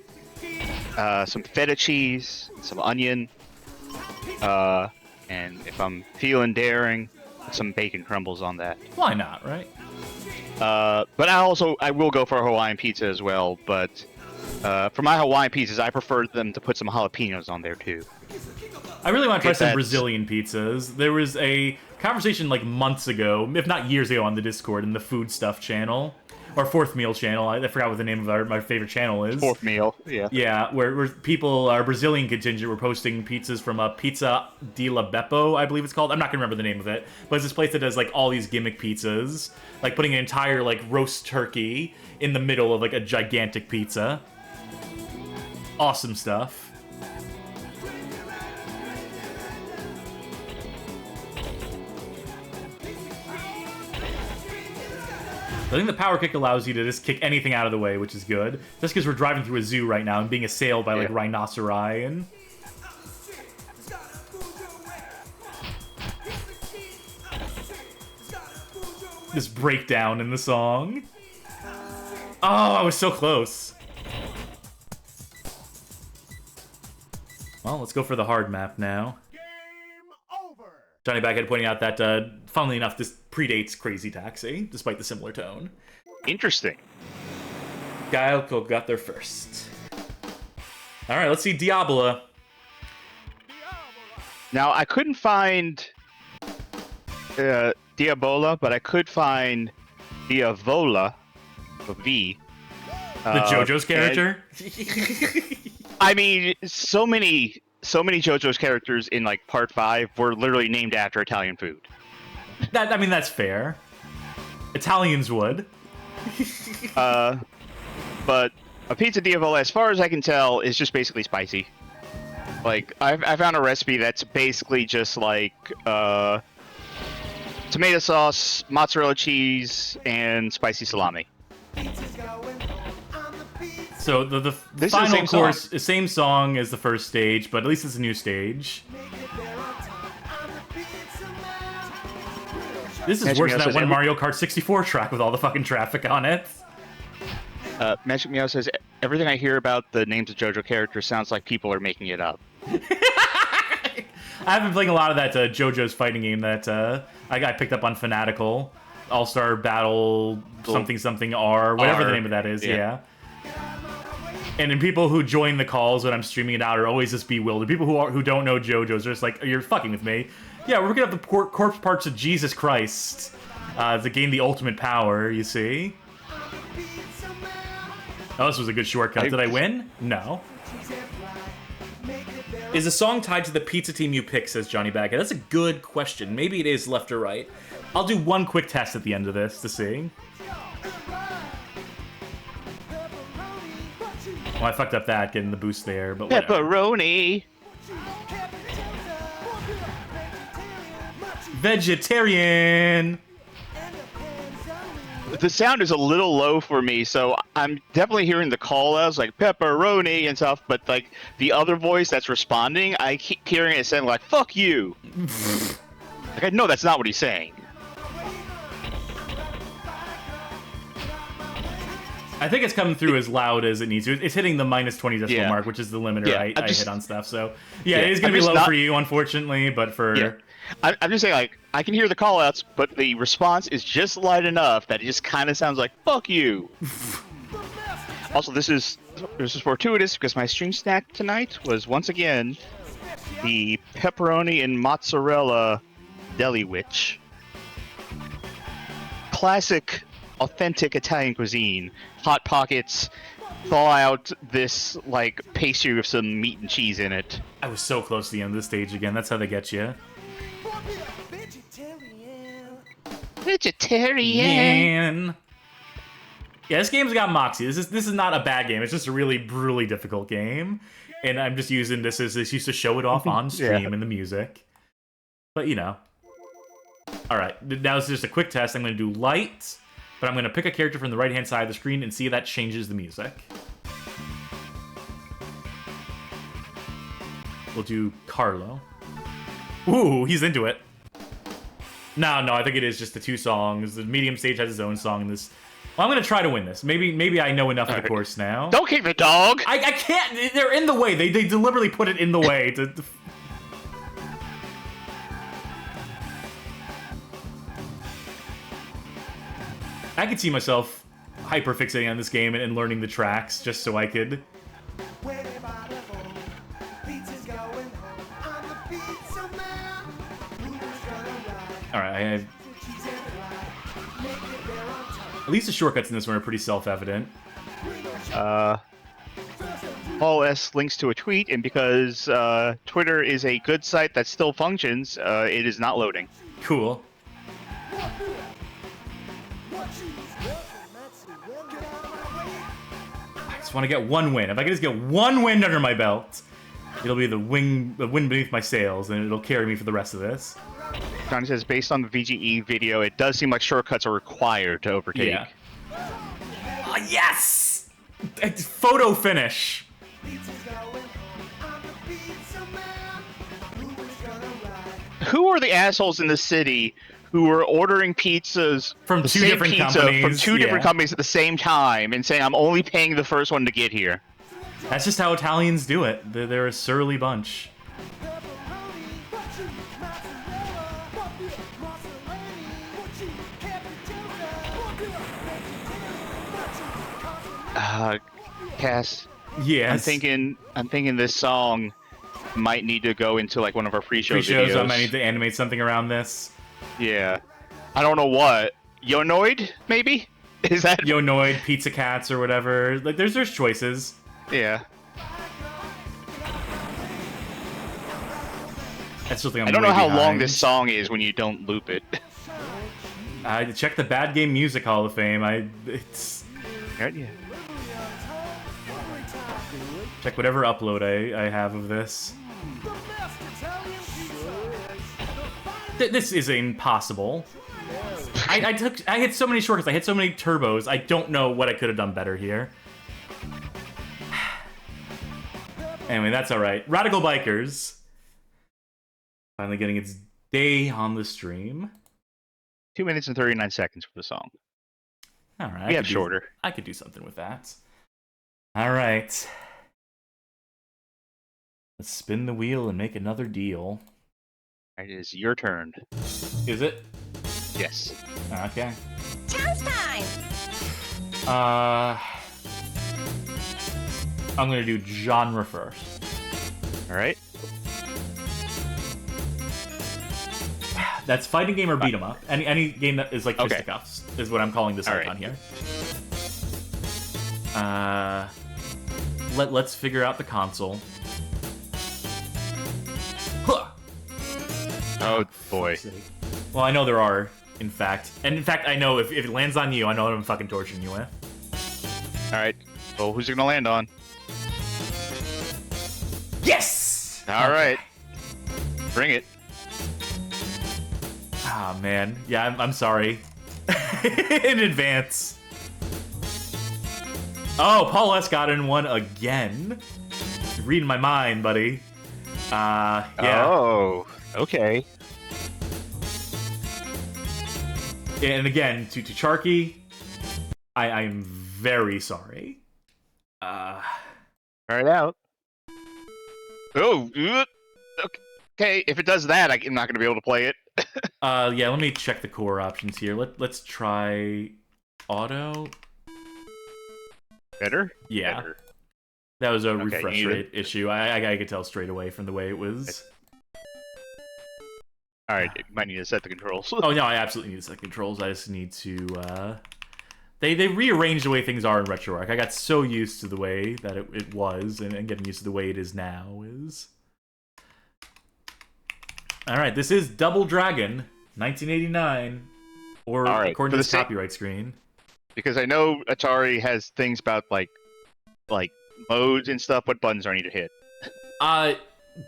some feta cheese, some onion, and if I'm feeling daring, some bacon crumbles on that. Why not, right? But I will go for a Hawaiian pizza as well. But for my Hawaiian pizzas, I prefer them to put some jalapenos on there too. I really want to try some Brazilian pizzas. There was a conversation like months ago, if not years ago, on the Discord in the Food Stuff channel. Or Fourth Meal channel. I forgot what the name of my favorite channel is. Fourth Meal, yeah. Yeah, where people, our Brazilian contingent, were posting pizzas from Pizza de la Beppo, I believe it's called. I'm not going to remember the name of it. But it's this place that does, like, all these gimmick pizzas. Like, putting an entire, like, roast turkey in the middle of, like, a gigantic pizza. Awesome stuff. I think the power kick allows you to just kick anything out of the way, which is good. Just because we're driving through a zoo right now and being assailed by, like, rhinoceri and... this breakdown in the song. Oh, I was so close. Well, let's go for the hard map now. Johnny Baghead pointing out that, funnily enough, this predates Crazy Taxi, despite the similar tone. Interesting. Guile got there first. All right, let's see Diabola. Now, I couldn't find Diabola, but I could find Diavola, with V. The JoJo's character? I mean, so many JoJo's characters in like Part 5 were literally named after Italian food. I mean, that's fair. Italians would. But a pizza diavola, as far as I can tell, is just basically spicy. Like, I found a recipe that's basically just like tomato sauce, mozzarella cheese, and spicy salami. So the final course, the same song as the first stage, but at least it's a new stage. This is worse than that one Mario Kart 64 track with all the fucking traffic on it. Magic Meow says, everything I hear about the names of JoJo characters sounds like people are making it up. I've been playing a lot of that JoJo's fighting game that I got picked up on Fanatical. All-Star Battle something R, whatever the name of that is, yeah. And then people who join the calls when I'm streaming it out are always just bewildered. People who don't know JoJo's are just like, you're fucking with me. Yeah, we're looking at the corpse parts of Jesus Christ to gain the ultimate power, you see. Oh, this was a good shortcut. Did I win? No. Is the song tied to the pizza team you pick, says Johnny Baggett? That's a good question. Maybe it is left or right. I'll do one quick test at the end of this to see. Well, I fucked up that, getting the boost there, but whatever. Pepperoni! Vegetarian! The sound is a little low for me, so I'm definitely hearing the call-outs, like pepperoni and stuff, but like the other voice that's responding, I keep hearing it saying like, fuck you! Like, I know that's not what he's saying. I think it's coming through as loud as it needs to. It's hitting the minus 20 decibel mark, which is the limiter I hit on stuff. So, it is going to be low for you, unfortunately, but for... Yeah. I'm just saying, like, I can hear the call-outs, but the response is just light enough that it just kind of sounds like, fuck you! Also, this is fortuitous, because my stream snack tonight was, once again, the pepperoni and mozzarella Deli Witch. Classic, authentic Italian cuisine. Hot Pockets, thaw out this, like, pastry with some meat and cheese in it. I was so close to the end of the stage again. That's how they get you. Vegetarian. Yeah, this game's got moxie. This is not a bad game. It's just a really brutally difficult game, and I'm just using this as this used to show it off on stream in the music. But you know, all right. Now it's just a quick test. I'm going to do light, but I'm going to pick a character from the right-hand side of the screen and see if that changes the music. We'll do Carlo. Ooh, he's into it. No, I think it is just the two songs. The medium stage has its own song in this. Well, I'm going to try to win this. Maybe I know enough of the course now. Don't kick the dog! I can't. They're in the way. They deliberately put it in the way. I could see myself hyper-fixating on this game and learning the tracks just so I could... Alright, at least the shortcuts in this one are pretty self-evident. Paul S. links to a tweet, and because Twitter is a good site that still functions, it is not loading. Cool. I just want to get one win. If I can just get one win under my belt, it'll be the wind beneath my sails, and it'll carry me for the rest of this. Johnny says, based on the VGE video, it does seem like shortcuts are required to overtake. Yeah. Yes! Photo finish. Who are the assholes in the city who are ordering pizzas from two different companies? From two different companies at the same time and saying, I'm only paying the first one to get here? That's just how Italians do it. They're a surly bunch. Cass. Yes. I'm thinking this song might need to go into like one of our pre-show videos. I might need to animate something around this. Yeah. I don't know what. Yonoid, maybe? Is that Yonoid, Pizza Cats, or whatever? Like, there's choices. Yeah. I still think I don't know how long this song is when you don't loop it. Check the Bad Game Music Hall of Fame. It's. Yeah. Check whatever upload I have of this. This is impossible. I hit so many shortcuts. I hit so many turbos. I don't know what I could have done better here. Anyway, that's all right. Radikal Bikers finally getting its day on the stream. 2 minutes and 39 seconds for the song. All right. We have shorter. I could do something with that. All right. Let's spin the wheel and make another deal. It is your turn. Is it? Yes. Okay. Chance time! I'm gonna do genre first. All right. That's fighting game or beat 'em up. Any game that is like fisticuffs is what I'm calling this icon here. Let's figure out the console. Huh. Oh boy. Well, I know there are, in fact. And in fact, I know if it lands on you, I know what I'm fucking torturing you with. Alright. Well, who's it gonna land on? Yes! Alright. Bring it. Ah, man. Yeah, I'm sorry. In advance. Oh, Paul S. got in one again. You're reading my mind, buddy. Yeah. Oh, okay. And again, to Sharky, I'm very sorry. Try it out. Oh, okay. If it does that, I'm not going to be able to play it. Yeah, let me check the core options here. Let's try auto. Better? Yeah. Better. That was a Okay, refresh rate issue. I could tell straight away from the way it was. Alright, you might need to set the controls. Oh, no, I absolutely need to set controls. I just need to, They rearranged the way things are in RetroArch. I got so used to the way that it was, and getting used to the way it is now is... Alright, this is Double Dragon, 1989. Or, according to this copyright screen. Because I know Atari has things about, like modes and stuff. What buttons do I need to hit?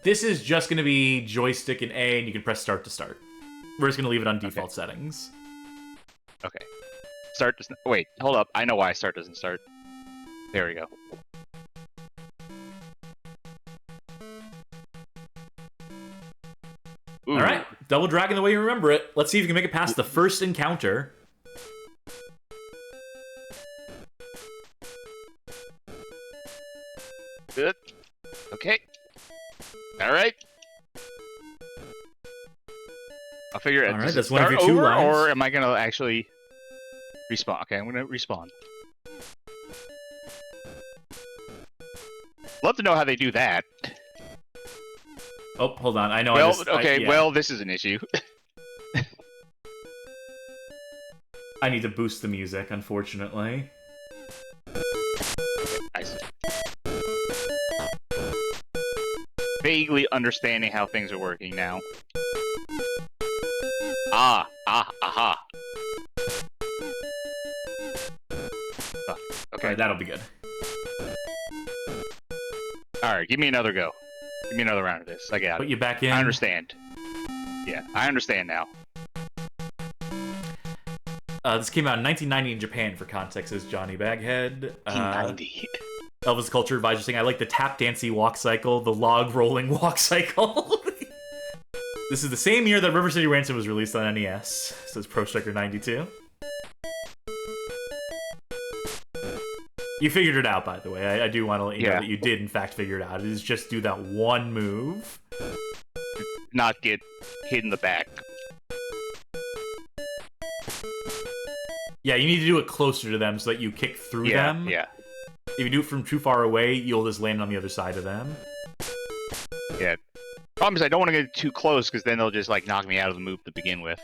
This is just going to be joystick and A, and you can press start to start. We're just going to leave it on default settings. Okay. Start doesn't... Wait, hold up. I know why start doesn't start. There we go. Alright, Double Dragon the way you remember it. Let's see if you can make it past the first encounter. Good. Okay. Alright. I'll figure it out. Alright, Does it that's one of start your two over, lines. or am I going to actually respawn? Okay, I'm going to respawn. Love to know how they do that. Oh, hold on. I know. Well, well, this is an issue. I need to boost the music, unfortunately. Nice. Vaguely understanding how things are working now. Aha. Okay, that'll be good. Alright, give me another go. Give me another round of this. I got it. Put you back in. I understand. Yeah, I understand now. This came out in 1990 in Japan, for context, as Johnny Baghead. 1990. Elvis Culture Advisor saying, I like the tap dancey walk cycle, the log rolling walk cycle. This is the same year that River City Ransom was released on NES. Says Pro Striker 92. You figured it out, by the way. I do want to let you know that you did, in fact, figure it out. It is just do that one move. Not get hit in the back. Yeah, you need to do it closer to them so that you kick through them. Yeah. If you do it from too far away, you'll just land on the other side of them. Yeah. Problem is I don't want to get too close, because then they'll just, like, knock me out of the move to begin with.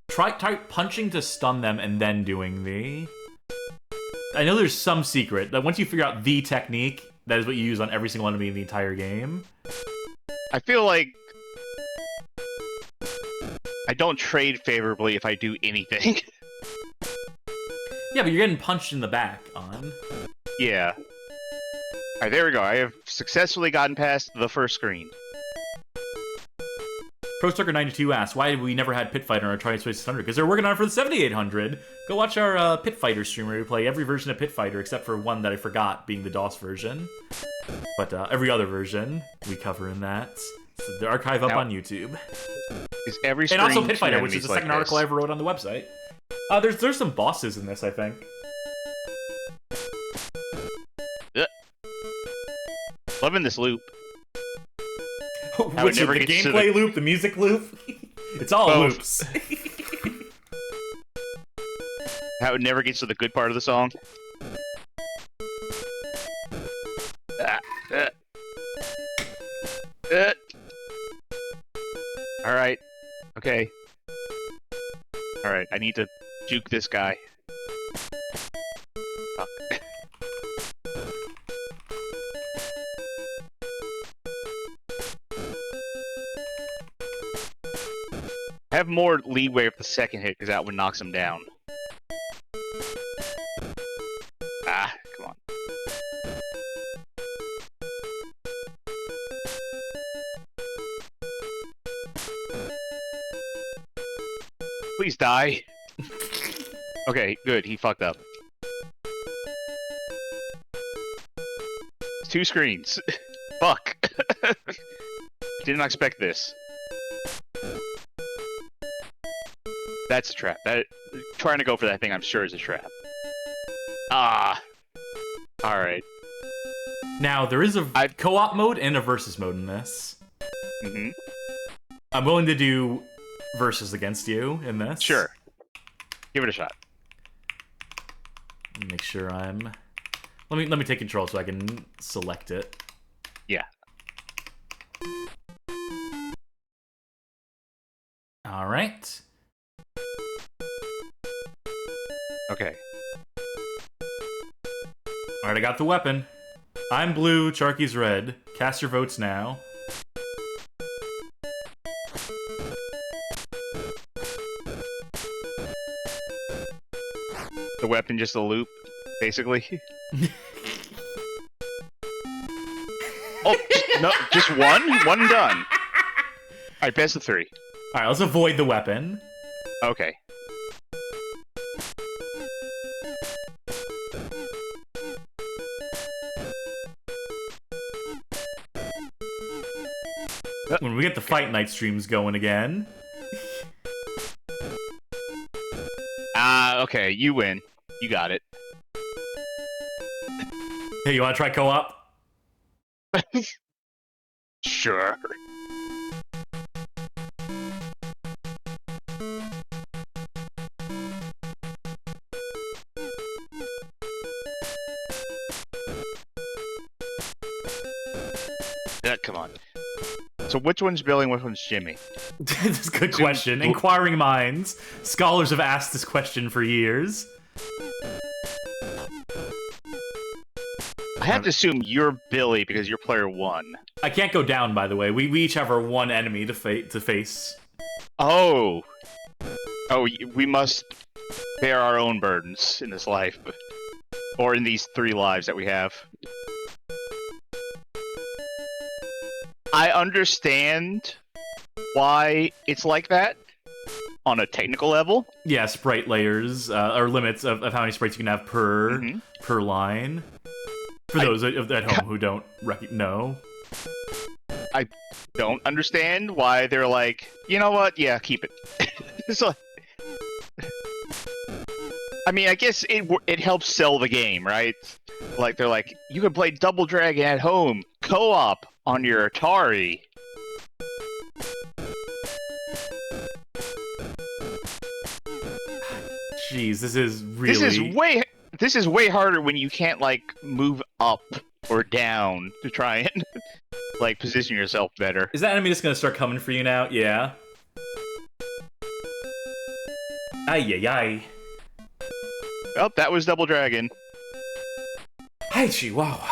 Try punching to stun them and then doing the... I know there's some secret that once you figure out the technique, that is what you use on every single enemy in the entire game. I feel like I don't trade favorably if I do anything. Yeah, but you're getting punched in the back on. Yeah. Alright, there we go. I have successfully gotten past the first screen. ProStucker92 asks, why have we never had Pit Fighter on our Atari 2600? Because they're working on it for the 7800. Go watch our Pit Fighter stream where we play every version of Pit Fighter except for one that I forgot, being the DOS version. But every other version we cover in that. It's the archive up on YouTube. Is every and also Pit stream Fighter, which is the second article I ever wrote on the website. There's some bosses in this, I think. Loving this loop. Which is the gameplay loop, the music loop? It's all loops. How it never gets to the good part of the song. Alright. Okay. Alright, I need to juke this guy. Fuck. Have more leeway with the second hit, because that one knocks him down. Ah, come on. Please die. Okay, good. He fucked up. It's 2 screens. Fuck. Did not expect this. That's a trap. trying to go for that thing I'm sure is a trap. Ah. Alright. Now, there is a co-op mode and a versus mode in this. Mm-hmm. I'm willing to do versus against you in this. Sure. Give it a shot. Make sure I'm... Let me take control so I can select it. Yeah. Alright. Okay. Alright, I got the weapon. I'm blue, Charky's red. Cast your votes now. The weapon just a loop, basically. Oh, no, just one? One and done. Alright, best of 3. Alright, let's avoid the weapon. Okay. When we get the Fight Night streams going again. Okay, you win. You got it. Hey, you wanna try co-op? Sure. Yeah, come on. So which one's Billy and which one's Jimmy? That's a good question. Inquiring minds. Scholars have asked this question for years. I have to assume you're Billy because you're player 1. I can't go down, by the way. We each have our one enemy to face. Oh. Oh, we must bear our own burdens in this life. Or in these 3 lives that we have. I understand why it's like that on a technical level. Yeah, sprite layers, or limits of how many sprites you can have per line. For those at home who don't know. I don't understand why they're like, you know what? Yeah, keep it. So, I mean, I guess it helps sell the game, right? Like, they're like, you can play Double Dragon at home, co-op on your Atari. Jeez, this is really... This is way harder when you can't, like, move up or down to try and, like, position yourself better. Is that enemy just gonna start coming for you now? Yeah. Ay. Oh, that was Double Dragon. Hi, wow.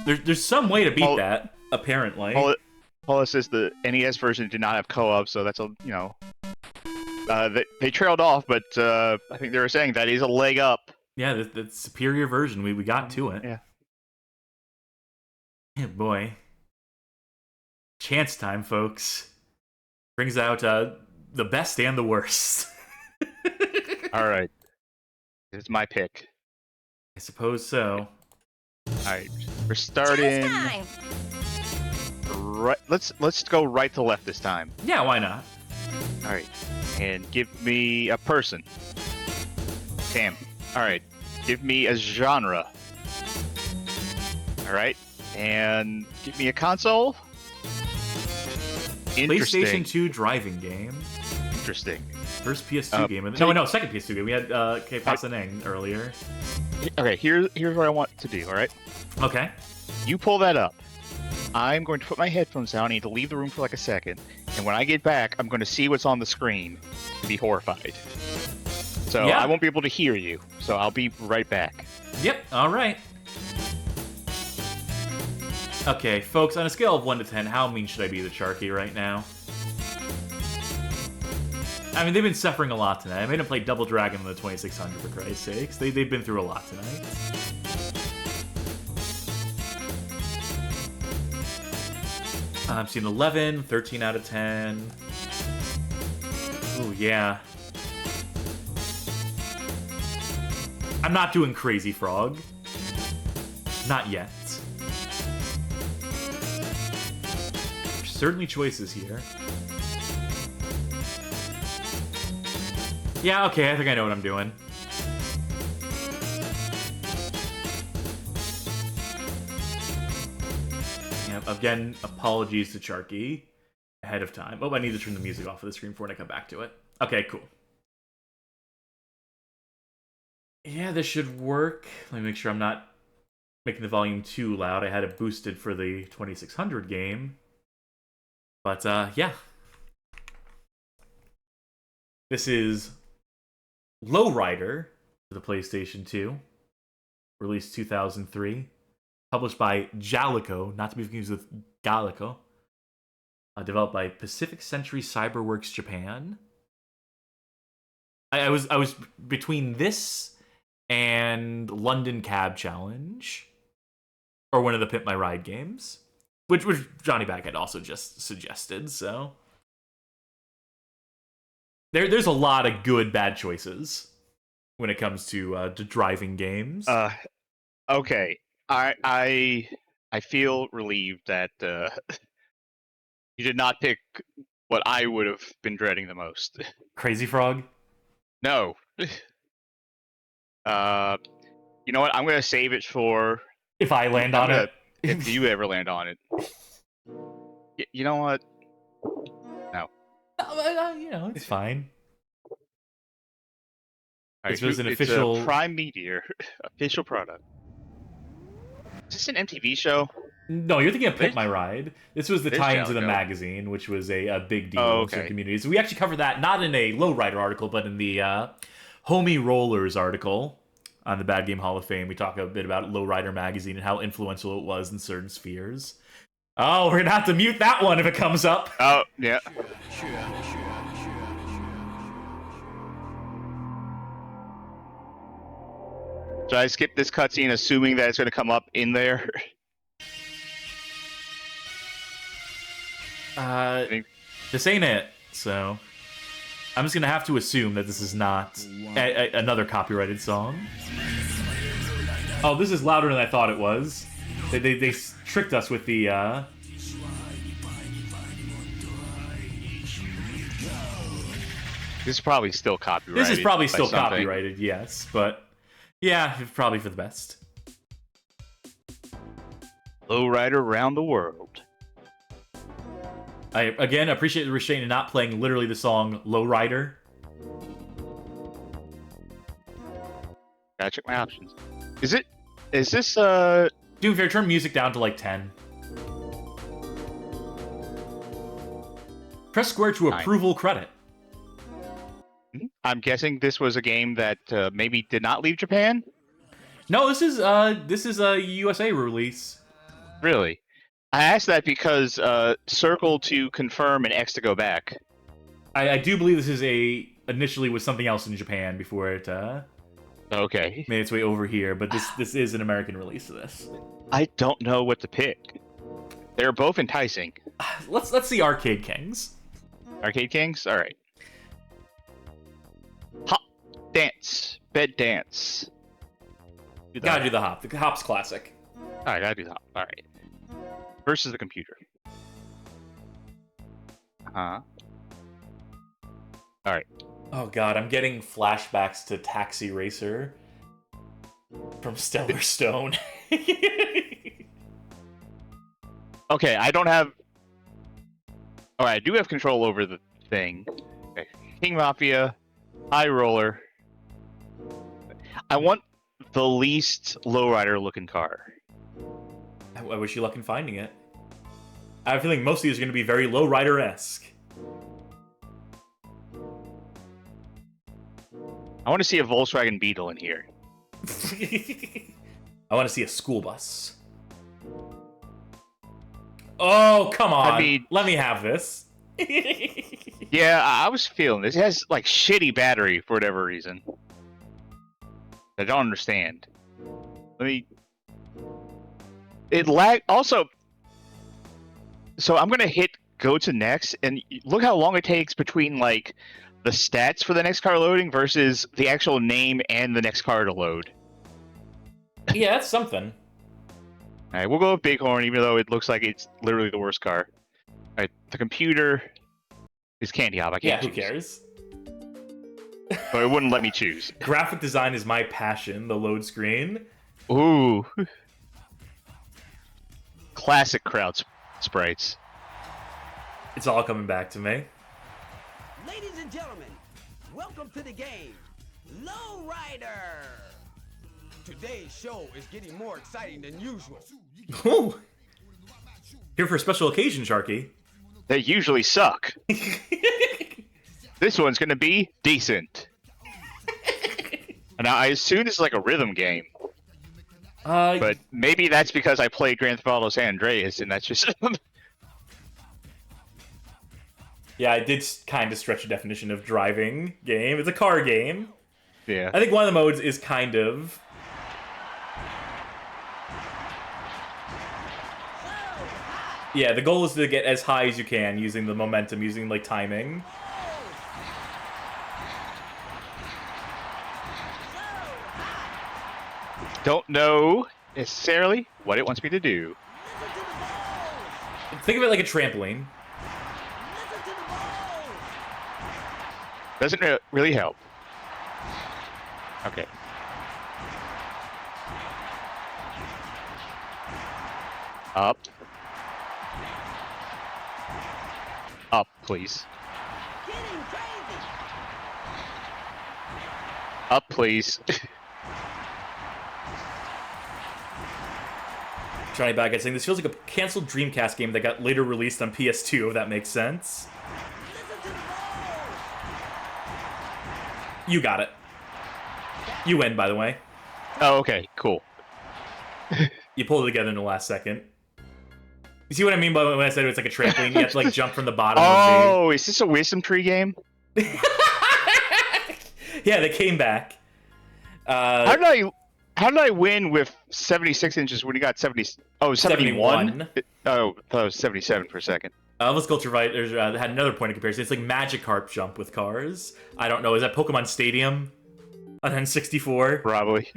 There's some way to beat that, apparently. Paula says the NES version did not have co-op, so that's a, you know... they trailed off, but I think they were saying that is a leg up. Yeah, the superior version. We got to it. Yeah. Yeah, boy. Chance time, folks. Brings out the best and the worst. Alright. It's my pick. I suppose so. Alright. We're starting... Time. Right. Let's go right to left this time. Yeah, why not? Alright. And give me a person. Damn. Alright. Give me a genre. Alright. And give me a console. Interesting. PlayStation 2 driving game. Interesting. First PS2 game. No, second PS2 game. We had pasa Neng earlier. Okay, here's what I want to do, alright? Okay. You pull that up. I'm going to put my headphones down. I need to leave the room for like a second. And when I get back, I'm going to see what's on the screen and be horrified. So yeah. I won't be able to hear you. So I'll be right back. Yep, alright. Okay, folks, on a scale of 1 to 10, how mean should I be to Sharky right now? I mean, they've been suffering a lot tonight. I made them play Double Dragon on the 2600, for Christ's sakes. They've been through a lot tonight. I'm seeing 11, 13 out of 10. Ooh, yeah. I'm not doing Crazy Frog. Not yet. There's certainly choices here. Yeah, okay, I think I know what I'm doing. Yep, again, apologies to Sharky ahead of time. Oh, I need to turn the music off of the screen before I come back to it. Okay, cool. Yeah, this should work. Let me make sure I'm not making the volume too loud. I had it boosted for the 2600 game. But, yeah. This is LowRider for the PlayStation 2. Released 2003. Published by Jalico, not to be confused with Galico. Developed by Pacific Century Cyberworks Japan. I was between this and London Cab Challenge, or one of the Pimp My Ride games, which Johnny Bag had also just suggested. So there's a lot of good bad choices when it comes to driving games. Okay, I feel relieved that you did not pick what I would have been dreading the most. Crazy Frog? No. You know what? I'm gonna save it for If I land on it. if you ever land on it. You know what? No. You know, it's fine. This was an it's official a Prime Meteor official product. Is this an MTV show? No, you're thinking of Pimp My Ride. This was the There's tie-in to the Jalico. magazine, which was a big deal Oh, in certain okay. communities. We actually covered that, not in a LowRider article, but in the Homie Rollers article on the Bad Game Hall of Fame. We talk a bit about LowRider magazine and how influential it was in certain spheres. Oh, we're gonna have to mute that one if it comes up. Oh, yeah. Should I skip this cutscene assuming that it's going to come up in there? This ain't it, so I'm just gonna have to assume that this is not another copyrighted song. Oh, this is louder than I thought it was. They tricked us with the This is probably still copyrighted. This is probably by still something. copyrighted, yes, but yeah, probably for the best. LowRider around the world. I again appreciate the restraint in not playing literally the song LowRider. Gotta check my options. Is this Doom Fair, turn music down to like 10. Press square to approval credit. I'm guessing this was a game that maybe did not leave Japan? No, this is a USA release. Really? I asked that because circle to confirm and X to go back. I do believe this is initially was something else in Japan before it Okay. made its way over here, but this is an American release of this. I don't know what to pick. They're both enticing. Let's see Arcade Kings. Arcade Kings? Alright. Hop, dance, bed dance. Gotta do the hop. The hop's classic. Alright, gotta do the hop. Alright. Versus the computer. Alright. Oh god, I'm getting flashbacks to Taxi Racer from Stellar Stone. Okay, I don't have... Alright, I do have control over the thing. Okay. King Mafia, High Roller. I want the least lowrider looking car. I wish you luck in finding it. I have a feeling most of these are going to be very LowRider-esque. I want to see a Volkswagen Beetle in here. I want to see a school bus. Oh, come on. I mean- Let me have this. Yeah, I was feeling this. It has, like, shitty battery for whatever reason. I don't understand. Let me... It lag... Also... So I'm gonna hit go to next, and look how long it takes between, like, the stats for the next car loading versus the actual name and the next car to load. Yeah, that's something. Alright, we'll go with Bighorn, even though it looks like it's literally the worst car. Alright, the computer is Candy Hop. I Yeah, can't who choose. cares? but it wouldn't let me choose. Graphic design is my passion, the load screen. Ooh. Classic crowd sprites. It's all coming back to me. Ladies and gentlemen, welcome to the game, LowRider. Today's show is getting more exciting than usual. Ooh. Here for a special occasion, Sharky. They usually suck. This one's gonna be decent. And I assume this is like a rhythm game. But maybe that's because I played Grand Theft Auto San Andreas, and that's just... Yeah, I did kind of stretch the definition of driving game. It's a car game. Yeah. I think one of the modes is kind of... Yeah, the goal is to get as high as you can using the momentum, using, like, timing. Don't know necessarily what it wants me to do. Think of it like a trampoline. Doesn't really help. Okay. Up. Up, please. Getting crazy. Up, please. Johnny Bad Guy saying this feels like a canceled Dreamcast game that got later released on PS2, if that makes sense. You got it. You win, by the way. Oh, okay, cool. You pulled it together in the last second. You see what I mean by when I said it's like a trampoline? You have to like jump from the bottom Oh, is this a wisdom tree game? of the... Yeah, they came back. How did I win with 76 inches when you got 70? Oh, 71? Oh, I thought it was 77 for a second. Let's go to right. There's had another point of comparison. It's like Magikarp jump with cars. I don't know. Is that Pokemon Stadium on N64? Probably.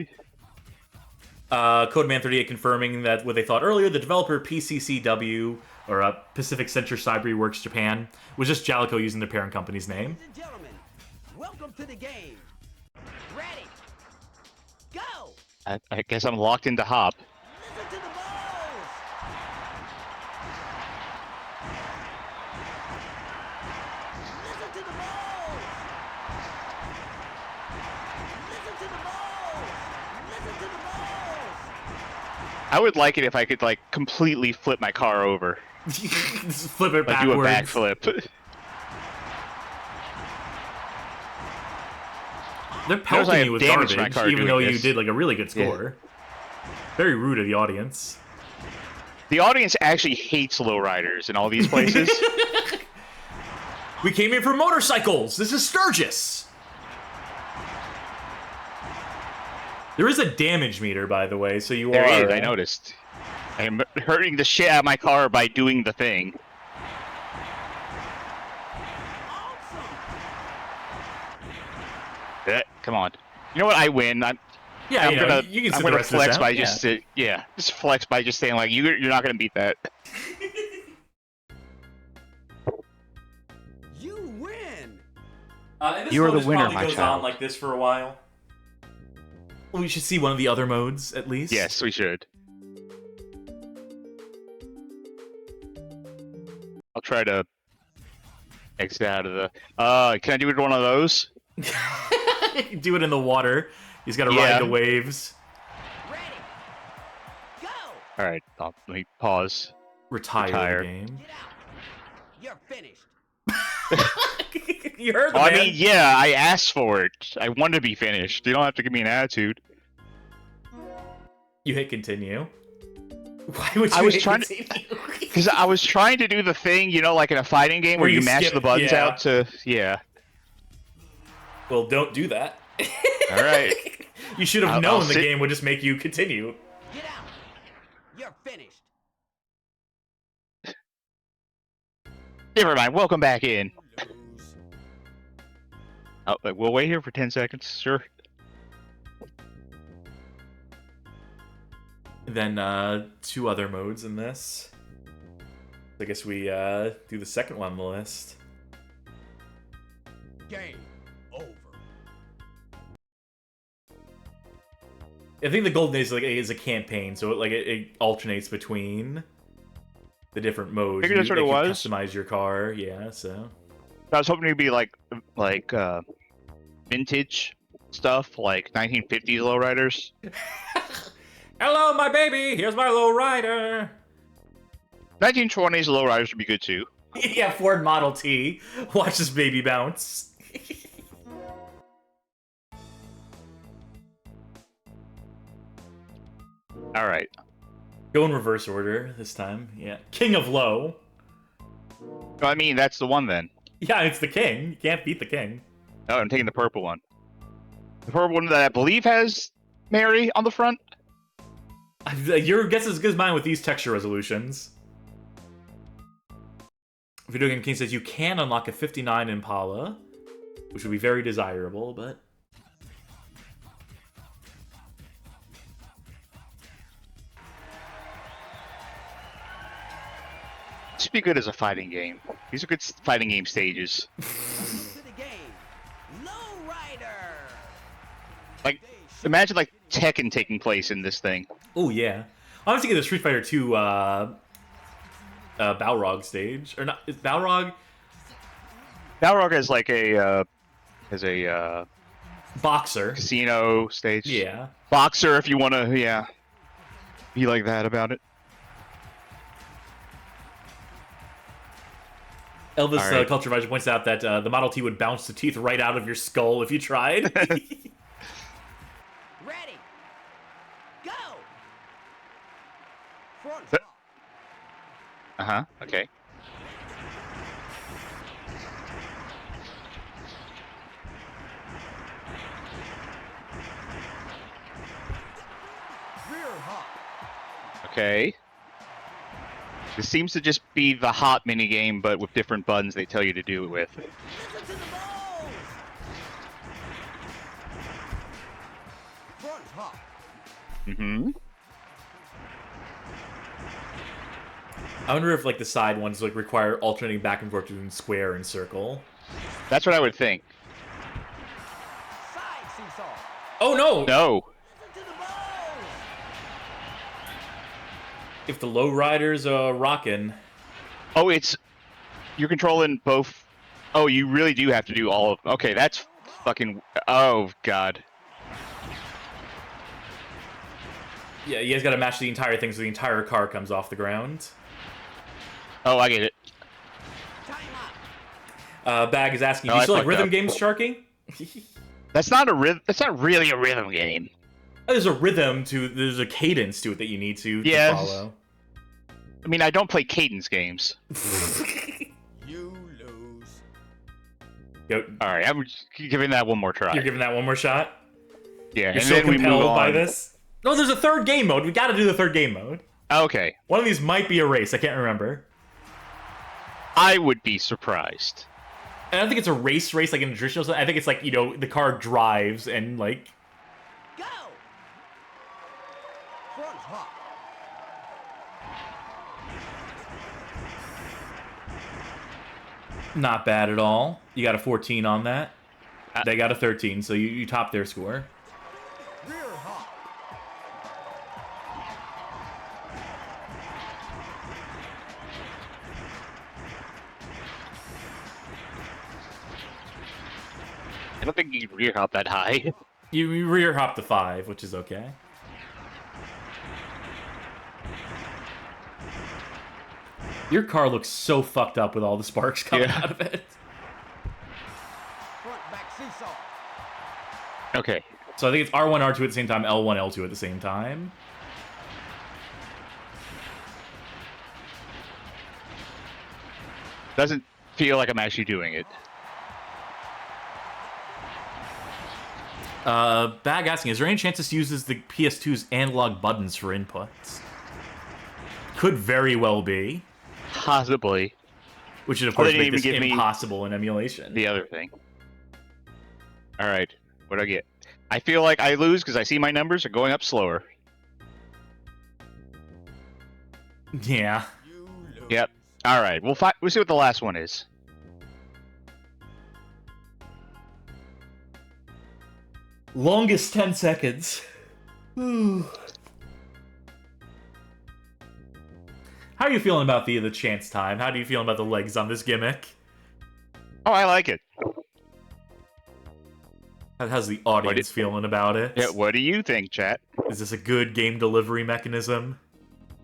Codeman38 confirming that what they thought earlier, the developer PCCW, or Pacific Center Cyber Works Japan, was just Jalico using their parent company's name. Ladies and gentlemen, welcome to the game. Ready? Go! I guess I'm locked into Hop. Listen to the balls! Listen to the balls! Listen to the balls! Listen to the balls! I would like it if I could, like, completely flip my car over. Just flip it Like, backwards. do a backflip. They're Notice I pelting have you with damaged my garbage, car even though doing you this. did like a really good score. Very rude of the audience. The audience actually hates lowriders in all these places. We came here for motorcycles. This is Sturgis. There is a damage meter, by the way, so you There are. is, I noticed. I am hurting the shit out of my car by doing the thing. Come on. You know what? I win. I'm gonna you can sit I'm the gonna rest of this flex out, by yeah. just flex by just saying like you're not gonna beat that. You win! And this You are mode the just winner, probably my goes child. on like this for a while. We should see one of the other modes at least. Yes, we should. I'll try to exit out of the. Can I do it with one of those? Do it in the water. He's got to Yeah. ride the waves. Ready? Go! All right, let me pause. Retire Retire. the game. Get out! You're finished. You heard the I man. mean, yeah, I asked for it. I want to be finished. You don't have to give me an attitude. You hit continue. Why would you I was hit trying continue? Because I was trying to do the thing, you know, like in a fighting game where Where you you match skip- the buttons yeah. out to. Yeah. Well, don't do that. All right. You should have I'll known the sit- game would just make you continue. Get out! You're finished. Never mind. Welcome back in. Lose. Oh, we'll wait here for 10 seconds. Sure. Then two other modes in this. I guess we do the second one on the list. Game over. I think the Golden Age is a campaign, so it alternates between the different modes. Figured that's what it you was. Customize your car, yeah. So I was hoping it'd be like vintage stuff, like 1950s lowriders. hello, my baby. Here's my LowRider. 1920s lowriders would be good too. Yeah, Ford Model T. Watch this baby bounce. All right. Go in reverse order this time. Yeah, King of Low. No, I mean that's the one then. Yeah, it's the king. You can't beat the king. Oh, I'm taking the purple one. The purple one that I believe has Mary on the front. Your guess is as good as mine with these texture resolutions. Video Game King says you can unlock a 59 Impala, which would be very desirable, but... This would be good as a fighting game. These are good fighting game stages. To the game, LowRider. Like, imagine like Tekken taking place in this thing. Oh, yeah. I was thinking the Street Fighter 2 Balrog stage. Or not, is Balrog? Balrog has like a Boxer. casino stage. Yeah. Boxer, if you want to, yeah, be like that about it. Elvis All right. Culture Advisor points out that the Model T would bounce the teeth right out of your skull if you tried. Ready. Go. Front hop. Okay. Rear hop. Okay. This seems to just be the hot minigame, but with different buttons they tell you to do it with. Listen to the balls. Front hop. Mm-hmm. I wonder if like the side ones like require alternating back and forth between square and circle. That's what I would think. Side seesaw. Oh no! No. Listen to the balls. If the LowRider's rockin'. Oh, it's... You're controlling both... Oh, you really do have to do all of... Okay, that's fucking... Oh, God. Yeah, you guys gotta match the entire thing so the entire car comes off the ground. Oh, I get it. Time up. Bag is asking, Oh, do you I still like fucked rhythm up. games, Sharky? That's not a rhythm... That's not really a rhythm game. There's a rhythm to... There's a cadence to it that you need to Yes. follow. I mean, I don't play cadence games. You lose. Yo, Alright, I'm giving that one more try. you're giving that one more shot? Yeah, You're and so then we move compelled on. by this? No, there's a third game mode. We gotta do the third game mode. Okay. One of these might be a race. I can't remember. I would be surprised. And I don't think it's a race like in a traditional sense. I think it's like, you know, the car drives and like... Go. Front hop. Not bad at all. You got a 14 on that. They got a 13, so you top their score. Rear hop. I don't think you can rear hop that high. You rear hop the 5, which is okay. Your car looks so fucked up with all the sparks coming Yeah. out of it. Front back seesaw. Okay. So I think it's R1, R2 at the same time, L1, L2 at the same time. Doesn't feel like I'm actually doing it. Bag asking, is there any chance this uses the PS2's analog buttons for inputs? Could very well be. Possibly. Which would, of Oh, course, they didn't make this even give me impossible in emulation. The other thing. Alright. What do I get? I feel like I lose because I see my numbers are going up slower. Yeah. You lose. Yep. Alright. We'll see what the last one is. Longest 10 seconds. How are you feeling about the chance time? How do you feel about the legs on this gimmick? Oh, I like it. How's the audience feeling about it? Yeah, what do you think, chat? Is this a good game delivery mechanism?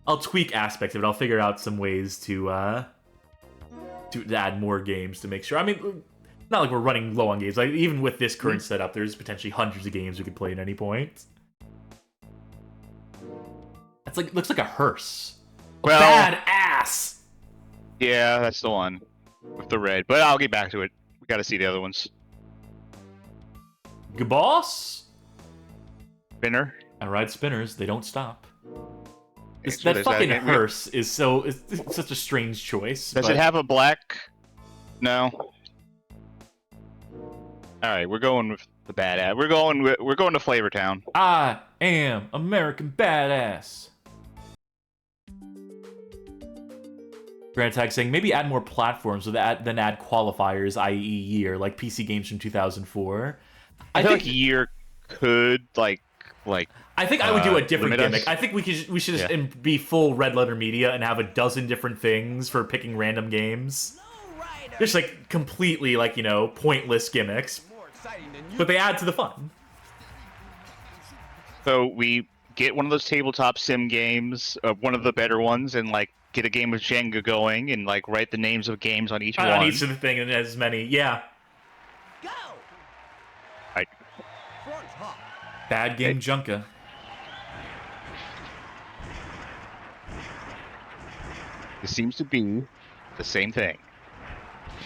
I'll tweak aspects of it. I'll figure out some ways to add more games to make sure. I mean, not like we're running low on games. Like even with this current setup, there's potentially hundreds of games we could play at any point. That's like looks like a hearse. Well, Badass. Yeah, that's the one with the red. But I'll get back to it. We got to see the other ones. Good boss. Spinner. I ride spinners. They don't stop. So That fucking hearse is so it's such a strange choice. Does it have a black? No. All right, we're going with the badass. We're going to Flavortown. I am American Badass. Grand Tag saying maybe add more platforms than add qualifiers, i.e. year, like PC games from 2004. I feel like year could like. I think I would do a different gimmick. us. I think we should just be full red letter media and have a dozen different things for picking random games. LowRider. Just like completely like, you know, pointless gimmicks, More exciting than you. but they add to the fun. So we get one of those tabletop sim games, one of the better ones, and like get a game of Jenga going, and like write the names of games on each one. On each of the thing and as many, yeah. Go. Right. Front hop. Bad game Junka. It seems to be the same thing.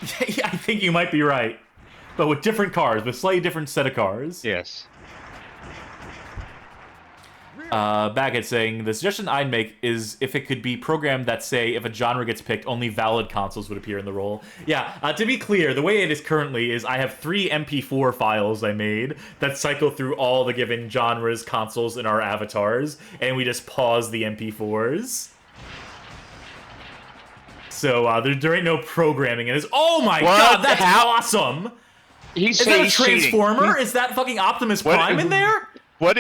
I think you might be right, but with different cars, with slightly different set of cars. Yes. Baggett saying, the suggestion I'd make is if it could be programmed that, say, if a genre gets picked, only valid consoles would appear in the role. Yeah, to be clear, the way it is currently is I have 3 MP4 files I made that cycle through all the given genres, consoles, and our avatars, and we just pause the MP4s. So there ain't no programming in this. Oh my god, that's awesome! Is that a Transformer? Is that fucking Optimus Prime in there? What?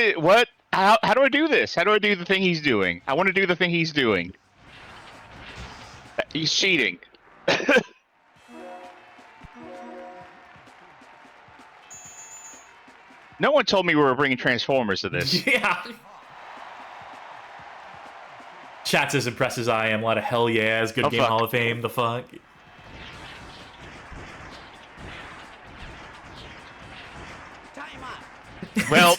How do I do this? How do I do the thing he's doing? I want to do the thing he's doing. He's cheating. No one told me we were bringing Transformers to this. Yeah. Chat's as impressed as I am. A lot of hell yeahs. Good Game fuck. Hall of Fame. The fuck? Time out. Well,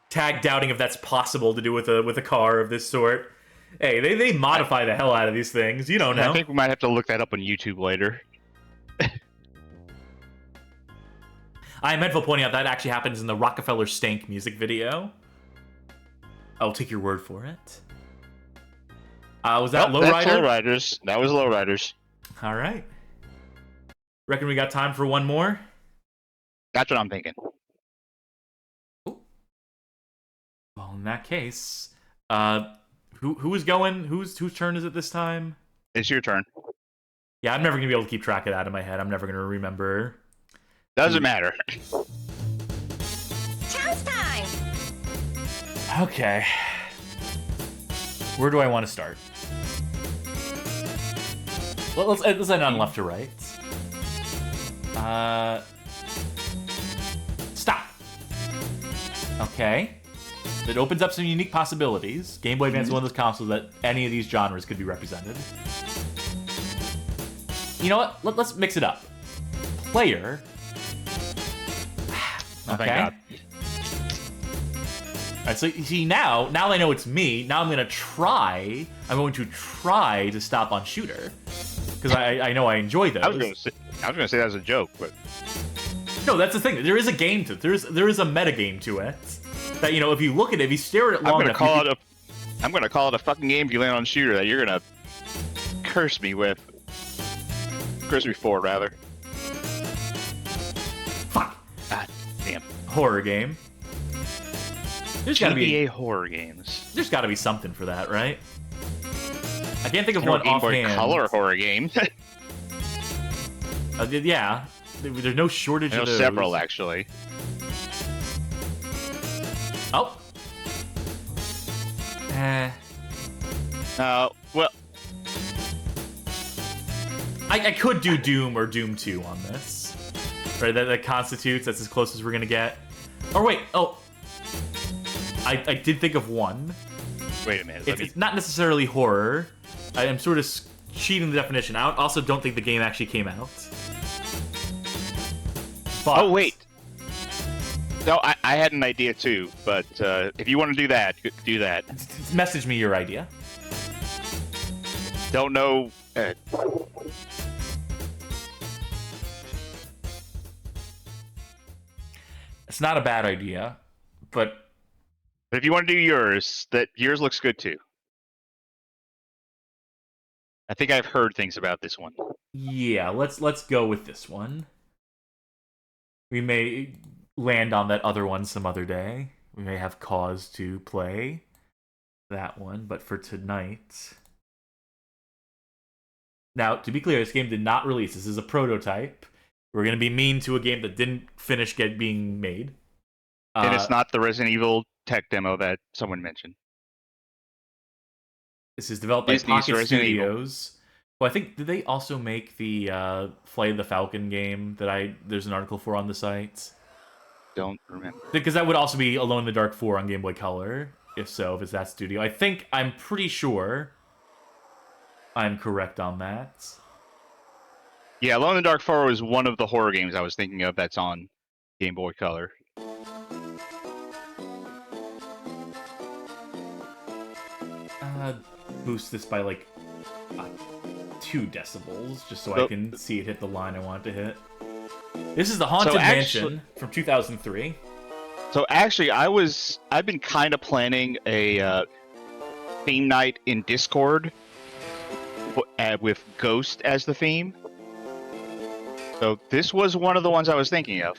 Tag doubting if that's possible to do with a car of this sort. Hey, they modify the hell out of these things. You don't know. I think we might have to look that up on YouTube later. I am mindful pointing out that actually happens in the Rockefeller Stank music video. I'll take your word for it. Was that Nope, that's LowRider? LowRiders. That was LowRiders. All right. Reckon we got time for one more? That's what I'm thinking. Well, in that case, who is going? Whose turn is it this time? It's your turn. Yeah, I'm never gonna be able to keep track of that in my head. I'm never gonna remember. Doesn't matter. Chance time. Okay. Where do I want to start? Well, let's end on left to right. Stop. Okay. It opens up some unique possibilities. Game Boy Advance is one of those consoles that any of these genres could be represented. You know what? Let's mix it up. Player. Oh, Okay. thank God. Alright, so you see now I know it's me. Now I'm going to try to stop on shooter. Because I know I enjoy those. I was gonna say that was a joke, but No, that's the thing. There is a game to it. There is a meta game to it. That, you know, if you look at it, if you stare at it long enough... I'm gonna call it a fucking game if you land on shooter that you're gonna curse me with. Curse me for, rather. Fuck. God damn. Horror game. There's gotta be GBA horror games. There's gotta be something for that, right? I can't think of Or one Game Boy offhand. Color horror game. Yeah. There's no shortage I know of those. several, actually. Oh. Well, I could do Doom or Doom 2 on this. Right, that constitutes, that's as close as we're gonna get. Or wait, oh. I did think of one. wait a minute. It's not necessarily horror. I am sort of cheating the definition out. Also, don't think the game actually came out. But, Oh, wait. No, I had an idea too, but if you want to do that, do that. Message me your idea. Don't know. It's not a bad idea, but But if you want to do yours, yours looks good too. I think I've heard things about this one. yeah, let's go with this one. We may land on that other one some other day. We may have cause to play that one, but for tonight. Now, to be clear, this game did not release. This is a prototype. We're going to be mean to a game that didn't finish being made. And it's not the Resident Evil tech demo that someone mentioned. This is developed by Disney's Pocket Resident Evil. Studios. Well, I think, did they also make the Flight of the Falcon game that there's an article for on the site? Don't remember. Because that would also be Alone in the Dark 4 on Game Boy Color. If so, if it's that studio. I'm pretty sure I'm correct on that. Yeah, Alone in the Dark 4 was one of the horror games I was thinking of that's on Game Boy Color. Boost this by like 2 decibels, just so I can see it hit the line I want it to hit. This is the Haunted Mansion from 2003. So actually, I've been kind of planning a theme night in Discord with Ghost as the theme. So this was one of the ones I was thinking of.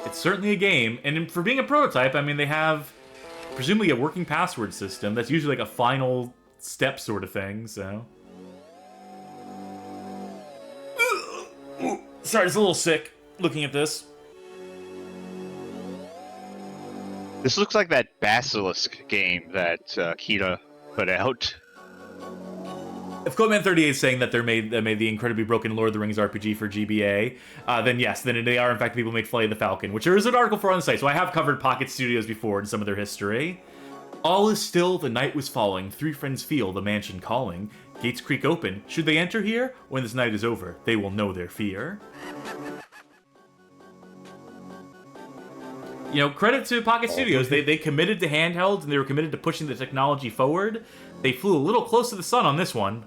It's certainly a game, and for being a prototype, I mean, they have presumably a working password system. That's usually like a final step sort of thing, so. Sorry, it's a little sick looking at this. This looks like that Basilisk game that Kita put out. If CodeMan38 is saying that they made the incredibly broken Lord of the Rings RPG for GBA, then yes, then they are in fact the people who made Flight of the Falcon, which there is an article for on the site. So I have covered Pocket Studios before in some of their history. All is still, the night was falling. 3 friends feel the mansion calling. Gates creak open. Should they enter here? When this night is over, they will know their fear. You know, credit to Pocket Studios. They committed to handhelds and they were committed to pushing the technology forward. They flew a little close to the sun on this one.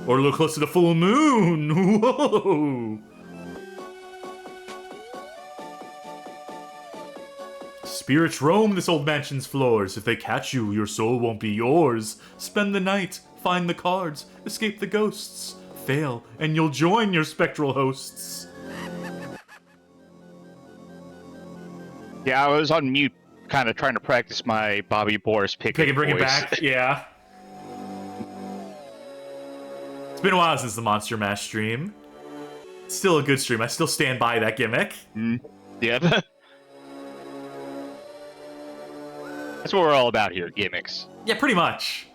Or a little close to the full moon. Whoa! Spirits roam this old mansion's floors. If they catch you, your soul won't be yours. Spend the night, find the cards, escape the ghosts. Fail, and you'll join your spectral hosts. Yeah, I was on mute, kind of trying to practice my Bobby Boris pick. Bring it back, yeah. It's been a while since the Monster Mash stream. It's still a good stream. I still stand by that gimmick. Yeah. That's what we're all about here, gimmicks. Yeah, pretty much.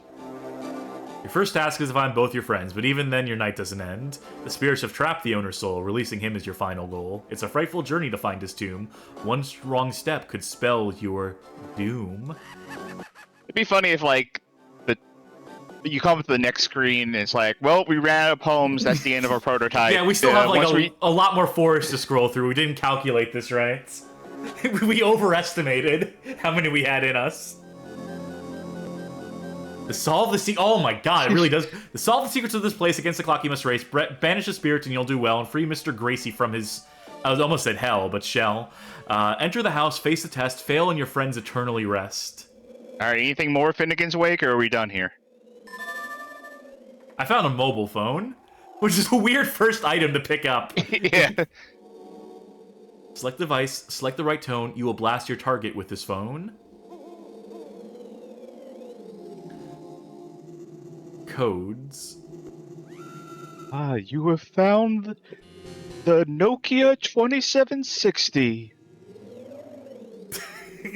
Your first task is to find both your friends, but even then your night doesn't end. The spirits have trapped the owner's soul, releasing him is your final goal. It's a frightful journey to find his tomb. One wrong step could spell your doom. It'd be funny if, like, you come to the next screen and it's like, well, we ran out of poems, that's the end of our prototype. Yeah, we still have like a lot more forest to scroll through. We didn't calculate this right. We overestimated how many we had in us. To solve the oh my god, it really does. To solve the secrets of this place against the clock you must race, banish the spirits and you'll do well, and free Mr. Gracie from his, I was almost said hell, but shell. Enter the house, face the test, fail, and your friends eternally rest. Alright, anything more Finnegan's Wake, or are we done here? I found a mobile phone, which is a weird first item to pick up. Yeah. Select device, select the right tone, you will blast your target with this phone. Codes. You have found the Nokia 2760.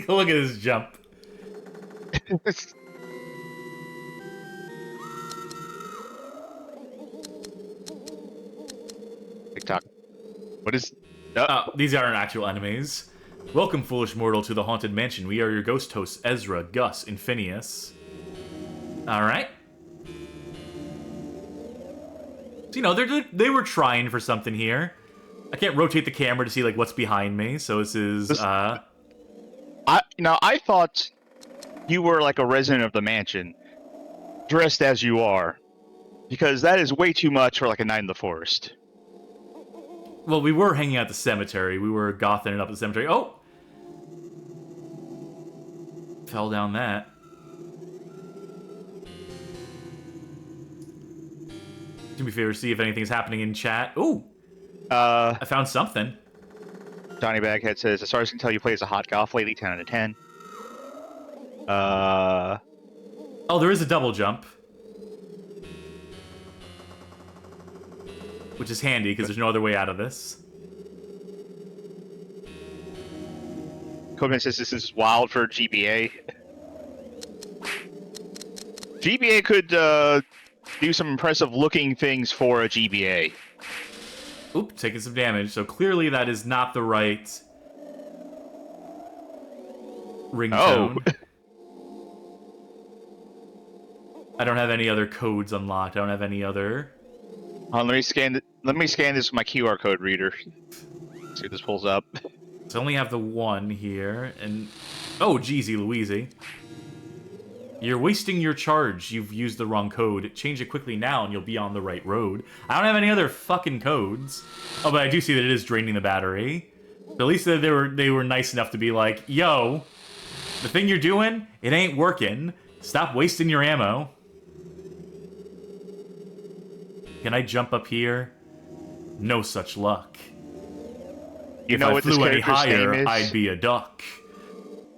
Look at this jump. TikTok. What is? These aren't actual enemies. Welcome, foolish mortal, to the Haunted Mansion. We are your ghost hosts, Ezra, Gus, and Phineas. Alright. So, you know, they were trying for something here. I can't rotate the camera to see, like, what's behind me, so this is, I thought you were like a resident of the mansion, dressed as you are, because that is way too much for like a night in the forest. well, we were hanging out at the cemetery. We were gothing it up at the cemetery. Oh! Fell down that. Do me a favor, see if anything's happening in chat. Ooh! I found something. Johnny Baghead says, as far as I can tell, you play as a hot goth lately, 10 out of 10. Oh, there is a double jump. Which is handy, because there's no other way out of this. Coleman says this is wild for GBA. GBA could do some impressive looking things for a GBA. Oop, taking some damage. So clearly that is not the right ringtone. Oh. I don't have any other codes unlocked. I don't have any other... Let me scan this with my QR code reader. See if this pulls up. So I only have the one here, and... Oh, Jeezy Louise. You're wasting your charge. You've used the wrong code. Change it quickly now, and you'll be on the right road. I don't have any other fucking codes. Oh, but I do see that it is draining the battery. But at least they were nice enough to be like, yo, the thing you're doing, it ain't working. Stop wasting your ammo. Can I jump up here? No such luck. You If know I what this flew any character's name higher, is? I'd be a duck.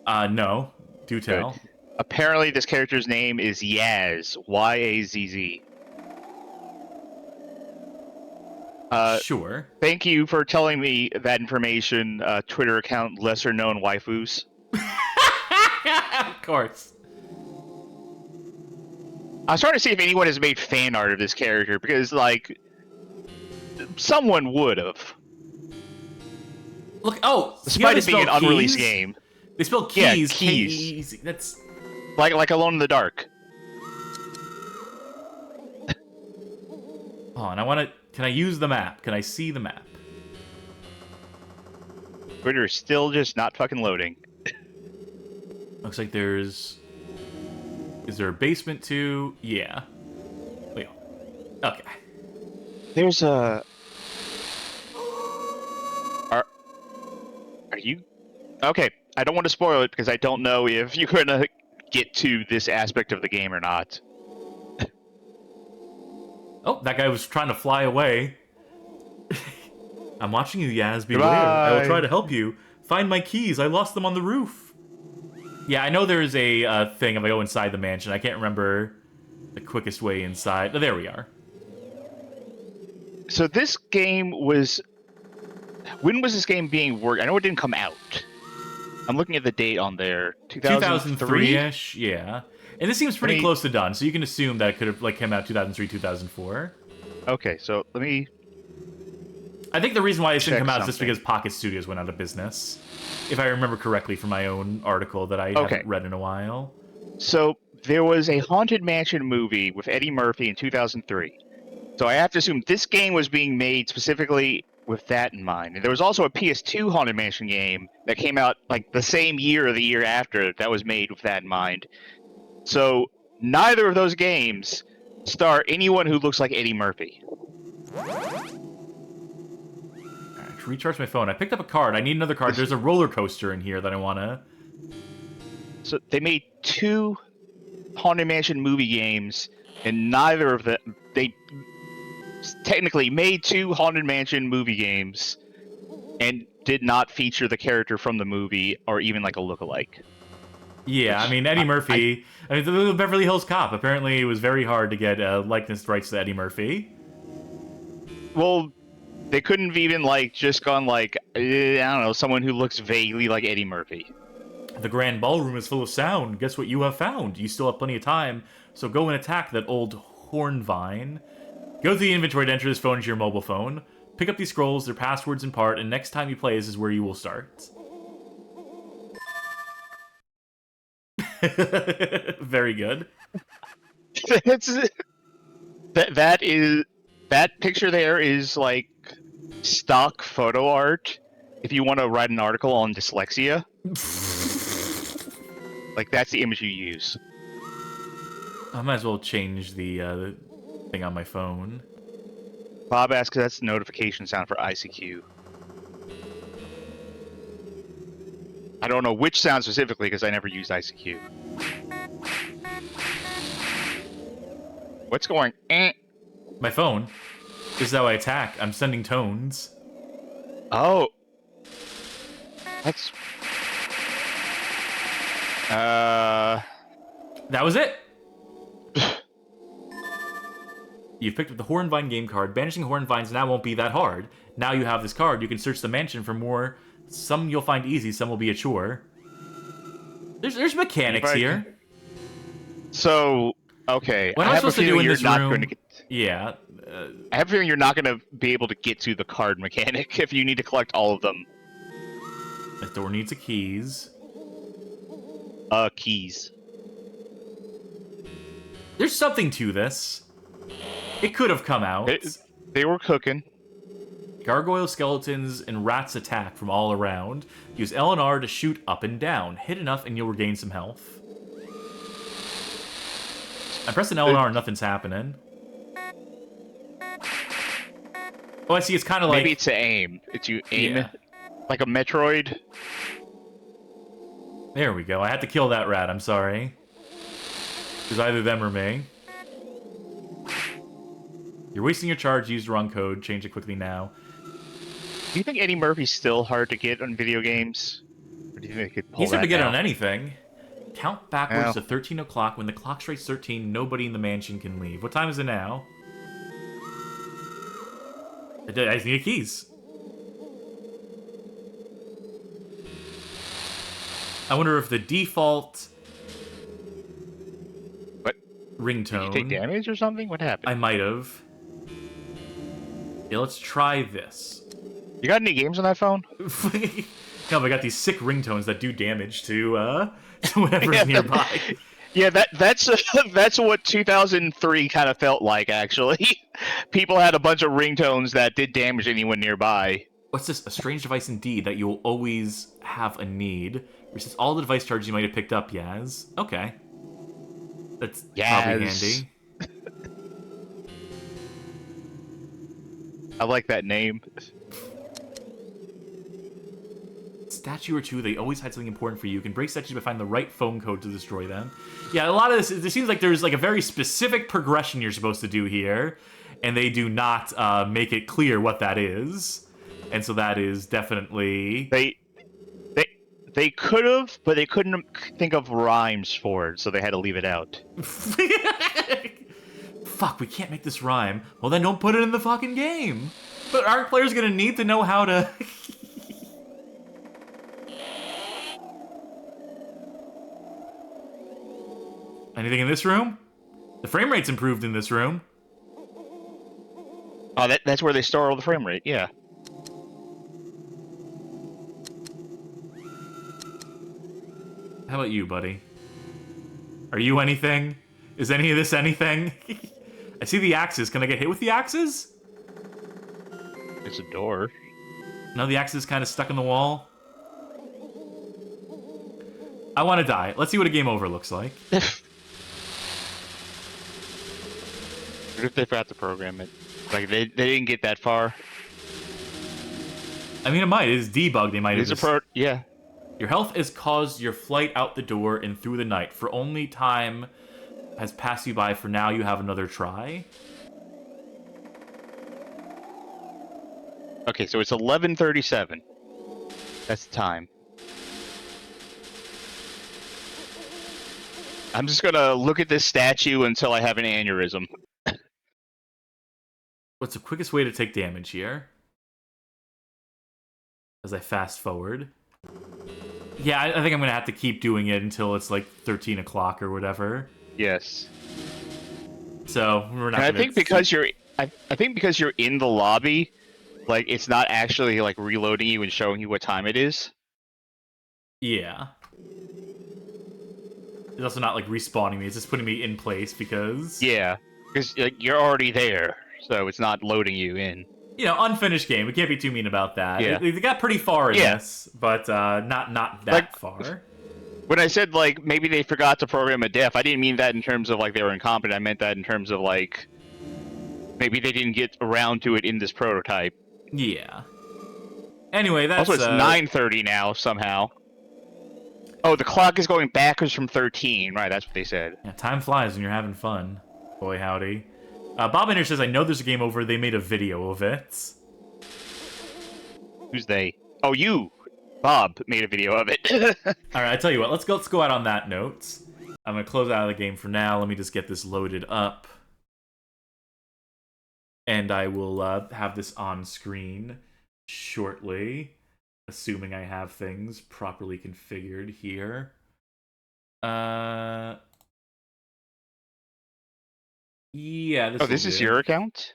No. Do tell. Good. Apparently, this character's name is Yaz. Y-A-Z-Z. Sure. Thank you for telling me that information, Twitter account Lesser Known Waifus. Of course. I was trying to see if anyone has made fan art of this character, because, like, someone would have. Look, oh, Despite it being an unreleased keys? game. They spell Yeah, keys. keys. K-E-E-Z. That's... Like Alone in the Dark. Oh, and I want to... Can I use the map? Can I see the map? Twitter is still just not fucking loading. Looks like there's... Is there a basement too? Yeah. Wait. Okay. There's a... Are you... Okay, I don't want to spoil it because I don't know if you're going to get to this aspect of the game or not. Oh, that guy was trying to fly away. I'm watching you, Yaz. Beware. Goodbye. I will try to help you. Find my keys. I lost them on the roof. Yeah, I know there's a thing if I go inside the mansion. I can't remember the quickest way inside. Oh, there we are. So this game was... When was this game being worked? I know it didn't come out. I'm looking at the date on there. 2003? 2003-ish, yeah. And this seems pretty close to done, so you can assume that it could have like come out 2003, 2004. Okay, so let me... I think the reason why it didn't Check come out is just something. because Pocket Studios went out of business. If I remember correctly from my own article that I Okay. haven't read in a while. So there was a Haunted Mansion movie with Eddie Murphy in 2003. So I have to assume this game was being made specifically with that in mind. And there was also a PS2 Haunted Mansion game that came out like the same year or the year after that was made with that in mind. So neither of those games star anyone who looks like Eddie Murphy. Alright, to recharge my phone. I picked up a card. I need another card. There's a roller coaster in here that I want to... So they made two Haunted Mansion movie games, and neither of them... They technically made two Haunted Mansion movie games and did not feature the character from the movie or even like a lookalike. Yeah, I mean, Eddie Murphy... I mean, the Beverly Hills Cop. Apparently, it was very hard to get likeness rights to Eddie Murphy. Well, they couldn't have even like just gone like, I don't know, someone who looks vaguely like Eddie Murphy. The grand ballroom is full of sound. Guess what you have found? You still have plenty of time, so go and attack that old horn vine. Go to the inventory to enter this phone into your mobile phone. Pick up these scrolls, their passwords in part, and next time you play, this is where you will start. Very good. That picture there is like stock photo art. If you want to write an article on dyslexia, like that's the image you use. I might as well change the thing on my phone. Bob asks, that's the notification sound for ICQ. I don't know which sound specifically because I never used ICQ. What's going? My phone. This is how I attack. I'm sending tones. Oh. That's... That was it. You've picked up the Hornvine game card. Banishing Hornvines now won't be that hard. Now you have this card, you can search the mansion for more. Some you'll find easy, some will be a chore. There's mechanics here. So, okay. What am I supposed to do in this room? Yeah. I have a feeling you're not going to be able to get to the card mechanic if you need to collect all of them. The door needs a keys. Keys. There's something to this. It could have come out. They were cooking. Gargoyle skeletons and rats attack from all around. Use L and R to shoot up and down. Hit enough and you'll regain some health. I'm pressing L and R and nothing's happening. Oh, I see. It's kind of like... Maybe it's to aim. It's you aim Yeah. it like a Metroid. There we go. I had to kill that rat. I'm sorry. It was either them or me. You're wasting your charge. Use the wrong code. Change it quickly now. Do you think Eddie Murphy's still hard to get on video games? Or do you think they could pull He's hard to that get now? on anything. Count backwards Oh. to 13 o'clock. When the clock strikes 13, nobody in the mansion can leave. What time is it now? I just need keys. I wonder if the default What? ringtone... Did you take damage or something? What happened? I might have. Yeah, let's try this. You got any games on that phone? No, but I got these sick ringtones that do damage to whatever's nearby. Yeah, that's what 2003 kind of felt like, actually. People had a bunch of ringtones that did damage to anyone nearby. What's this? A strange device indeed that you'll always have a need. Resist all the device charges you might have picked up, Yaz. Okay. That's probably handy. I like that name. Statue or two, they always hide something important for you. You can break statues by finding the right phone code to destroy them. Yeah, a lot of this, it seems like there's like a very specific progression you're supposed to do here, and they do not make it clear what that is. And so that is definitely... They could have, but they couldn't think of rhymes for it, so they had to leave it out. Fuck, we can't make this rhyme. Well, then don't put it in the fucking game. But aren't players gonna need to know how to... Anything in this room? The frame rate's improved in this room. Oh, that's where they store all the frame rate, yeah. How about you, buddy? Are you anything? Is any of this anything? I see the axes. Can I get hit with the axes? It's a door. No, the axe is kind of stuck in the wall. I want to die. Let's see what a game over looks like. What if they forgot to program it? Like, they didn't get that far. I mean, it might. It is debugged. They might have just... Yeah. Your health has caused your flight out the door and through the night. For only time has passed you by. For now, you have another try. Okay, so it's 11:37. That's the time. I'm just gonna look at this statue until I have an aneurysm. What's the quickest way to take damage here? As I fast forward. Yeah, I think I'm gonna have to keep doing it until it's like 13 o'clock or whatever. Yes. So we're not. And I think because you're in the lobby, like it's not actually like reloading you and showing you what time it is. Yeah. It's also not like respawning me. It's just putting me in place because. Yeah, because like, you're already there, so it's not loading you in. You know, unfinished game. We can't be too mean about that. Yeah. They got pretty far in this, but not that Like, far. When I said like maybe they forgot to program a diff, I didn't mean that in terms of like they were incompetent. I meant that in terms of like maybe they didn't get around to it in this prototype. Yeah. Anyway, that's Also, it's 9:30 now somehow. Oh, the clock is going backwards from 13. Right, that's what they said. Yeah, time flies when you're having fun. Boy, howdy. Bob Ender says, I know there's a game over. They made a video of it. Who's they? Oh, you! Bob made a video of it. Alright, I tell you what. Let's go out on that note. I'm going to close out of the game for now. Let me just get this loaded up. And I will have this on screen shortly. Assuming I have things properly configured here. Yeah, this is your account?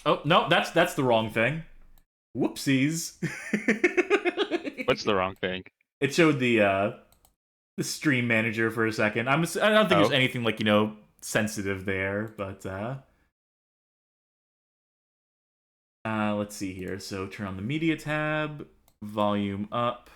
Oh, no, that's the wrong thing. Whoopsies. What's the wrong thing? It showed the stream manager for a second. I don't think there's anything like, sensitive there, but let's see here. So turn on the media tab, volume up.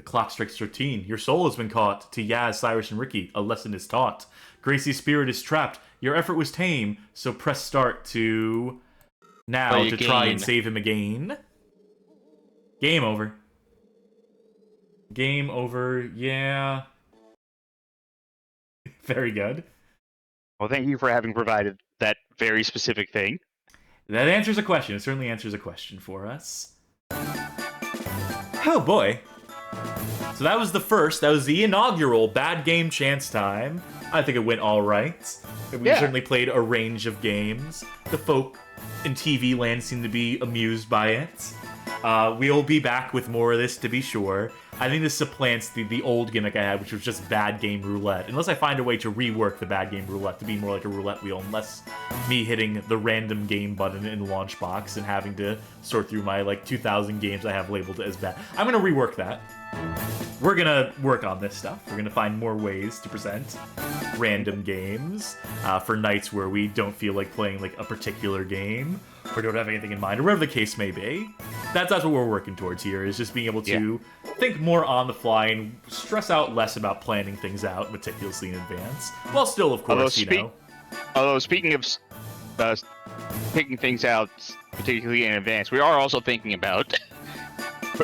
Clock strikes 13. Your soul has been caught. To Yaz, Cyrus, and Ricky, a lesson is taught. Gracie's spirit is trapped. Your effort was tame, so press start to now to try and save him again. Game over. Game over, yeah. Very good. Well, thank you for having provided that very specific thing. That answers a question. It certainly answers a question for us. Oh boy. So that was the inaugural Bad Game Chance Time. I think it went alright. We certainly played a range of games. The folk in TV land seem to be amused by it. We'll be back with more of this, to be sure. I think this supplants the old gimmick I had, which was just Bad Game Roulette. Unless I find a way to rework the Bad Game Roulette to be more like a roulette wheel, and less me hitting the random game button in Launchbox and having to sort through my, 2,000 games I have labeled as bad. I'm gonna rework that. We're gonna work on this stuff. We're gonna find more ways to present random games for nights where we don't feel like playing a particular game or don't have anything in mind, or whatever the case may be. That's what we're working towards here, is just being able to think more on the fly and stress out less about planning things out meticulously in advance, while still, of course, Although, speaking of picking things out particularly in advance, we are also thinking about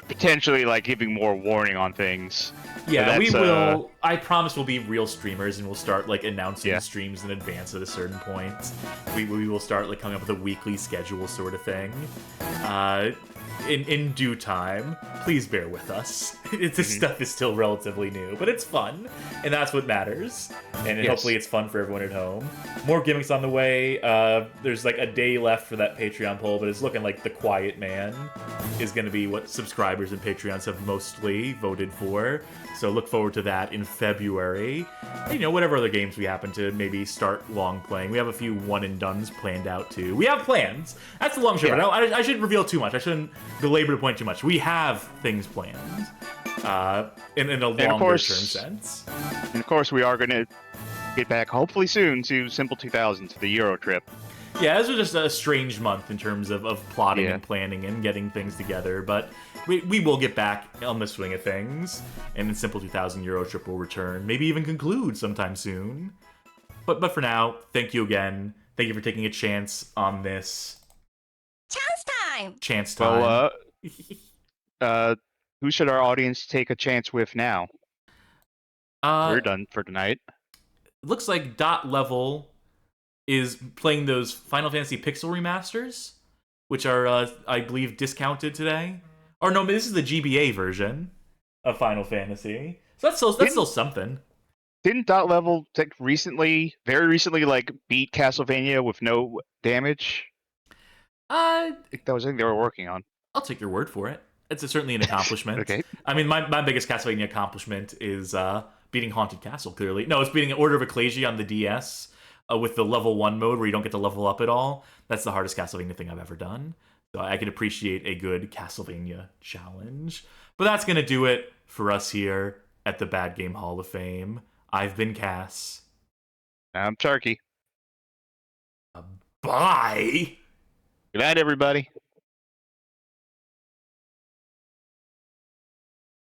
potentially giving more warning on things. Yeah, we will. I promise we'll be real streamers, and we'll start announcing streams in advance at a certain point. We will start coming up with a weekly schedule sort of thing. In due time. Please bear with us. This stuff is still relatively new, but it's fun, and that's what matters. And hopefully it's fun for everyone at home. More gimmicks on the way. There's a day left for that Patreon poll, but it's looking like The Quiet Man is going to be what subscribers and Patreons have mostly voted for. So look forward to that in February. And, whatever other games we happen to maybe start long playing. We have a few one-and-dones planned out, too. We have plans. That's the long short. I shouldn't reveal too much. I shouldn't belabor the point too much. We have things planned in a longer-term sense. And, of course, we are going to get back, hopefully soon, to Simple 2000, to the Euro trip. Yeah, this was just a strange month in terms of plotting and planning and getting things together, but we will get back on the swing of things, and the Simple 2000 Euro trip will return, maybe even conclude sometime soon. But for now, thank you again. Thank you for taking a chance on this. Chance time! Chance time. Well, who should our audience take a chance with now? We're done for tonight. It looks like Dot Level is playing those Final Fantasy Pixel remasters, which are, I believe, discounted today. Or no, this is the GBA version of Final Fantasy. So that's still something. Didn't Dot Level very recently, like beat Castlevania with no damage? I think that was the thing they were working on. I'll take your word for it. It's certainly an accomplishment. Okay. I mean, my biggest Castlevania accomplishment is beating Haunted Castle, clearly. No, it's beating Order of Ecclesia on the DS with the level 1 mode where you don't get to level up at all. That's the hardest Castlevania thing I've ever done. So I can appreciate a good Castlevania challenge. But that's going to do it for us here at the Bad Game Hall of Fame. I've been Cass. I'm Turkey. Bye! Good night, everybody.